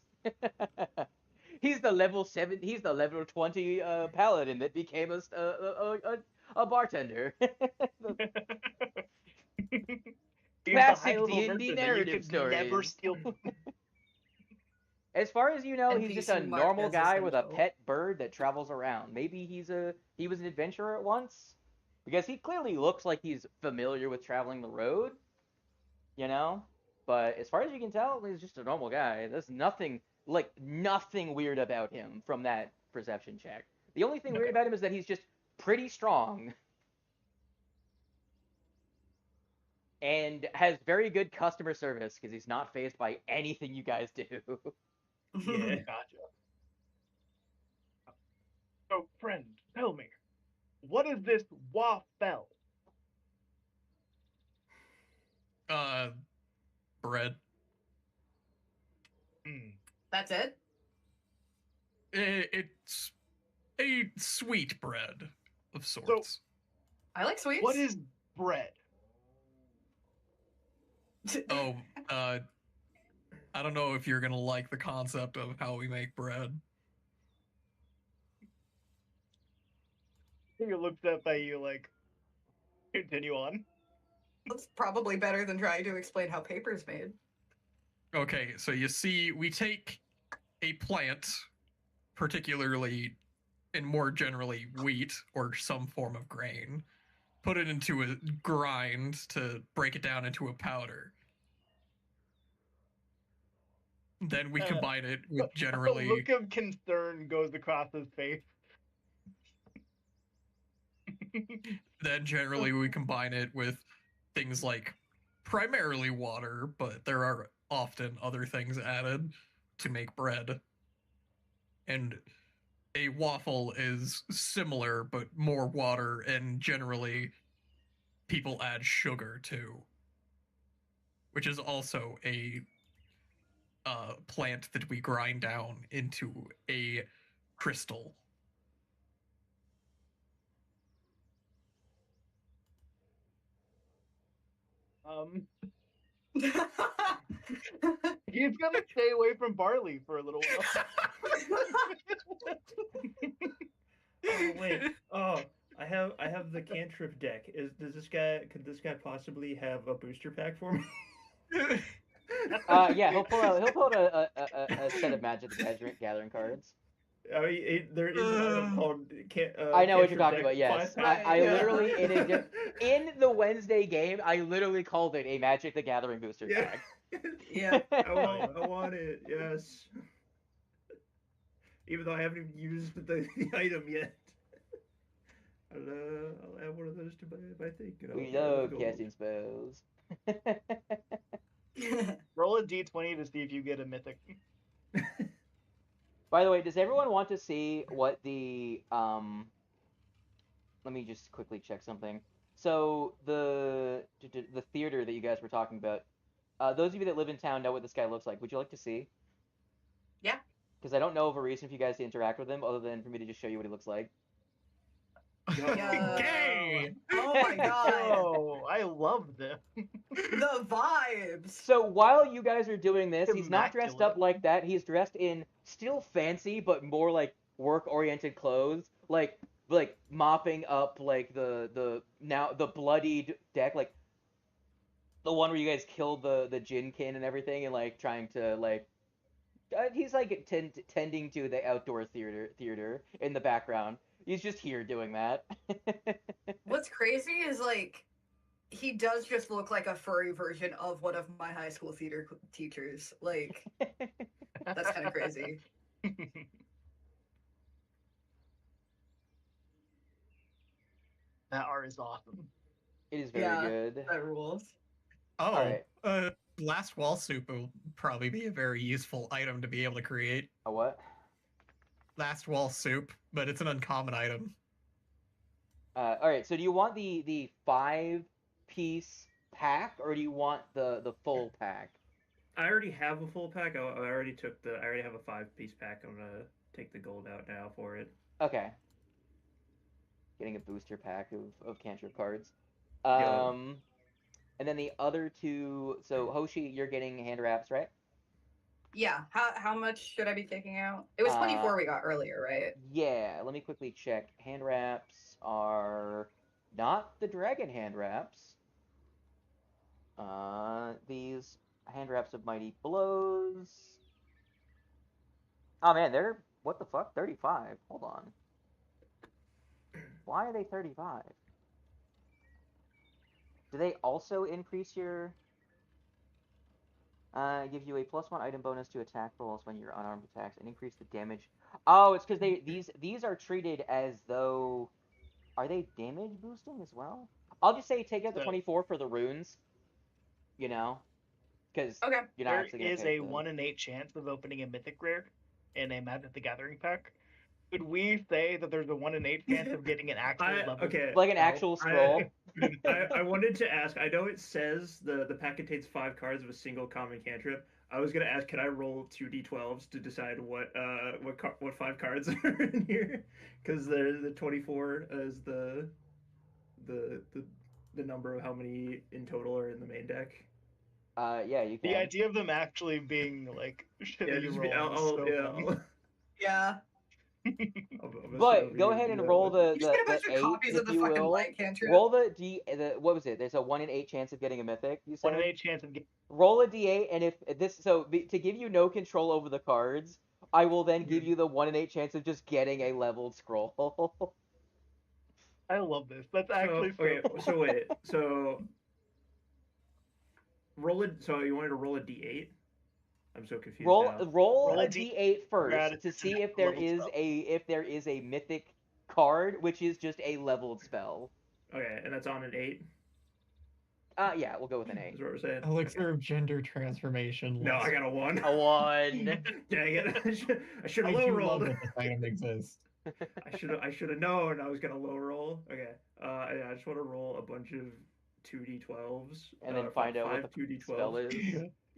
He's the level 7. He's the level 20 paladin that became a bartender. Classic D&D narrative story. Never steal. As far as you know, he's just a NPC normal mark as guy with a essential. pet bird that travels around. Maybe he was an adventurer at once, because he clearly looks like he's familiar with traveling the road, you know. But as far as you can tell, he's just a normal guy. There's nothing weird about him from that perception check. The only thing weird about him is that he's just pretty strong and has very good customer service because he's not fazed by anything you guys do. Yeah, gotcha. So, friend, tell me, what is this waffle? bread. That's it? It's a sweet bread of sorts. I like sweets. What is bread? Oh, I don't know if you're gonna like the concept of how we make bread. He looks up at you like, continue on. That's probably better than trying to explain how paper's made. Okay, so you see, we take a plant, particularly and more generally wheat or some form of grain, put it into a grind to break it down into a powder. Then we combine it with generally. A look of concern goes across his face. Then generally we combine it with things like primarily water, but there are often other things added to make bread. And a waffle is similar, but more water, and generally people add sugar too, which is also a plant that we grind down into a crystal. He's gonna stay away from barley for a little while. Oh wait. Oh, I have the cantrip deck. Could this guy possibly have a booster pack for me? Yeah, he'll pull out a set of Magic the Gathering cards. I mean, there is an item called. I know what you're Cantrip talking deck about. Yes, 5-pack. I literally in the Wednesday game, I literally called it a Magic the Gathering booster Yeah. pack. Yeah. I want it. Yes. Even though I haven't even used the item yet. I'll add one of those to my thing. We love casting spells. Roll a d20 to see if you get a mythic. By the way, does everyone want to see what the Let me just quickly check something. So the theater that you guys were talking about, those of you that live in town know what this guy looks like. Would you like to see? Yeah. Because I don't know of a reason for you guys to interact with him other than for me to just show you what he looks like. Gay! Oh my god. Oh, I love this. The vibes. So while you guys are doing this, he's not dressed Immaculate. up like that. He's dressed in still fancy, but more like work-oriented clothes, like mopping up like the bloodied deck, like the one where you guys killed the Jinkin and everything, and like trying to like. He's like tending to the outdoor theater in the background. He's just here doing that. What's crazy is like he does just look like a furry version of one of my high school theater teachers. Like that's kind of crazy. That art is awesome. It is very good. That rules. Oh, Alright. Last wall soup will probably be a very useful item to be able to create. A what? Last wall soup, but it's an uncommon item. All right. So do you want the 5-piece pack, or do you want the full pack? I already have a full pack. I already have a 5-piece pack. I'm gonna take the gold out now for it. Okay. Getting a booster pack of cantrip cards. Yeah. And then the other two. So Hoshi, you're getting hand wraps, right? Yeah. How much should I be taking out? It was 24 we got earlier, right? Yeah. Let me quickly check. Hand wraps are not the dragon hand wraps. These hand wraps of mighty blows. Oh man, they're what the fuck? 35. Hold on. Why are they 35? Do they also increase your give you a +1 item bonus to attack rolls when you're unarmed attacks and increase the damage? Oh, it's because these are treated as though, are they damage boosting as well? I'll just say take out the 24 for the runes. You know, because Okay. you're not There actually gonna is pay a the- 1 in 8 chance of opening a mythic rare in a Magic the Gathering pack. Could we say that there's a 1 in 8 chance of getting an actual level? Okay. Like an actual scroll. I wanted to ask. I know it says the packet contains 5 cards of a single common cantrip. I was gonna ask, can I roll 2d12s to decide what 5 cards are in here? Because the 24 is the number of how many in total are in the main deck. Yeah, you can. The idea of them actually being like shitty just rolls. Yeah. But go ahead and roll the You just get a bunch of 8, copies of if the you fucking will. blank cantrip. Roll the what was it? There's a 1 in 8 chance of getting a mythic. You said 1 in 8 chance of getting. roll a d8, and if this to give you no control over the cards, I will then give you the 1 in 8 chance of just getting a leveled scroll. I love this. That's actually okay. So wait. So roll it. So you wanted to roll a d8? I'm so confused. roll now. roll a d8 first Gratitude to see to if there leveled is a mythic card, which is just a leveled spell. Okay, and that's on an 8. Yeah, we'll go with an 8. Is what we're saying. Elixir of gender transformation. No, I got a 1. A 1. Dang it! I should I have low do love rolled. that this item exists. I should have known I was gonna low roll. Okay. I just want to roll a bunch of 2d12s. And then find out what the 2d12s. spell is.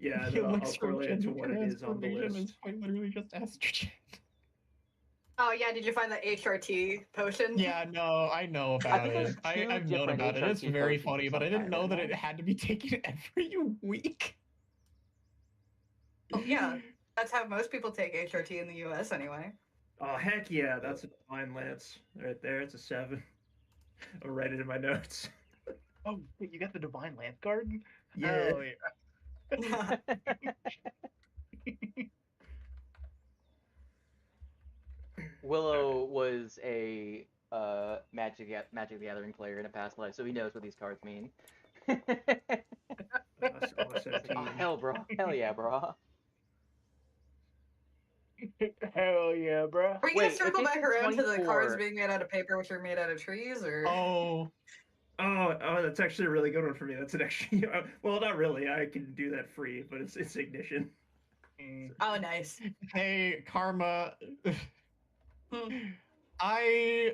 Yeah, and The then I'll elixir of correlate it to gender what it is on the transformation list. is quite literally just estrogen. Oh yeah, did you find the HRT potion? Yeah, no, I know about think there's it. I've two known different about it. It's HRT very potions funny, of but I some didn't kind, know that isn't it had to be taken every week. Oh, yeah, that's how most people take HRT in the U.S. anyway. Oh heck yeah, that's a divine lance right there. It's a 7. I'll write it in my notes. Oh, wait, you got the Divine Lance card? Yeah. Oh, yeah. Willow was a Magic the Gathering player in a past life, so he knows what these cards mean. I'm a 17. Oh, hell, bro. Hell yeah, bro. Hell yeah, bro. Are you Wait, gonna circle if it's back a around to the 24 cards being made out of paper, which are made out of trees, or? Oh, Oh, that's actually a really good one for me. That's an actually, well, not really. I can do that free, but it's ignition. Oh, nice. hey, Karma. Hmm. I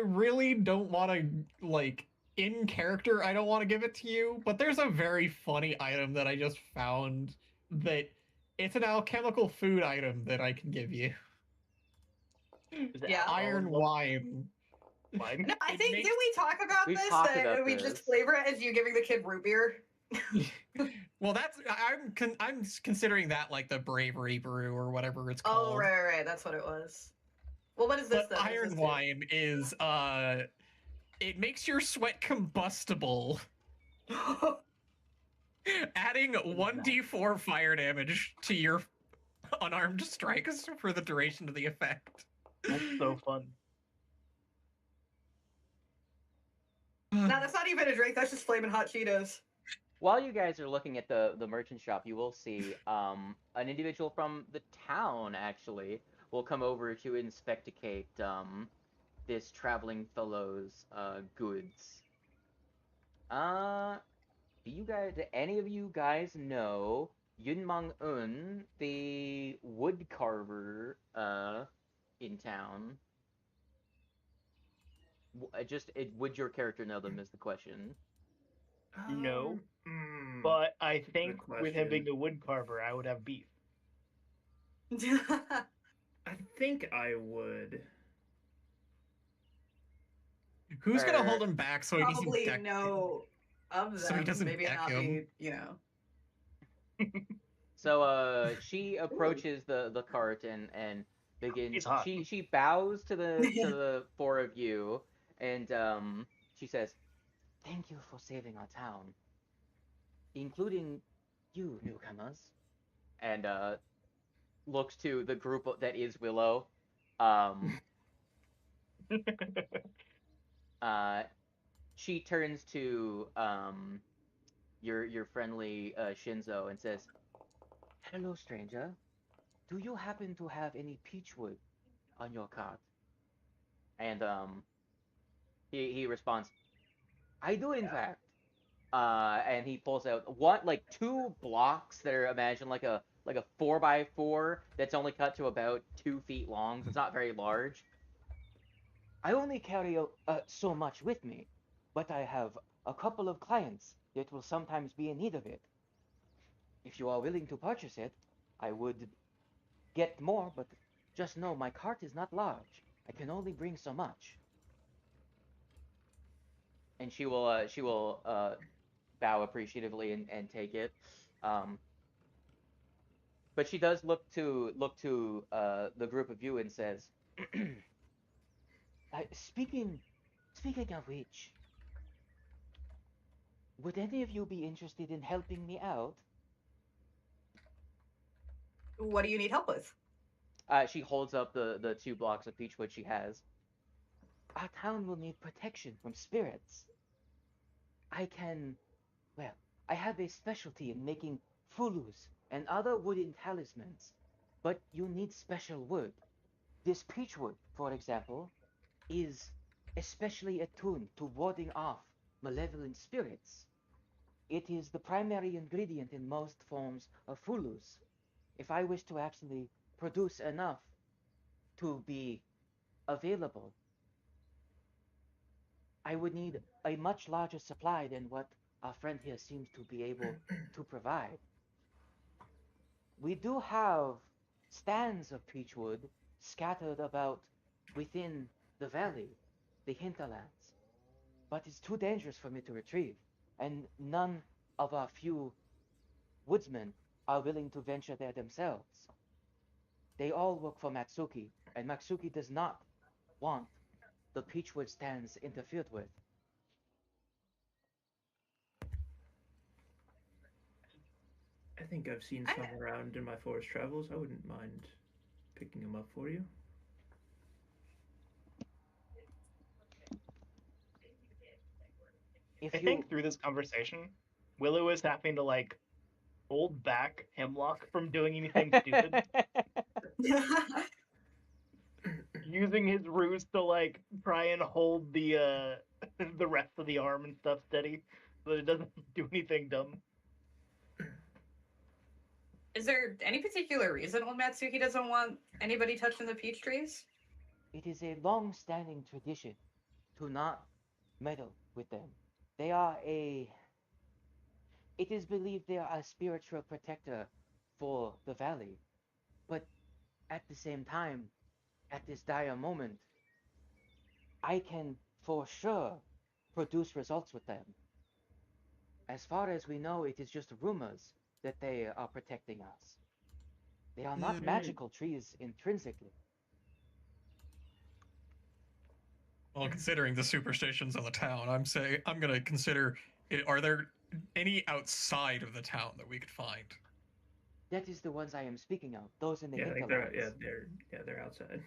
really don't want to, like, in character, I don't want to give it to you, but there's a very funny item that I just found that it's an alchemical food item that I can give you. Yeah. Iron wine. Wine? No, I It think makes- did we talk about We've this? talked That about we this. just flavor it as you giving the kid root beer. Well, that's I'm considering that like the bravery brew or whatever it's called. Oh, right. That's what it was. Well, what is this But then? What does iron this do? wine is it makes your sweat combustible, adding 1d4 fire damage to your unarmed strikes for the duration of the effect. That's so fun. No, that's not even a drink. That's just flaming hot Cheetos. While you guys are looking at the merchant shop, you will see an individual from the town actually will come over to inspecticate this traveling fellow's goods. Do any of you guys know ᴰᴼᴇᵁ, the wood carver in town? Would your character know them is the question. No. Hmm. But I think Good with him question. being a wood carver, I would have beef. I think I would. Who's gonna hold him back so he doesn't Probably deck know of them. So he doesn't Maybe deck not him. be, So she approaches the cart and begins. He's hot. She bows to the 4 of you, and she says, "Thank you for saving our town, including you newcomers," and looks to the group that is Willow. She turns to your friendly Shinzo and says, "Hello, stranger. Do you happen to have any peachwood on your cart?" And he responds, "I do, in fact." And he pulls out 2 blocks that are, imagine, like a like a 4x4 that's only cut to about 2 feet long, so it's not very large. I only carry so much with me, but I have a couple of clients that will sometimes be in need of it. If you are willing to purchase it, I would get more, but just know my cart is not large. I can only bring so much. And she will bow appreciatively and take it. But she does look to the group of you and says, speaking of which, would any of you be interested in helping me out? What do you need help with? She holds up the 2 blocks of peachwood she has. Our town will need protection from spirits. I have a specialty in making fulus and other wooden talismans, but you need special wood. This peachwood, for example, is especially attuned to warding off malevolent spirits. It is the primary ingredient in most forms of fulus. If I wish to actually produce enough to be available, I would need a much larger supply than what our friend here seems to be able to provide. We do have stands of peachwood scattered about within the valley, the hinterlands, but it's too dangerous for me to retrieve, and none of our few woodsmen are willing to venture there themselves. They all work for Matsuki, and Matsuki does not want the peachwood stands interfered with. I think I've seen some around in my forest travels. I wouldn't mind picking them up for you. I think through this conversation, Willow is having to like hold back Hemlock from doing anything stupid, using his ruse to like try and hold the the rest of the arm and stuff steady so that it doesn't do anything dumb. Is there any particular reason why Matsuki doesn't want anybody touching the peach trees? It is a long-standing tradition to not meddle with them. They are it is believed they are a spiritual protector for the valley. But at the same time, at this dire moment, I can for sure produce results with them. As far as we know, it is just rumors that they are protecting us. They are not magical trees intrinsically. Well, considering the superstitions of the town, I'm gonna consider it. Are there any outside of the town that we could find? That is the ones I am speaking of. Those in the Yeah, I think hinterlands. they're outside.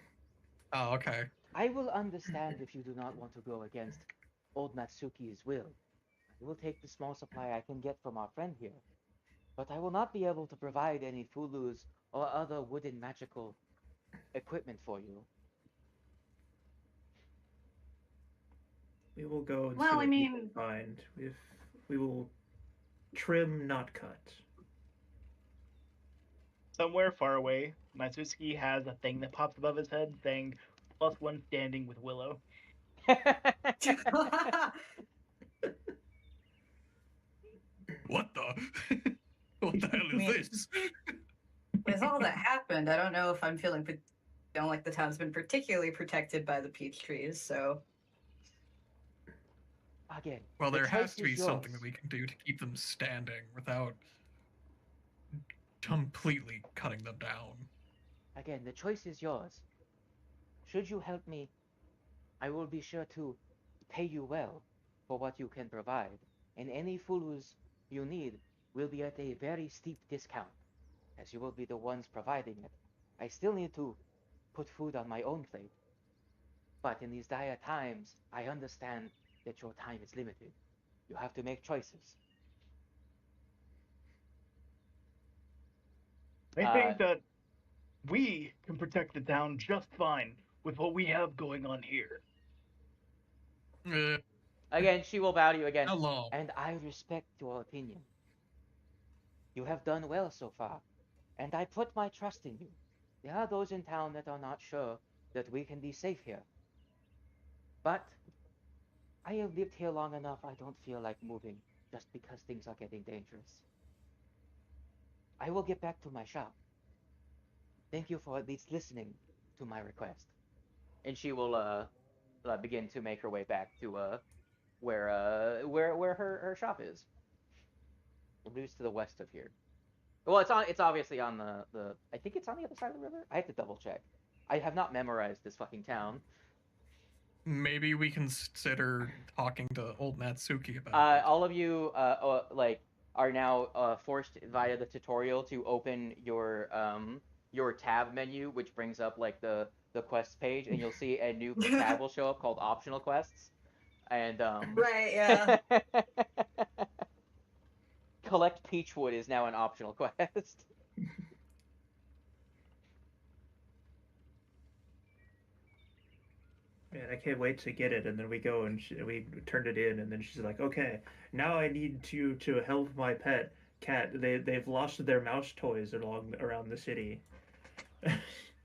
Oh, okay. I will understand if you do not want to go against old Matsuki's will. I will take the small supply I can get from our friend here, but I will not be able to provide any fulus or other wooden magical equipment for you. We will go and Well, see I what we mean- can find. We will trim, not cut. Somewhere far away, Matsuki has a thing that pops above his head saying +1 standing with Willow. What the? What the hell is this? With all that happened, I don't know if I'm feeling. Don't like the town's been particularly protected by the peach trees, so. Again, Well, the there has choice to be is something yours. that we can do to keep them standing without completely cutting them down. Again, the choice is yours. Should you help me, I will be sure to pay you well for what you can provide, and any fulus you need will be at a very steep discount, as you will be the ones providing it. I still need to put food on my own plate, but in these dire times, I understand that your time is limited. You have to make choices. I think that we can protect the town just fine with what we have going on here. Again, she will bow to you again. How long? And I respect your opinion. You have done well so far, And I put my trust in you. There are those in town that are not sure that we can be safe here. But I have lived here long enough, I don't feel like moving just because things are getting dangerous. I will get back to my shop. Thank you for at least listening to my request. And she will begin to make her way back to where her shop is. I believe it's to the west of here. Well, it's obviously on the I think it's on the other side of the river. I have to double check. I have not memorized this fucking town. Maybe we consider talking to old Natsuki about it. All of you are now forced via the tutorial to open your tab menu, which brings up like the quests page, and you'll see a new tab will show up called optional quests. And Right, yeah. collect Peachwood is now an optional quest. Man, I can't wait to get it. And then we go and we turned it in, and then she's like, "Okay, now I need to help my pet cat. They've lost their mouse toys around the city."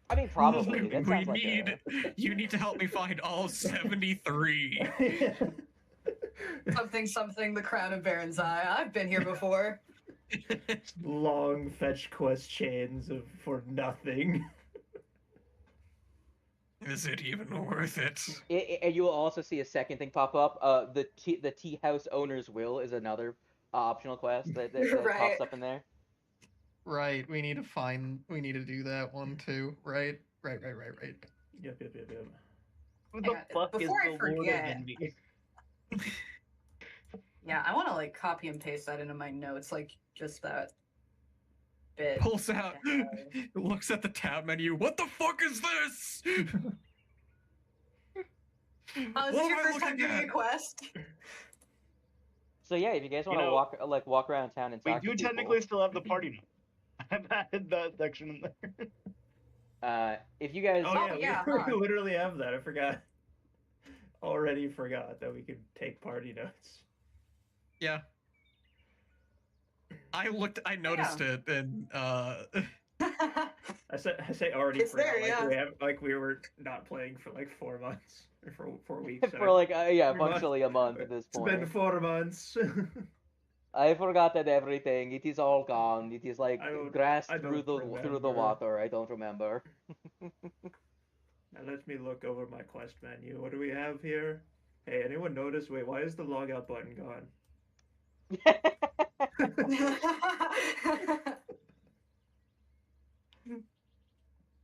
I mean, probably. That sounds like You need to help me find all 73. Something, the crown of Baron's Eye. I've been here before. Long fetch quest chains for nothing. Is it even worth it? And you will also see a second thing pop up. The tea house owner's will is another optional quest that Right. pops up in there. Right, we need to do that one too, right? Right. Yep. Who the fuck is Before I the Lord of forget- Envy? Yeah, I want to like copy and paste that into my notes, like just that bit. Pulls out, looks at the tab menu. What the fuck is this? Oh, is this What your am I first time looking doing at? a quest? So yeah, if you guys want to walk around town and We talk to do people, technically still have the party note. I've added that section in there. if you guys, Oh yeah, we huh. literally have that. I forgot. Already forgot that we could take party notes. Yeah. I noticed it, and I say already It's forgot. there, Like we were not playing for like 4 months or for 4 weeks. for like Pretty functionally a month at this It's point. been 4 months. I forgotten everything. It is all gone. It is like grass I through don't the remember. water. I don't remember. Now let me look over my quest menu. What do we have here? Hey, anyone notice? Wait, why is the logout button gone?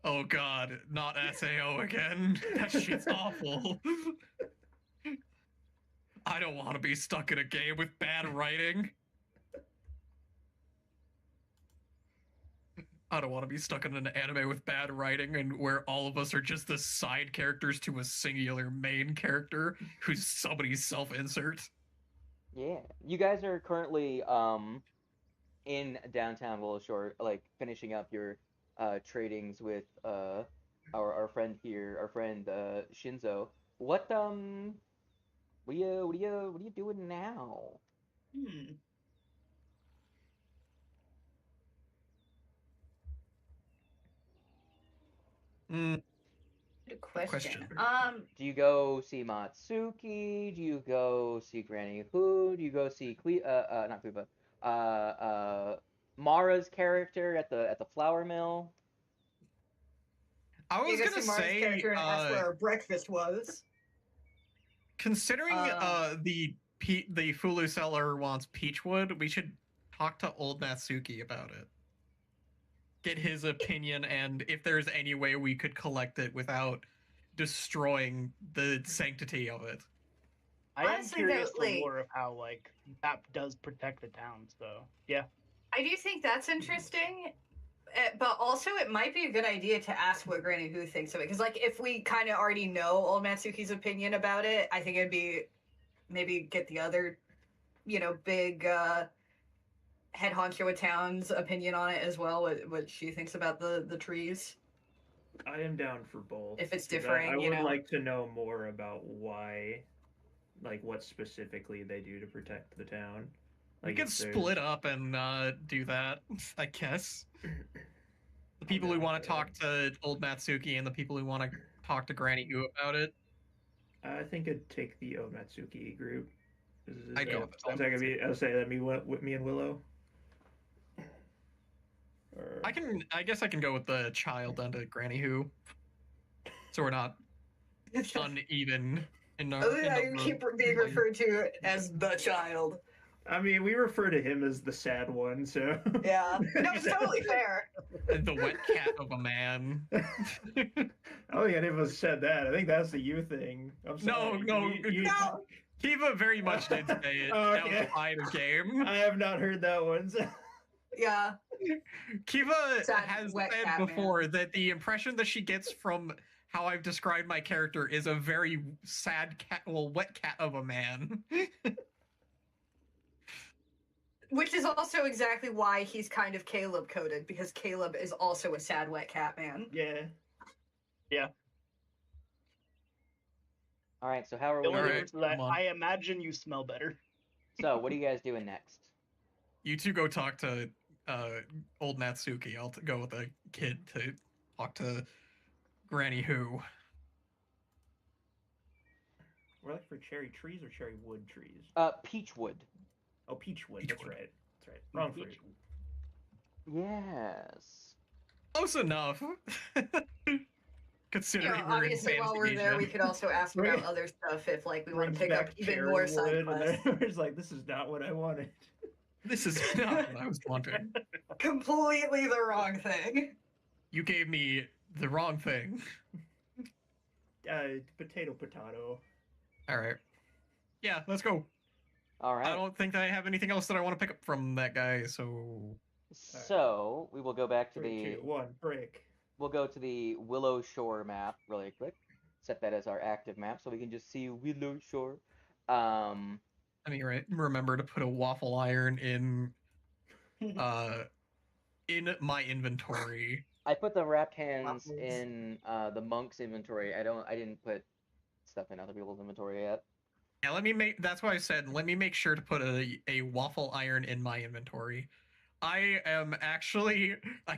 oh god, not SAO again. That shit's awful. I don't want to be stuck in a game with bad writing. I don't want to be stuck in an anime with bad writing and where all of us are just the side characters to a singular main character who's somebody's self-insert. Yeah, you guys are currently in downtown Willowshore, like finishing up your tradings with our friend here, our friend Shinzo. What are you doing now? Good question. Question. Do you go see Matsuki? Do you go see Granny Who? Do you go see not Kuba, Mara's character at the flour mill? I was gonna say, character and ask where our breakfast was. considering the Fulu seller wants Peachwood, we should talk to old Natsuki about it. Get his opinion, and if there's any way we could collect it without destroying the sanctity of it. I am Honestly, curious though, the like- lore of how like that does protect the town. So yeah, I do think that's interesting, but also it might be a good idea to ask what Granny Who thinks of it. Because, like, if we kind of already know old Matsuki's opinion about it, I think it'd be maybe get the other, big head honcho of town's opinion on it as well. What she thinks about the trees. I am down for both. If it's 'cause differing, I you would know. like to know more about why, like what specifically they do to protect the town. We Like could if there's- split up and do that, I guess. people who down want for to talk to old Matsuki and the people who want to talk to Granny Goo about it. I think I'd take the Omatsuki group. I'd go with the Is that gonna be? I'll say that me and Willow. Or... I guess I can go with the child onto Granny Who. So we're not uneven in our. I keep being referred to as the child. I mean, we refer to him as the sad one, so. Yeah. No, it's totally fair. The wet cat of a man. I don't think any of us said that. I think that's the you thing. I'm sorry. No. Kiva very much did say it outside of game. I have not heard that one. So. Yeah. Kiva Sad has wet said cat before that the impression that she gets from how I've described my character is a very sad cat, wet cat of a man. Which is also exactly why he's kind of Caleb coded, because Caleb is also a sad wet cat man. Yeah. All right, so how are The we? only Alright, difference is that come on. I imagine you smell better. So, what are you guys doing next? You two go talk to old Natsuki. I'll go with the kid to talk to Granny Who. We're like for cherry trees or cherry wood trees? Peachwood. Oh, peachwood. That's Peachwood. right. That's right. Wrong fruit. Yes. Close enough. Considering we're in Obviously, while we're there, we Fantasia. could also ask about other stuff if, like, we want to Brings pick up back even cherry more side wood, quests. and then it's like, this is not what I wanted. This is not what I was wanting. Completely the wrong thing. You gave me the wrong thing. Potato. All right. Yeah, let's go. All right. I don't think I have anything else that I want to pick up from that guy, so So we will go back to 3, the 2, 1, break. we'll go to the Willow Shore map really quick. Set that as our active map so we can just see Willow Shore. I mean, remember to put a waffle iron in my inventory. I put the wrapped hands Waffles. in the monk's inventory. I didn't put stuff in other people's inventory yet. Yeah, that's why I said let me make sure to put a waffle iron in my inventory. I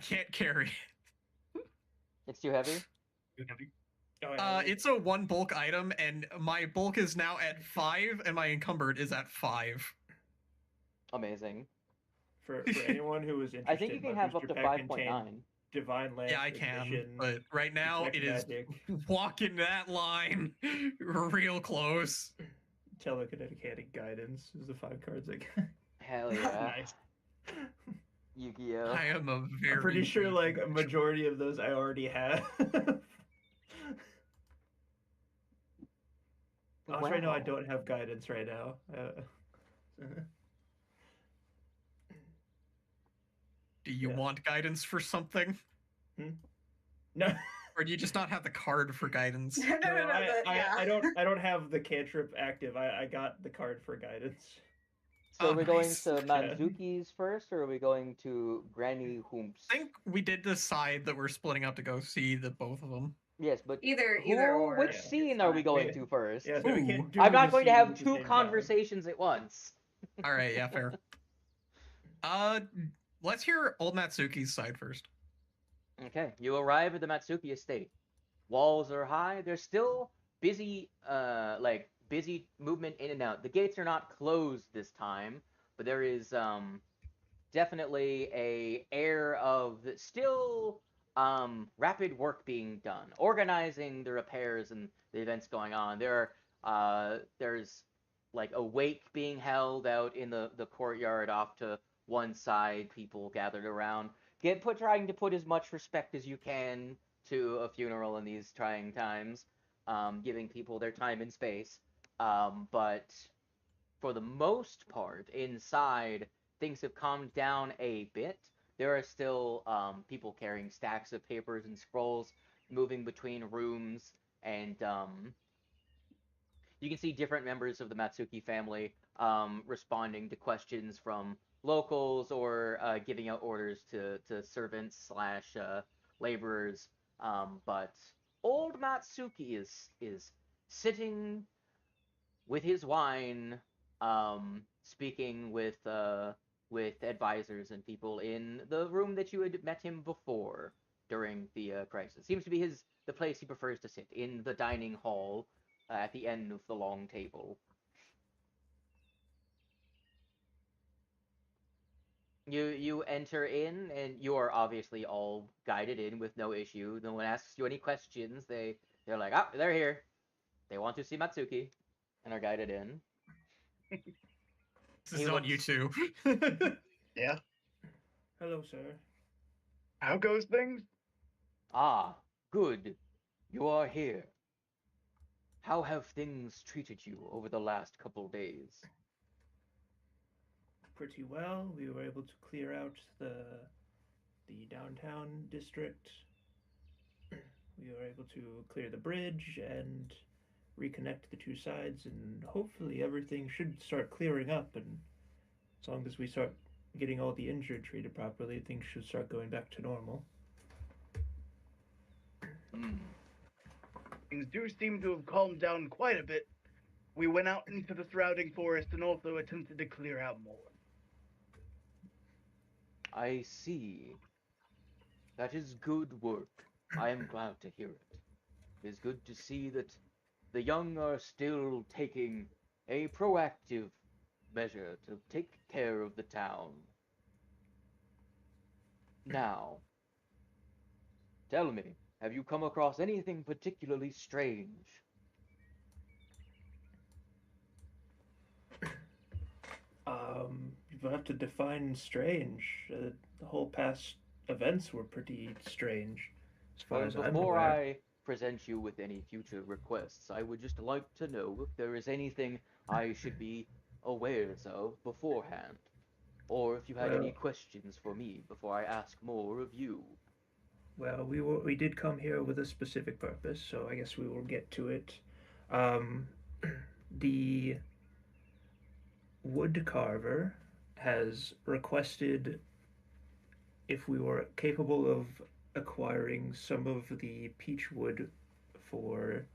can't carry. It's too heavy? Oh, yeah. It's a 1 bulk item, and my bulk is now at 5, and my encumbered is at 5. Amazing. For anyone who was interested, I think you can my have up booster to pack contained 5.9. Divine Lance. Yeah, I can, Ignition, but right now Detect it is Magic, walking that line real close. Telekinetic Guidance is the 5 cards I got. Hell yeah. Nice. Yu-Gi-Oh! I am a very. I'm pretty sure weak like a creature. majority of those I already have. Right now I Wow. don't have guidance right now. Do you Yeah. want guidance for something, No, or do you just not have the card for guidance? No, I don't have the cantrip active. I got the card for guidance. So Oh, are we going nice. to Manzuki's first, or are we going to Granny Hoomps? I think we did decide that we're splitting up to go see the both of them. Yes, but Either who, or. which Yeah. scene are we going Yeah. to first? Yeah, so we Ooh. can't do I'm not the going to scene have at the 2 same time. conversations at once. All right, yeah, fair. Let's hear old Natsuki's side first. Okay, you arrive at the Matsuki estate. Walls are high. There's still busy movement in and out. The gates are not closed this time, but there is definitely a air of still rapid work being done, organizing the repairs and the events going on. There's like a wake being held out in the courtyard off to one side, people gathered around, trying to put as much respect as you can to a funeral in these trying times, giving people their time and space. But for the most part, inside, things have calmed down a bit. There are still people carrying stacks of papers and scrolls, moving between rooms, and you can see different members of the Matsuki family responding to questions from locals or giving out orders to servants / laborers. But old Matsuki is sitting with his wine, speaking with advisors and people in the room that you had met him before. during the crisis. Seems to be the place he prefers to sit, in the dining hall at the end of the long table. You enter in, and you are obviously all guided in with no issue. No one asks you any questions. They're like, ah, they're here. They want to see Matsuki, and are guided in. This is on YouTube. Yeah. Hello, sir. How goes things? Ah, good. You are here. How have things treated you over the last couple days? Pretty well. We were able to clear out the downtown district. We were able to clear the bridge and reconnect the two sides, and hopefully everything should start clearing up. And as long as we start getting all the injured treated properly, things should start going back to normal. Things do seem to have calmed down quite a bit. We went out into the surrounding forest and also attempted to clear out more. I see. That is good work. I am glad to hear it. It is good to see that the young are still taking a proactive measure to take care of the town. Now, tell me, have you come across anything particularly strange? You have to define strange. The whole past events were pretty strange, as far as I'm Before aware. I present you with any future requests, I would just like to know if there is anything I should be aware of beforehand, or if you had any Well- questions for me before I ask more of you. Well, we did come here with a specific purpose, so I guess we will get to it. The wood carver has requested if we were capable of acquiring some of the peach wood for,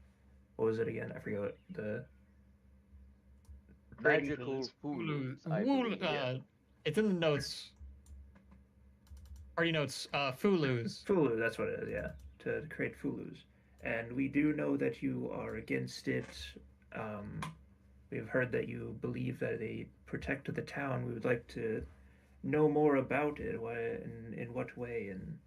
what was it again? I forgot the Magical Fulus, I believe. It's in the notes. Party notes, Fulus. Fulu. That's what it is. Yeah, to create Fulus, and we do know that you are against it. We've heard that you believe that they protect the town. We would like to know more about it. In what way? And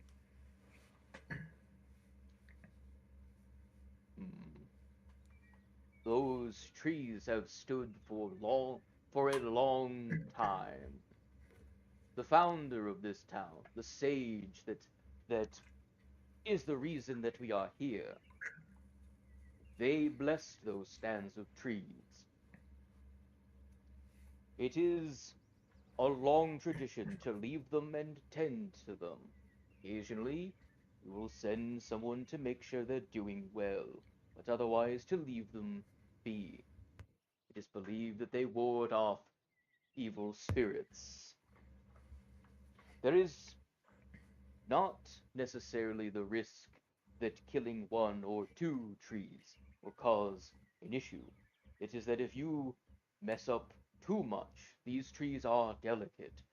Those trees have stood for a long time. The founder of this town, the sage that is the reason that we are here, they blessed those stands of trees. It is a long tradition to leave them and tend to them. Occasionally, we will send someone to make sure they're doing well, but otherwise to leave them be. It is believed that they ward off evil spirits. There is not necessarily the risk that killing one or two trees will cause an issue. It is that if you mess up too much, these trees are delicate,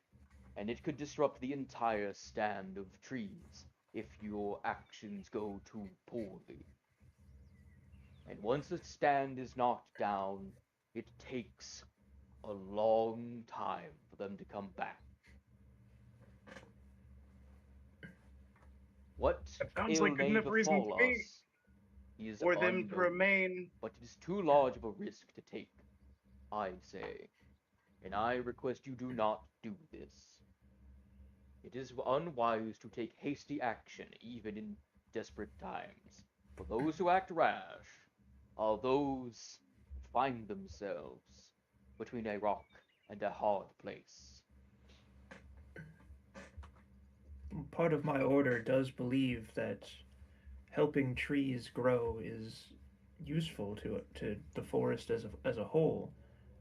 and it could disrupt the entire stand of trees if your actions go too poorly. And once a stand is knocked down, it takes a long time for them to come back. What That sounds ill like may enough reason befall for me, us is for them to unknown, remain. but it is too large of a risk to take, I say, and I request you do not do this. It is unwise to take hasty action even in desperate times, for those who act rash are those who find themselves between a rock and a hard place. part of my order does believe that helping trees grow is useful to the forest as a whole.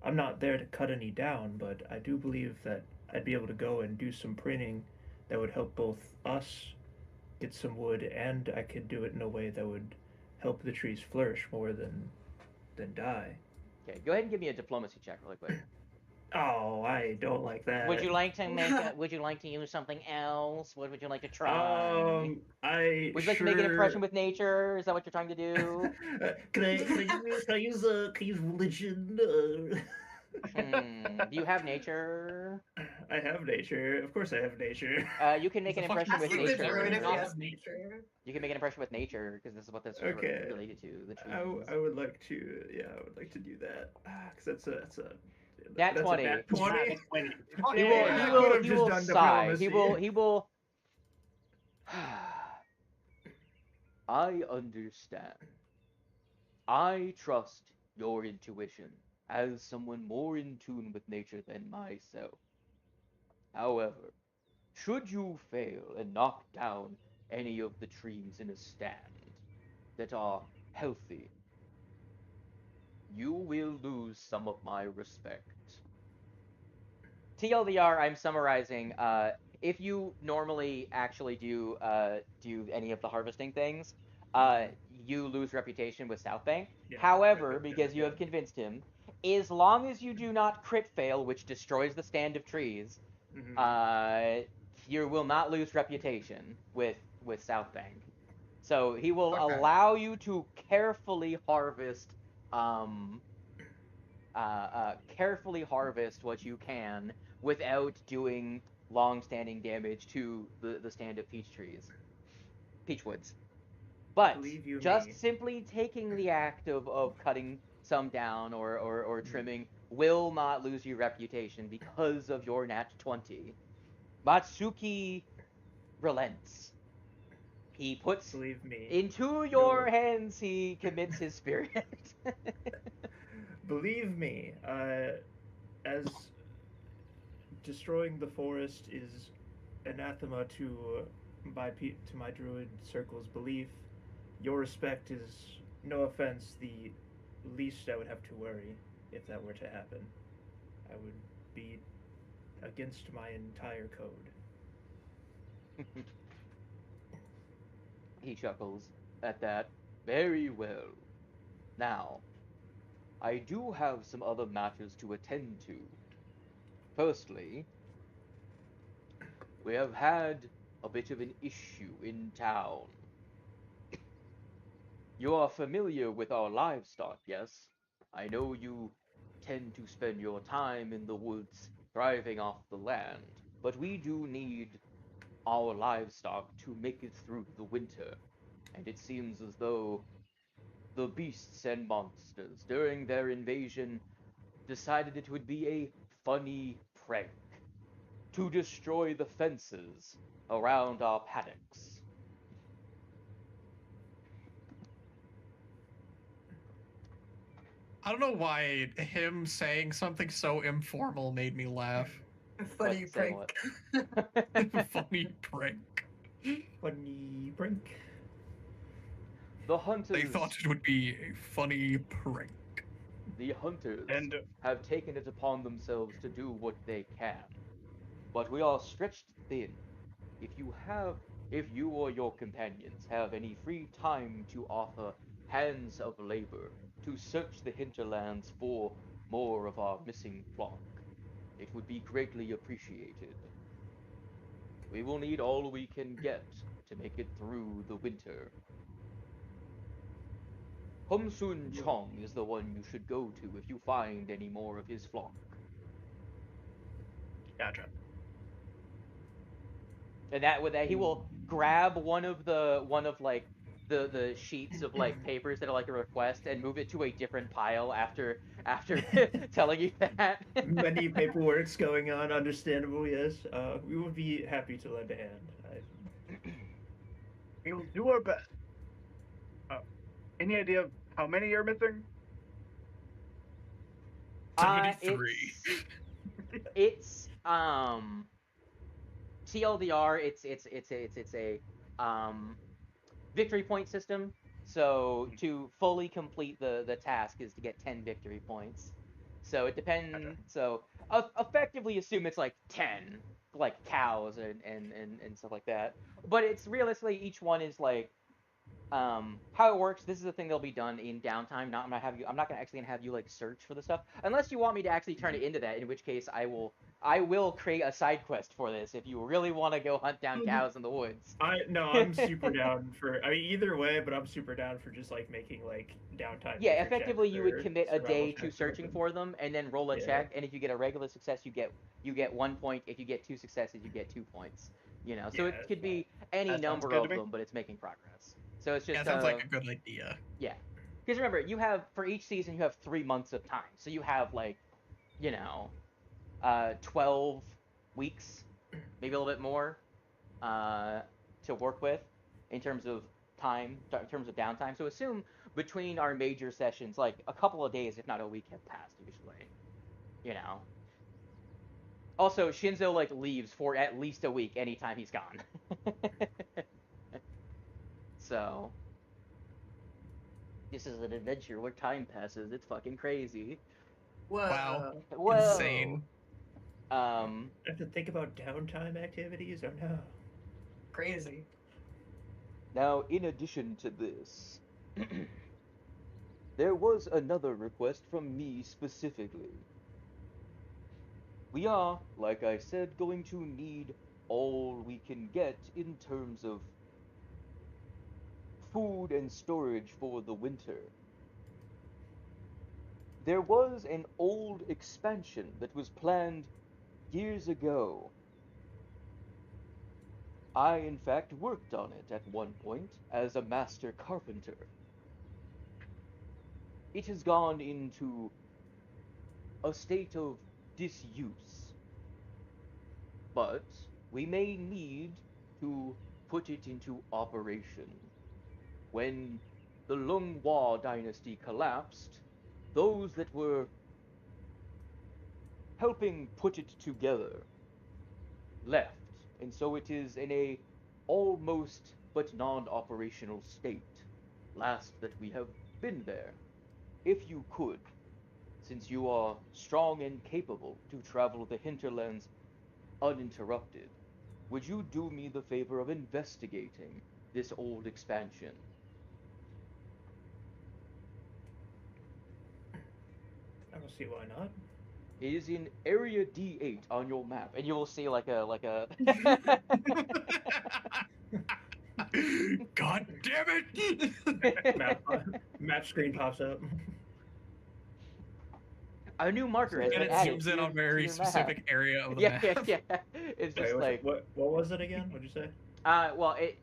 I'm not there to cut any down, but I do believe that I'd be able to go and do some pruning that would help both us get some wood, and I could do it in a way that would help the trees flourish more than die. Okay, go ahead and give me a diplomacy check really quick. Oh, I don't like that. Would you like to make? Would you like to use something else? What would you like to try? I Would you like to make an impression with nature? Is that what you're trying to do? can I use religion? Do you have nature? I have nature. Of course, I have nature. You can make an He's a fucking impression with Ask the druid. druid nature. if he Not has nature. nature. You can make an impression with nature because this is what this is Okay. related to. The trees. I would like to. Yeah, I would like to do that. Because that's a. Nat that's 20. A nat 20. He will. Yeah, I could've He just will done sigh. diplomacy. He will. I understand. I trust your intuition as someone more in tune with nature than myself. However, should you fail and knock down any of the trees in a stand that are healthy, you will lose some of my respect. TLDR, I'm summarizing. If you normally actually do any of the harvesting things, you lose reputation with Southbank. Yeah, However, okay, because you yeah. have convinced him, as long as you do not crit fail, which destroys the stand of trees, Mhm. you will not lose reputation with Southbank. So he will Okay. allow you to carefully harvest what you can without doing long-standing damage to the stand of peach woods. But Believe you just me. simply taking the act of cutting some down or trimming will not lose you reputation because of your nat 20. Matsuki relents. He puts Believe me. into your No. hands, he commits his spirit. Believe me. As destroying the forest is anathema to my druid circle's belief, your respect is, no offense, the least I would have to worry if that were to happen. I would be against my entire code. He chuckles at that. Very well. Now, I do have some other matters to attend to. Firstly, we have had a bit of an issue in town. You are familiar with our livestock, yes? I know you tend to spend your time in the woods thriving off the land, but we do need our livestock to make it through the winter, and it seems as though the beasts and monsters during their invasion decided it would be a funny prank to destroy the fences around our paddocks. I don't know why him saying something so informal made me laugh. Funny What, saying prank. Funny prank. Funny prank. The hunters. They thought it would be a funny prank. The hunters And have taken it upon themselves to do what they can. But we are stretched thin. If you or your companions have any free time to offer hands of labor to search the hinterlands for more of our missing flock, it would be greatly appreciated. We will need all we can get to make it through the winter. ᴰᴼᴇ'ᵁ is the one you should go to if you find any more of his flock. gotcha. And that he will grab one of the sheets of like papers that are like a request and move it to a different pile after telling you that. Many paperwork's going on, understandable, yes. We would be happy to lend a hand. We'll do our best. Any idea of how many are missing? 73. It's TLDR. It's a victory point system. So to fully complete the task is to get 10 victory points. So it depends. Gotcha. So effectively assume it's like 10 like cows and stuff like that. But it's realistically each one is like How it works, this is the thing that'll be done in downtime. I'm not actually gonna have you like search for the stuff unless you want me to actually turn it into that. In which case, I will create a side quest for this if you really want to go hunt down cows in the woods. I'm super down for. I mean, either way, but I'm super down for just like making like downtime. Yeah, nature effectively, checks you would or commit a survival day to checks or searching something. for them, and then roll a Yeah. check. And if you get a regular success, you get 1 point. If you get 2 successes, you get 2 points. You know, so Yeah, it that's could be fine. any That sounds number good to of me. them, but it's making progress. So it's Yeah, just sounds like a good idea. yeah. Because remember, you have for each season you have 3 months of time, so you have like, you know, 12 weeks, maybe a little bit more, to work with in terms of time, in terms of downtime. So assume between our major sessions, like a couple of days, if not a week, have passed usually. You know. Also, Shinzo like leaves for at least a week anytime he's gone. So this is an adventure where time passes. It's fucking crazy. Whoa. Wow. Whoa. Insane. I have to think about downtime activities. Oh no. Crazy. Now, in addition to this, there was another request from me specifically. We are, like I said, going to need all we can get in terms of food and storage for the winter. There was an old expansion that was planned years ago. I, in fact, worked on it at one point as a master carpenter. It has gone into a state of disuse. But we may need to put it into operation. When the ᴰᴼᴇᴁ dynasty collapsed, those that were helping put it together left, and so it is in a almost but non-operational state. Last that we have been there. If you could, since you are strong and capable to travel the hinterlands uninterrupted, would you do me the favor of investigating this old expansion? I don't see why not. It is in Area D8 on your map, and you will see like a God damn it! Map screen pops up. a new marker has And been it added zooms to in your, on a very to your map. specific area of the Yeah, map. yeah. It's just Wait, like what was it again? What'd you say? well, it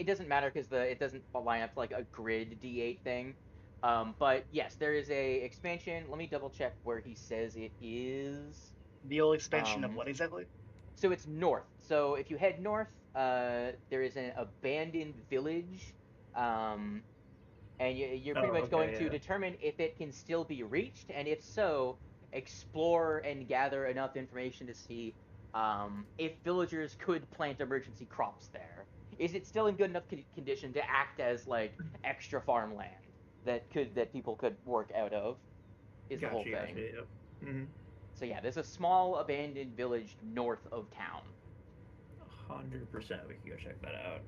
doesn't matter because it doesn't line up to like a grid D8 thing. But yes, there is a expansion. Let me double check where he says it is. The old expansion of Um, what exactly? So it's north. So if you head north, there is an abandoned village, and you're pretty much going to determine if it can still be reached, and if so, explore and gather enough information to see if villagers could plant emergency crops there. Is it still in good enough condition to act as like extra farmland that people could work out of? Is the whole thing. Gotcha, yep. Mm-hmm. So yeah, there's a small abandoned village north of town. 100% we can go check that out.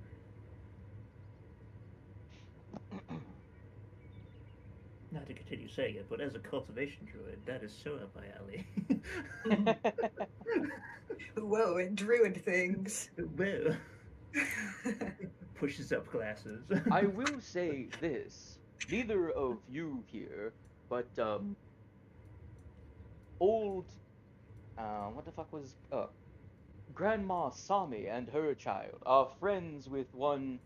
Not to continue saying it, but as a cultivation druid, that is so up my alley. Whoa, and druid things. Whoa. Pushes up glasses. I will say this. Neither of you here, but old what the fuck was Grandma Sami and her child are friends with one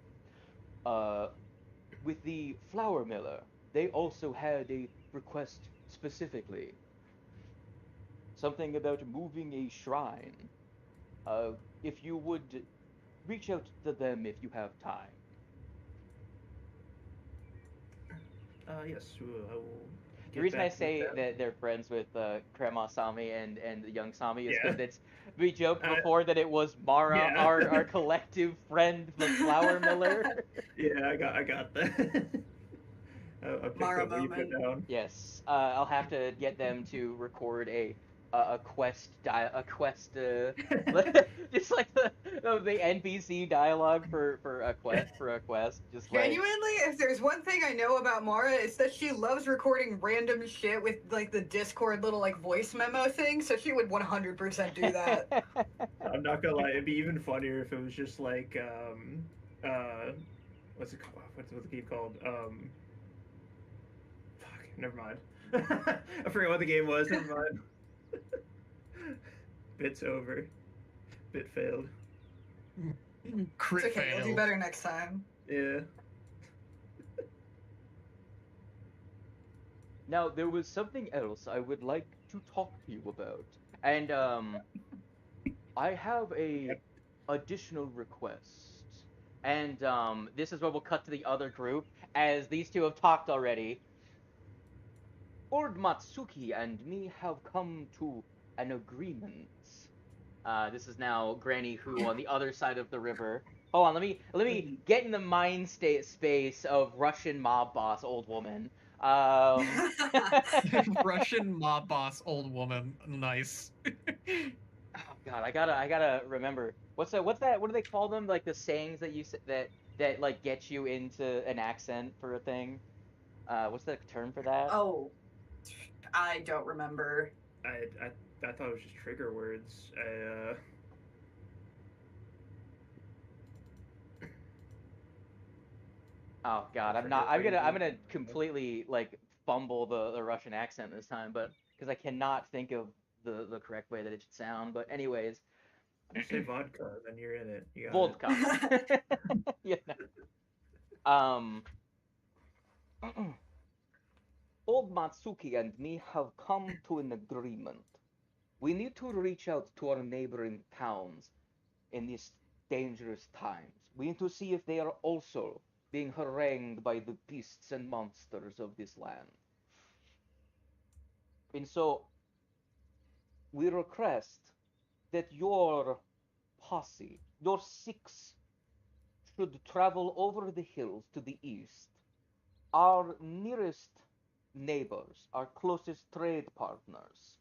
with the flour miller. They also had a request specifically. Something about moving a shrine. If you would reach out to them if you have time. Yes, I will. The reason I say that they're friends with Grandma Sami and the young Sami is because we joked before that it was Mara, our collective friend, the flour miller. Yeah, I got that. I picked Mara up what you put moment. down. Yes, I'll have to get them to record a a quest just like the NPC dialogue for a quest, just like Genuinely, if there's one thing I know about Mara, it's that she loves recording random shit with like the Discord little like voice memo thing, so she would 100% do that. I'm not gonna lie, it'd be even funnier if it was just like what's it called? What's the game called? Fuck, never mind. I forgot what the game was. Never mind. Bit's over. Bit failed. Crit It's okay, you'll do fail. better next time. Yeah. Now, there was something else I would like to talk to you about. And I have a additional request. And this is where we'll cut to the other group, as these two have talked already. Ord Matsuki and me have come to an agreement. This is now Granny Who on the other side of the river. Hold on, let me get in the mind state space of Russian mob boss old woman. Russian mob boss old woman. Nice. Oh God, I gotta remember. What's that? What do they call them? Like the sayings that you that like get you into an accent for a thing. What's the term for that? Oh, I don't remember. I thought it was just trigger words. Oh God, I'm not. I'm gonna completely like fumble the Russian accent this time, but because I cannot think of the correct way that it should sound. But anyways, Just say vodka, then you're in it. You got vodka. You know. Old Matsuki and me have come to an agreement. We need to reach out to our neighboring towns in these dangerous times. We need to see if they are also being harangued by the beasts and monsters of this land. And so we request that your posse, your six, should travel over the hills to the east. Our nearest neighbors, our closest trade partners,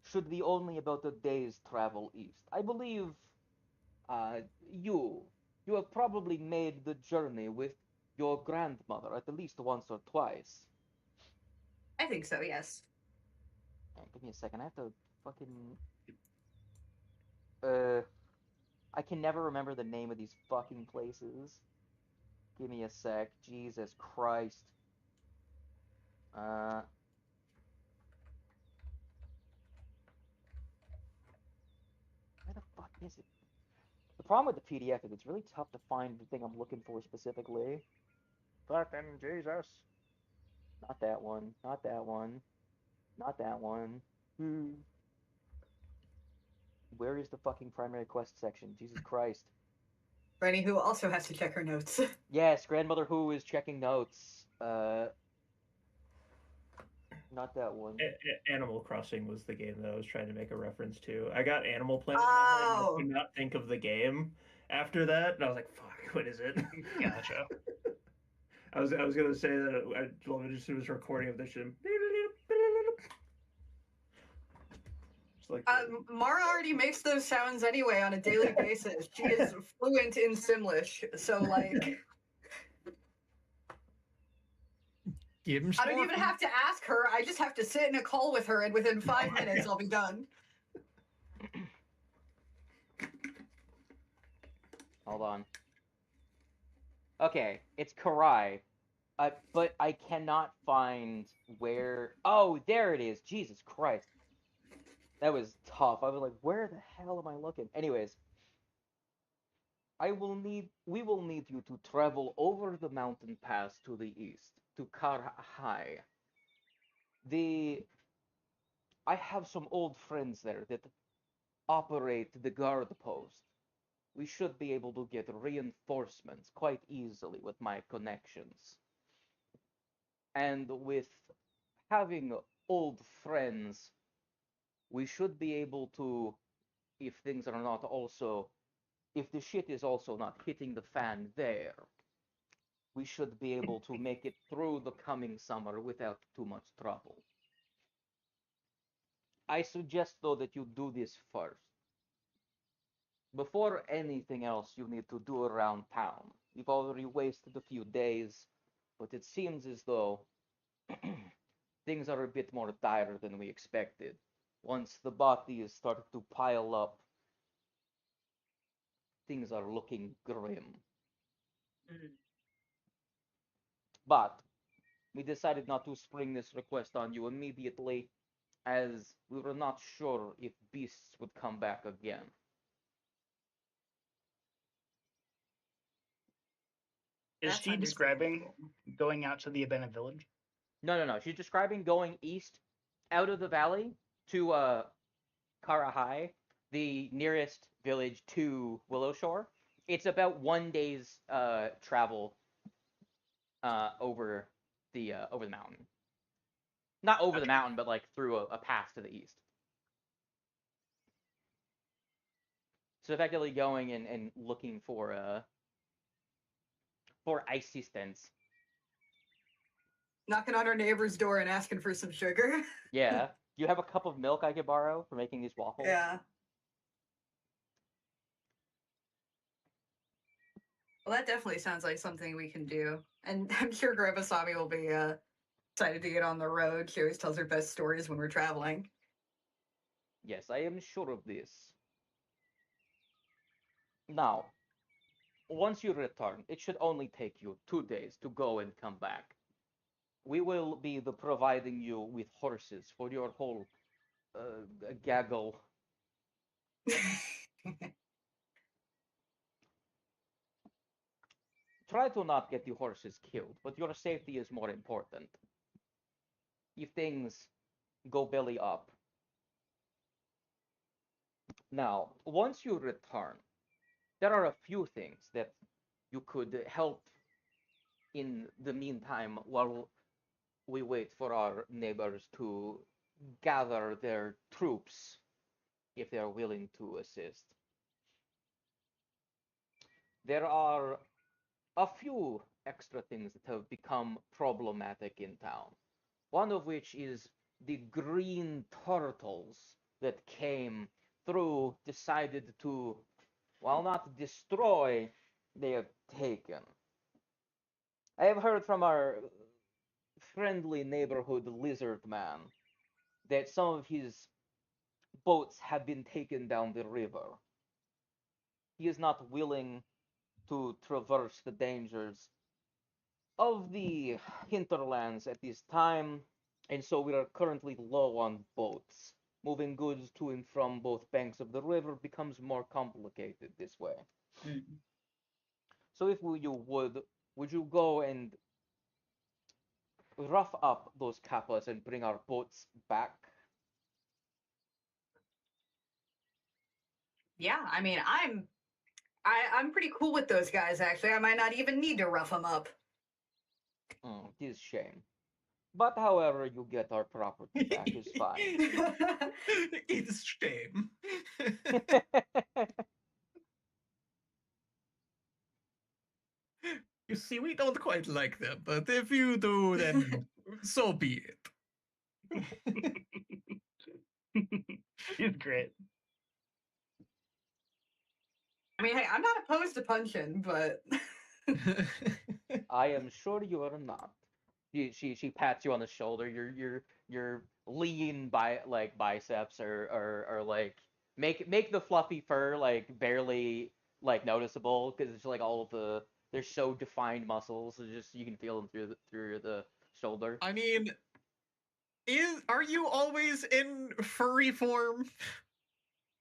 should be only about a day's travel east. I believe uh, you you have probably made the journey with your grandmother at least once or twice. I think so, yes. Give me a second. I have to fucking uh. I can never remember the name of these fucking places. Give me a sec. Jesus Christ. Uh. Where the fuck is it? The problem with the PDF is it's really tough to find the thing I'm looking for specifically. Fucking Jesus. Not that one. Not that one. Not that one. Where is the fucking primary quest section? Jesus Christ. Rennie, who also has to check her notes. Yes, grandmother who is checking notes. Not that one. Animal Crossing was the game that I was trying to make a reference to. I got Animal Planet in my head, and I could not think of the game after that, and I was like, "Fuck, what is it?" Gotcha. I was gonna say that I just was recording of this shit. Just like Mara already makes those sounds anyway on a daily basis. She is fluent in Simlish, so like Give him I don't even have to ask her. I just have to sit in a call with her, and within 5 minutes, I'll be done. Hold on. Okay, it's Karai. But I cannot find where. Oh, there it is. Jesus Christ. That was tough. I was like, where the hell am I looking? Anyways, we will need you to travel over the mountain pass to the east, to Karhai. I have some old friends there that operate the guard post. We should be able to get reinforcements quite easily with my connections. And with having old friends, we should be able to, if things are not also, if the shit is also not hitting the fan there, we should be able to make it through the coming summer without too much trouble. I suggest, though, that you do this first. Before anything else you need to do around town. You've already wasted a few days, but it seems as though things are a bit more dire than we expected. Once the bodies start to pile up, things are looking grim. But we decided not to spring this request on you immediately, as we were not sure if beasts would come back again. Is That's she describing understandable. going out to the abandoned village? No. She's describing going east out of the valley to Karahai, the nearest village to Willow Shore. It's about 1 day's travel over the mountain. Not over the mountain, but like through a pass to the east. So effectively going and looking for assistance. Knocking on our neighbor's door and asking for some sugar. Yeah. Do you have a cup of milk I could borrow for making these waffles? Yeah. Well, that definitely sounds like something we can do. And I'm sure Grandma Sami will be excited to get on the road. She always tells her best stories when we're traveling. Yes, I am sure of this. Now, once you return, it should only take you 2 days to go and come back. We will be providing you with horses for your whole gaggle. Try to not get the horses killed, but your safety is more important. If things go belly up. Now, once you return, there are a few things that you could help in the meantime while we wait for our neighbors to gather their troops if they are willing to assist. There are a few extra things that have become problematic in town. One of which is the green turtles that came through, decided to, while not destroy, they have taken. I have heard from our friendly neighborhood lizard man that some of his boats have been taken down the river. He is not willing to traverse the dangers of the hinterlands at this time, and so we are currently low on boats. Moving goods to and from both banks of the river becomes more complicated this way. So if you would you go and rough up those kappas and bring our boats back? Yeah, I mean, I'm pretty cool with those guys. Actually, I might not even need to rough them up. It is shame. But however you get our property back is fine. It's shame. You see, we don't quite like them, but if you do, then so be it. He's great. I mean, hey, I'm not opposed to punching, but I am sure you are not. She pats you on the shoulder. Your lean biceps are like make the fluffy fur like barely like noticeable because it's like all of they're so defined muscles. So just you can feel them through the shoulder. I mean, are you always in furry form?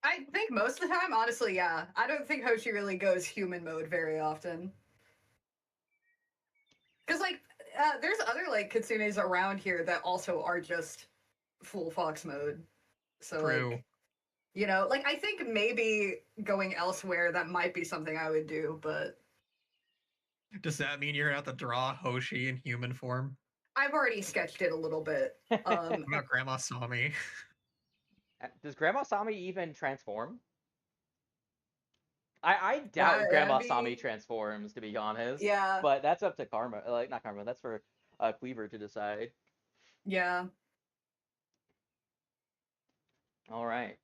I think most of the time, honestly, yeah. I don't think Hoshi really goes human mode very often. Because, like, there's other, like, kitsunes around here that also are just full fox mode. So, True. like, you know, like, I think maybe going elsewhere, that might be something I would do, but Does that mean you're gonna have to draw Hoshi in human form? I've already sketched it a little bit. What about Grandma Sami? Does Grandma Sami even transform? I doubt That'd Grandma be- Sami transforms, to be honest. Yeah, But that's up to Karma. Like, not Karma, that's for Cleaver to decide. yeah. All right.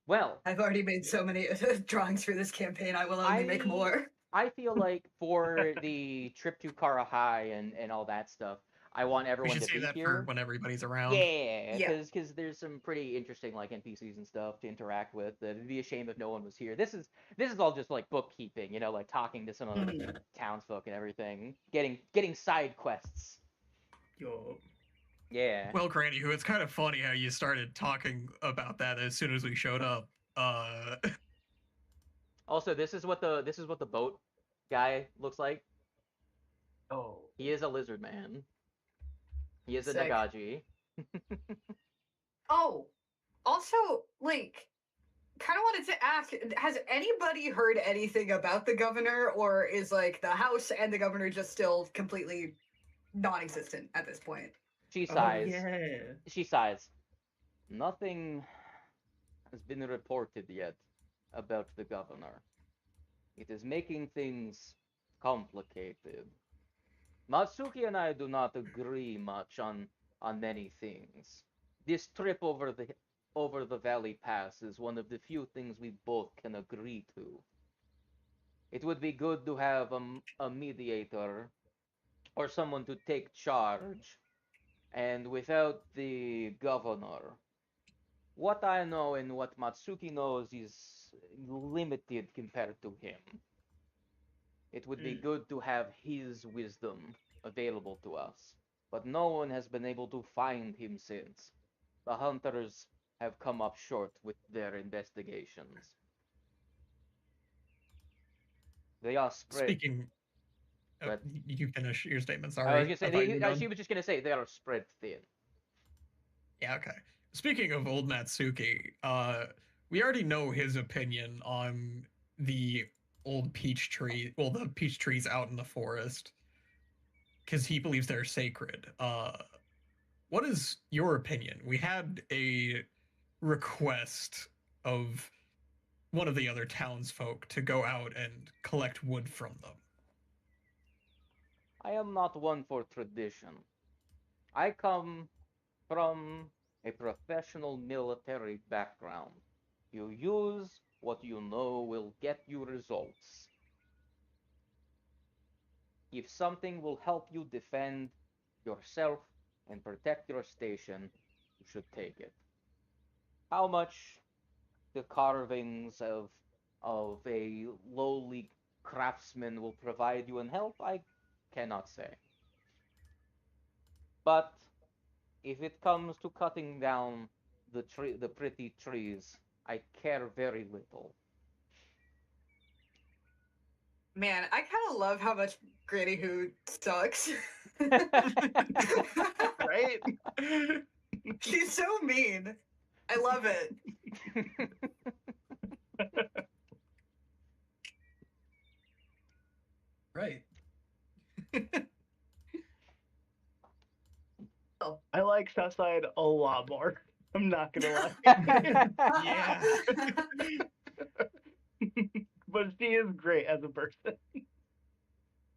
Well, I've already made so many drawings for this campaign. I will only make more. I feel like for the trip to Kara High and all that stuff, I want We everyone should to save be that here. for when everybody's around. Yeah, Yeah. because there's some pretty interesting like NPCs and stuff to interact with. It'd be a shame if no one was here. This is all just like bookkeeping, you know, like talking to some of the townsfolk and everything, getting side quests. Yo. Yeah. Well, Granny, who it's kind of funny how you started talking about that as soon as we showed up. Also, this is what the boat guy looks like. Oh. He is a lizard man. He is a Sick. Nagaji. Oh, also, like, kind of wanted to ask: has anybody heard anything about the governor, or is like the house and the governor just still completely non-existent at this point? She sighs. Oh, yeah. She sighs. Nothing has been reported yet about the governor. It is making things complicated. Matsuki and I do not agree much on many things. This trip over the valley pass is one of the few things we both can agree to. It would be good to have a mediator or someone to take charge. And without the governor, what I know and what Matsuki knows is limited compared to him. It would be good to have his wisdom available to us, but no one has been able to find him since. The hunters have come up short with their investigations. They are spread. Speaking, But you finish your statement. Sorry, I was gonna say I thought you were done. she was just gonna say they are spread thin. Yeah, okay. Speaking of old Matsuki, we already know his opinion on the old peach tree, well, the peach trees out in the forest, because he believes they're sacred. What is your opinion? We had a request of one of the other townsfolk to go out and collect wood from them. I am not one for tradition. I come from a professional military background. You use what you know will get you results. If something will help you defend yourself and protect your station, you should take it. How much the carvings of a lowly craftsman will provide you in help, I cannot say. But if it comes to cutting down the pretty trees, I care very little. Man, I kind of love how much Granny Who sucks. Right? She's so mean. I love it. Right. I like Southside a lot more. I'm not gonna lie. Yeah. But she is great as a person.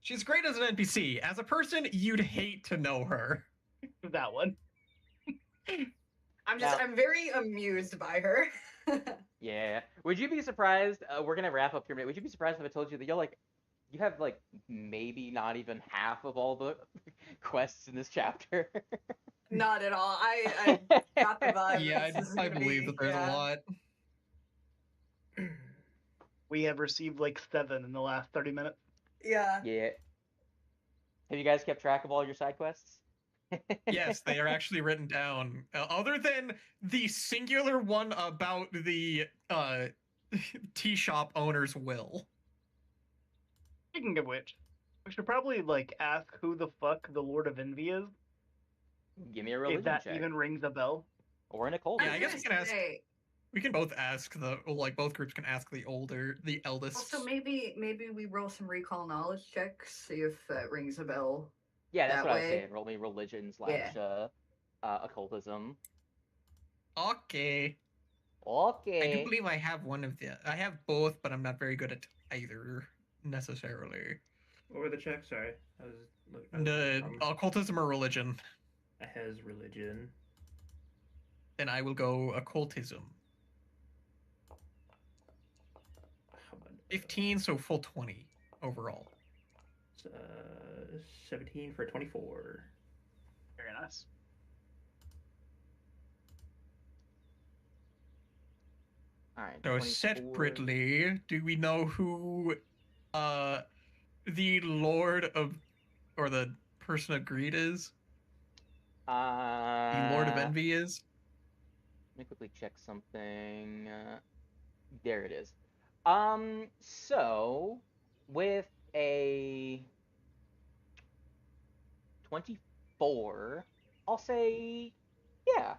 She's great as an NPC. As a person, you'd hate to know her. That one. I'm very amused by her. Yeah. Would you be surprised? We're gonna wrap up here. Would you be surprised if I told you that you have like maybe not even half of all the quests in this chapter? Not at all. I got the vibe. Yeah, This is I gonna believe be- that there's yeah. a lot. We have received like 7 in the last 30 minutes. Yeah. Yeah. Have you guys kept track of all your side quests? Yes, they are actually written down. Other than the singular one about the tea shop owner's will. Speaking of which, we should probably like ask who the fuck the Lord of Envy is. Give me a If religion that check. even rings a bell. Or an occult. Yeah, I guess was we can gonna ask. say, We can both ask both groups can ask the eldest. also, maybe we roll some recall knowledge checks, see if that rings a bell. Yeah, that's that what I was way. saying. Roll me religion / Yeah. occultism. Okay. Okay. I do believe I have one of the. I have both, but I'm not very good at either necessarily. What were the checks? Sorry. I was The occultism or religion. has religion. then I will go occultism. 15, so full 20 overall. 17 for 24. Very nice. All right. So 24. separately, do we know who the Lord of, or the person of greed is? The Lord of Envy is? Let me quickly check something. There it is. So with a 24, I'll say, yeah.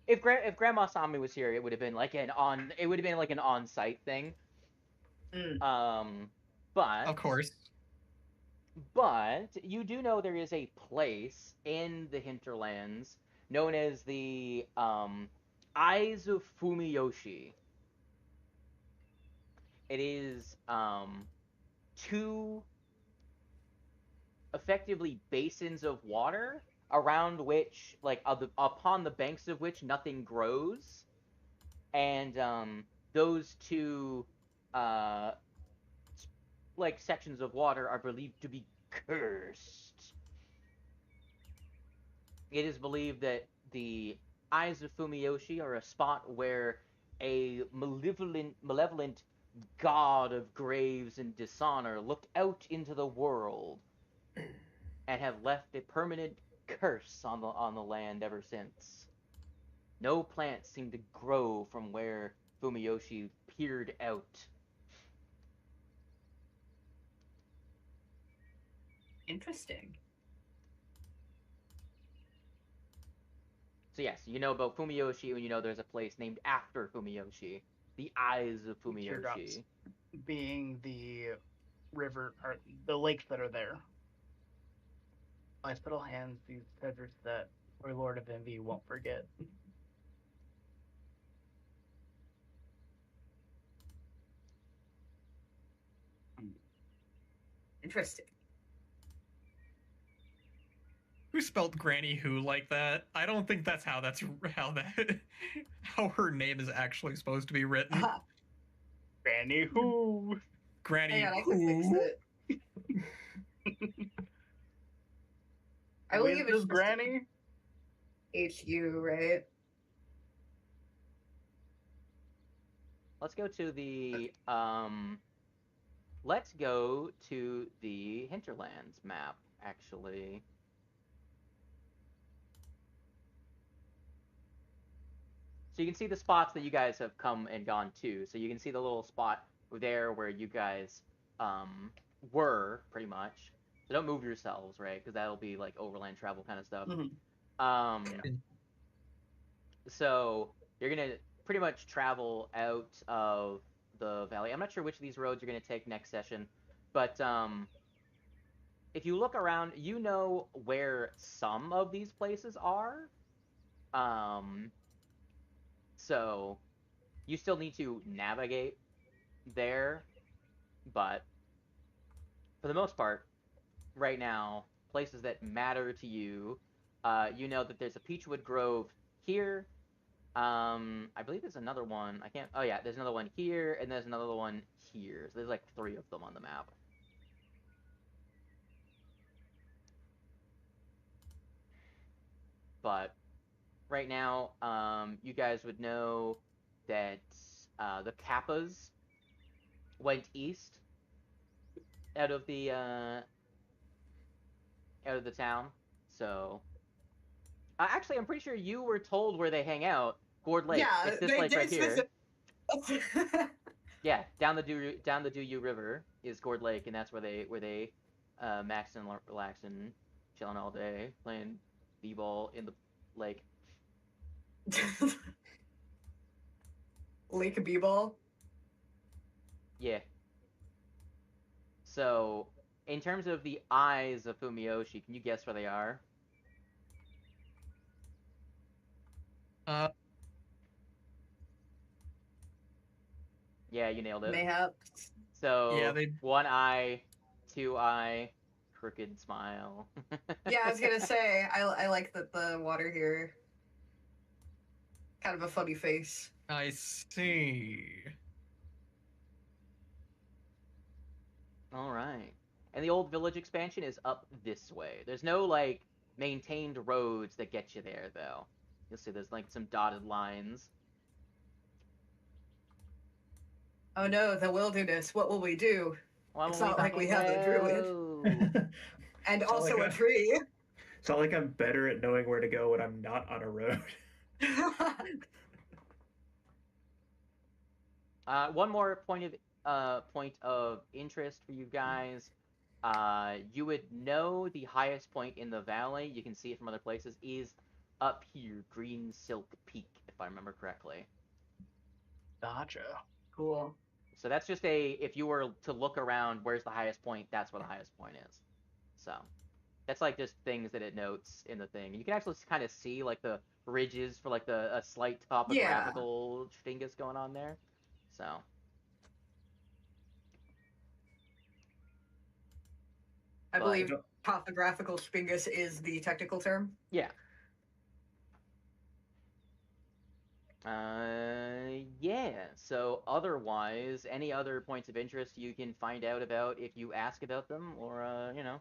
If Grandma Sami was here, it would have been like an on-site thing. But Of course. But you do know there is a place in the hinterlands known as the Eyes of Fumiyoshi. It is two effectively basins of water around which, like, upon the banks of which nothing grows, and those two like sections of water are believed to be cursed. It is believed that the Eyes of Fumiyoshi are a spot where a malevolent god of graves and dishonor looked out into the world and have left a permanent curse on the land ever since. No plants seem to grow from where Fumiyoshi peered out. Interesting. So yes, you know about Fumiyoshi, and you know there's a place named after Fumiyoshi, the Eyes of Teardrops Fumiyoshi. being the river or the lakes that are there. My spittle hands these treasures that our Lord of Envy won't forget. Interesting. Who spelled Granny Who like that? I don't think that's how how her name is actually supposed to be written. Granny Who? Granny Hang on, I can fix Who? it. I will give it This just Granny? HU, right? Let's go to the hinterlands map, actually. So you can see the spots that you guys have come and gone to. So you can see the little spot there where you guys were, pretty much. So don't move yourselves, right? Because that'll be like overland travel kind of stuff. Mm-hmm. So you're gonna pretty much travel out of the valley. I'm not sure which of these roads you're gonna take next session, but if you look around, you know where some of these places are. So you still need to navigate there, but for the most part, right now, places that matter to you, you know that there's a Peachwood Grove here. I believe there's another one. I can't. Oh yeah, there's another one here, and there's another one here. So there's like 3 of them on the map. But right now, you guys would know that the Kappas went east out of the town. So actually, I'm pretty sure you were told where they hang out. Gourd Lake. Yeah, It's this they lake did right here. Yeah, down the Duyu River is Gourd Lake, and that's where they max and relax and chilling all day, playing b-ball in the lake. Lake B-ball. Yeah. So, in terms of the Eyes of Fumiyoshi, can you guess where they are? Yeah, you nailed it. Mayhaps. So, Yeah, 1 eye, 2 eye, crooked smile. Yeah, I was gonna say I like that the water here. kind of a funny face. I see. All right. And the old village expansion is up this way. There's no, like, maintained roads that get you there, though. You'll see there's, like, some dotted lines. Oh no, the wilderness. What will we do? Well, It's not like we have a druid. druid. And It's not also like a tree. It's not like I'm better at knowing where to go when I'm not on a road. One more point of interest for you guys. You would know the highest point in the valley. You can see it from other places. Is up here, Green Silk Peak, if I remember correctly. Gotcha. Cool. So that's just if you were to look around, where's the highest point? That's where the highest point is. So that's like just things that it notes in the thing. You can actually kind of see like the ridges for like a slight topographical dingus going on there. So. I believe topographical spingus is the technical term. Yeah. Yeah. So otherwise, any other points of interest you can find out about if you ask about them, or you know,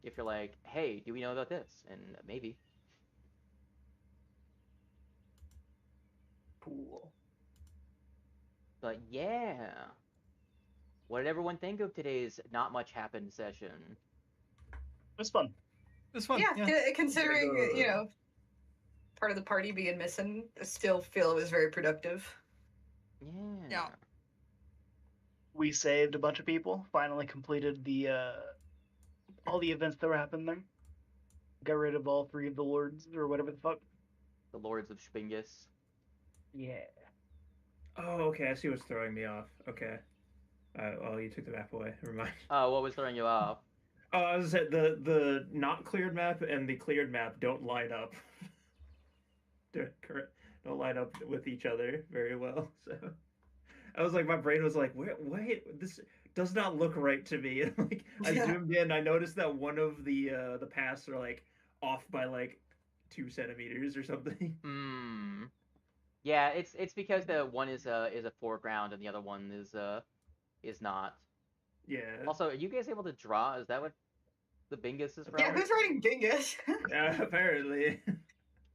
if you're like, hey, do we know about this? And maybe. Cool. But yeah. What did everyone think of today's not much happened session? It was fun. This one. Yeah, considering, you know, part of the party being missing, I still feel it was very productive. Yeah. We saved a bunch of people. Finally completed the all the events that were happening there. Got rid of all 3 of the lords or whatever the fuck. The Lords of Spingus. Yeah. Oh, okay. I see what's throwing me off. Okay. Well, you took the map away. Never mind. Oh, what was throwing you off? Oh, I was at the not cleared map and the cleared map don't line up. Don't line up with each other very well. So I was like, my brain was like, wait, this does not look right to me. And like, I zoomed in, I noticed that one of the paths are like off by like 2 centimeters or something. Yeah, it's because the one is a foreground and the other one is not. Yeah. Also, are you guys able to draw? Is that what the Bingus is from? Yeah, who's writing dingus? Yeah, apparently.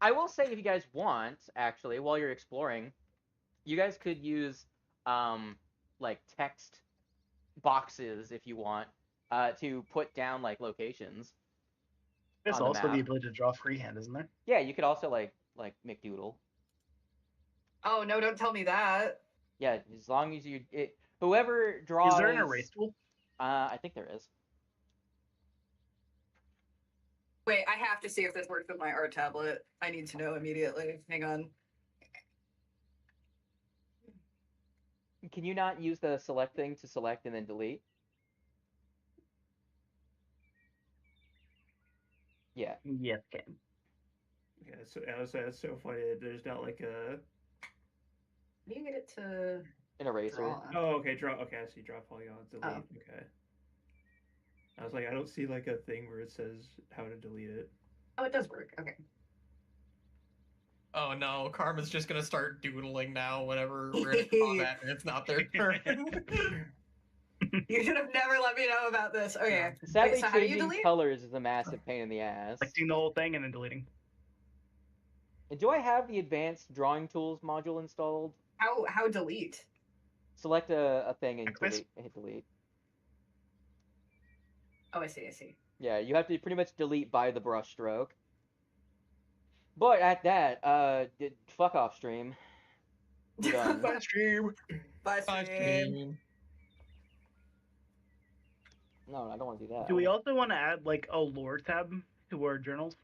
I will say, if you guys want, actually, while you're exploring, you guys could use like text boxes if you want to put down like locations. There's on the also map. the ability to draw freehand, isn't there? Yeah, you could also like McDoodle. Oh no, don't tell me that. Yeah, as long as whoever draws. Is there an erase tool? I think there is. Wait, I have to see if this works with my art tablet. I need to know immediately. Hang on. Can you not use the select thing to select and then delete? Yeah. Yes, can. Yeah, so that's so funny. There's not like a. How do you get it to An eraser. draw? Oh, okay. Draw. Okay, I see. Draw polygons. Delete. Oh. Okay. I was like, I don't see like a thing where it says how to delete it. Oh, it does work. Okay. Oh no, Karma's just gonna start doodling now whenever we're in combat and it's not their turn. You should have never let me know about this. Okay. Sadly, Wait, so how do you changing delete? colors is a massive pain in the ass. Selecting the whole thing and then deleting. And do I have the advanced drawing tools module installed? How delete? Select a thing and Backspace? hit delete. Oh, I see. Yeah, you have to pretty much delete by the brush stroke. But at that, fuck off stream. Done. Bye, stream. Bye, Bye, stream. stream. No, I don't want to do that. Do we also want to add like a lore tab to our journals?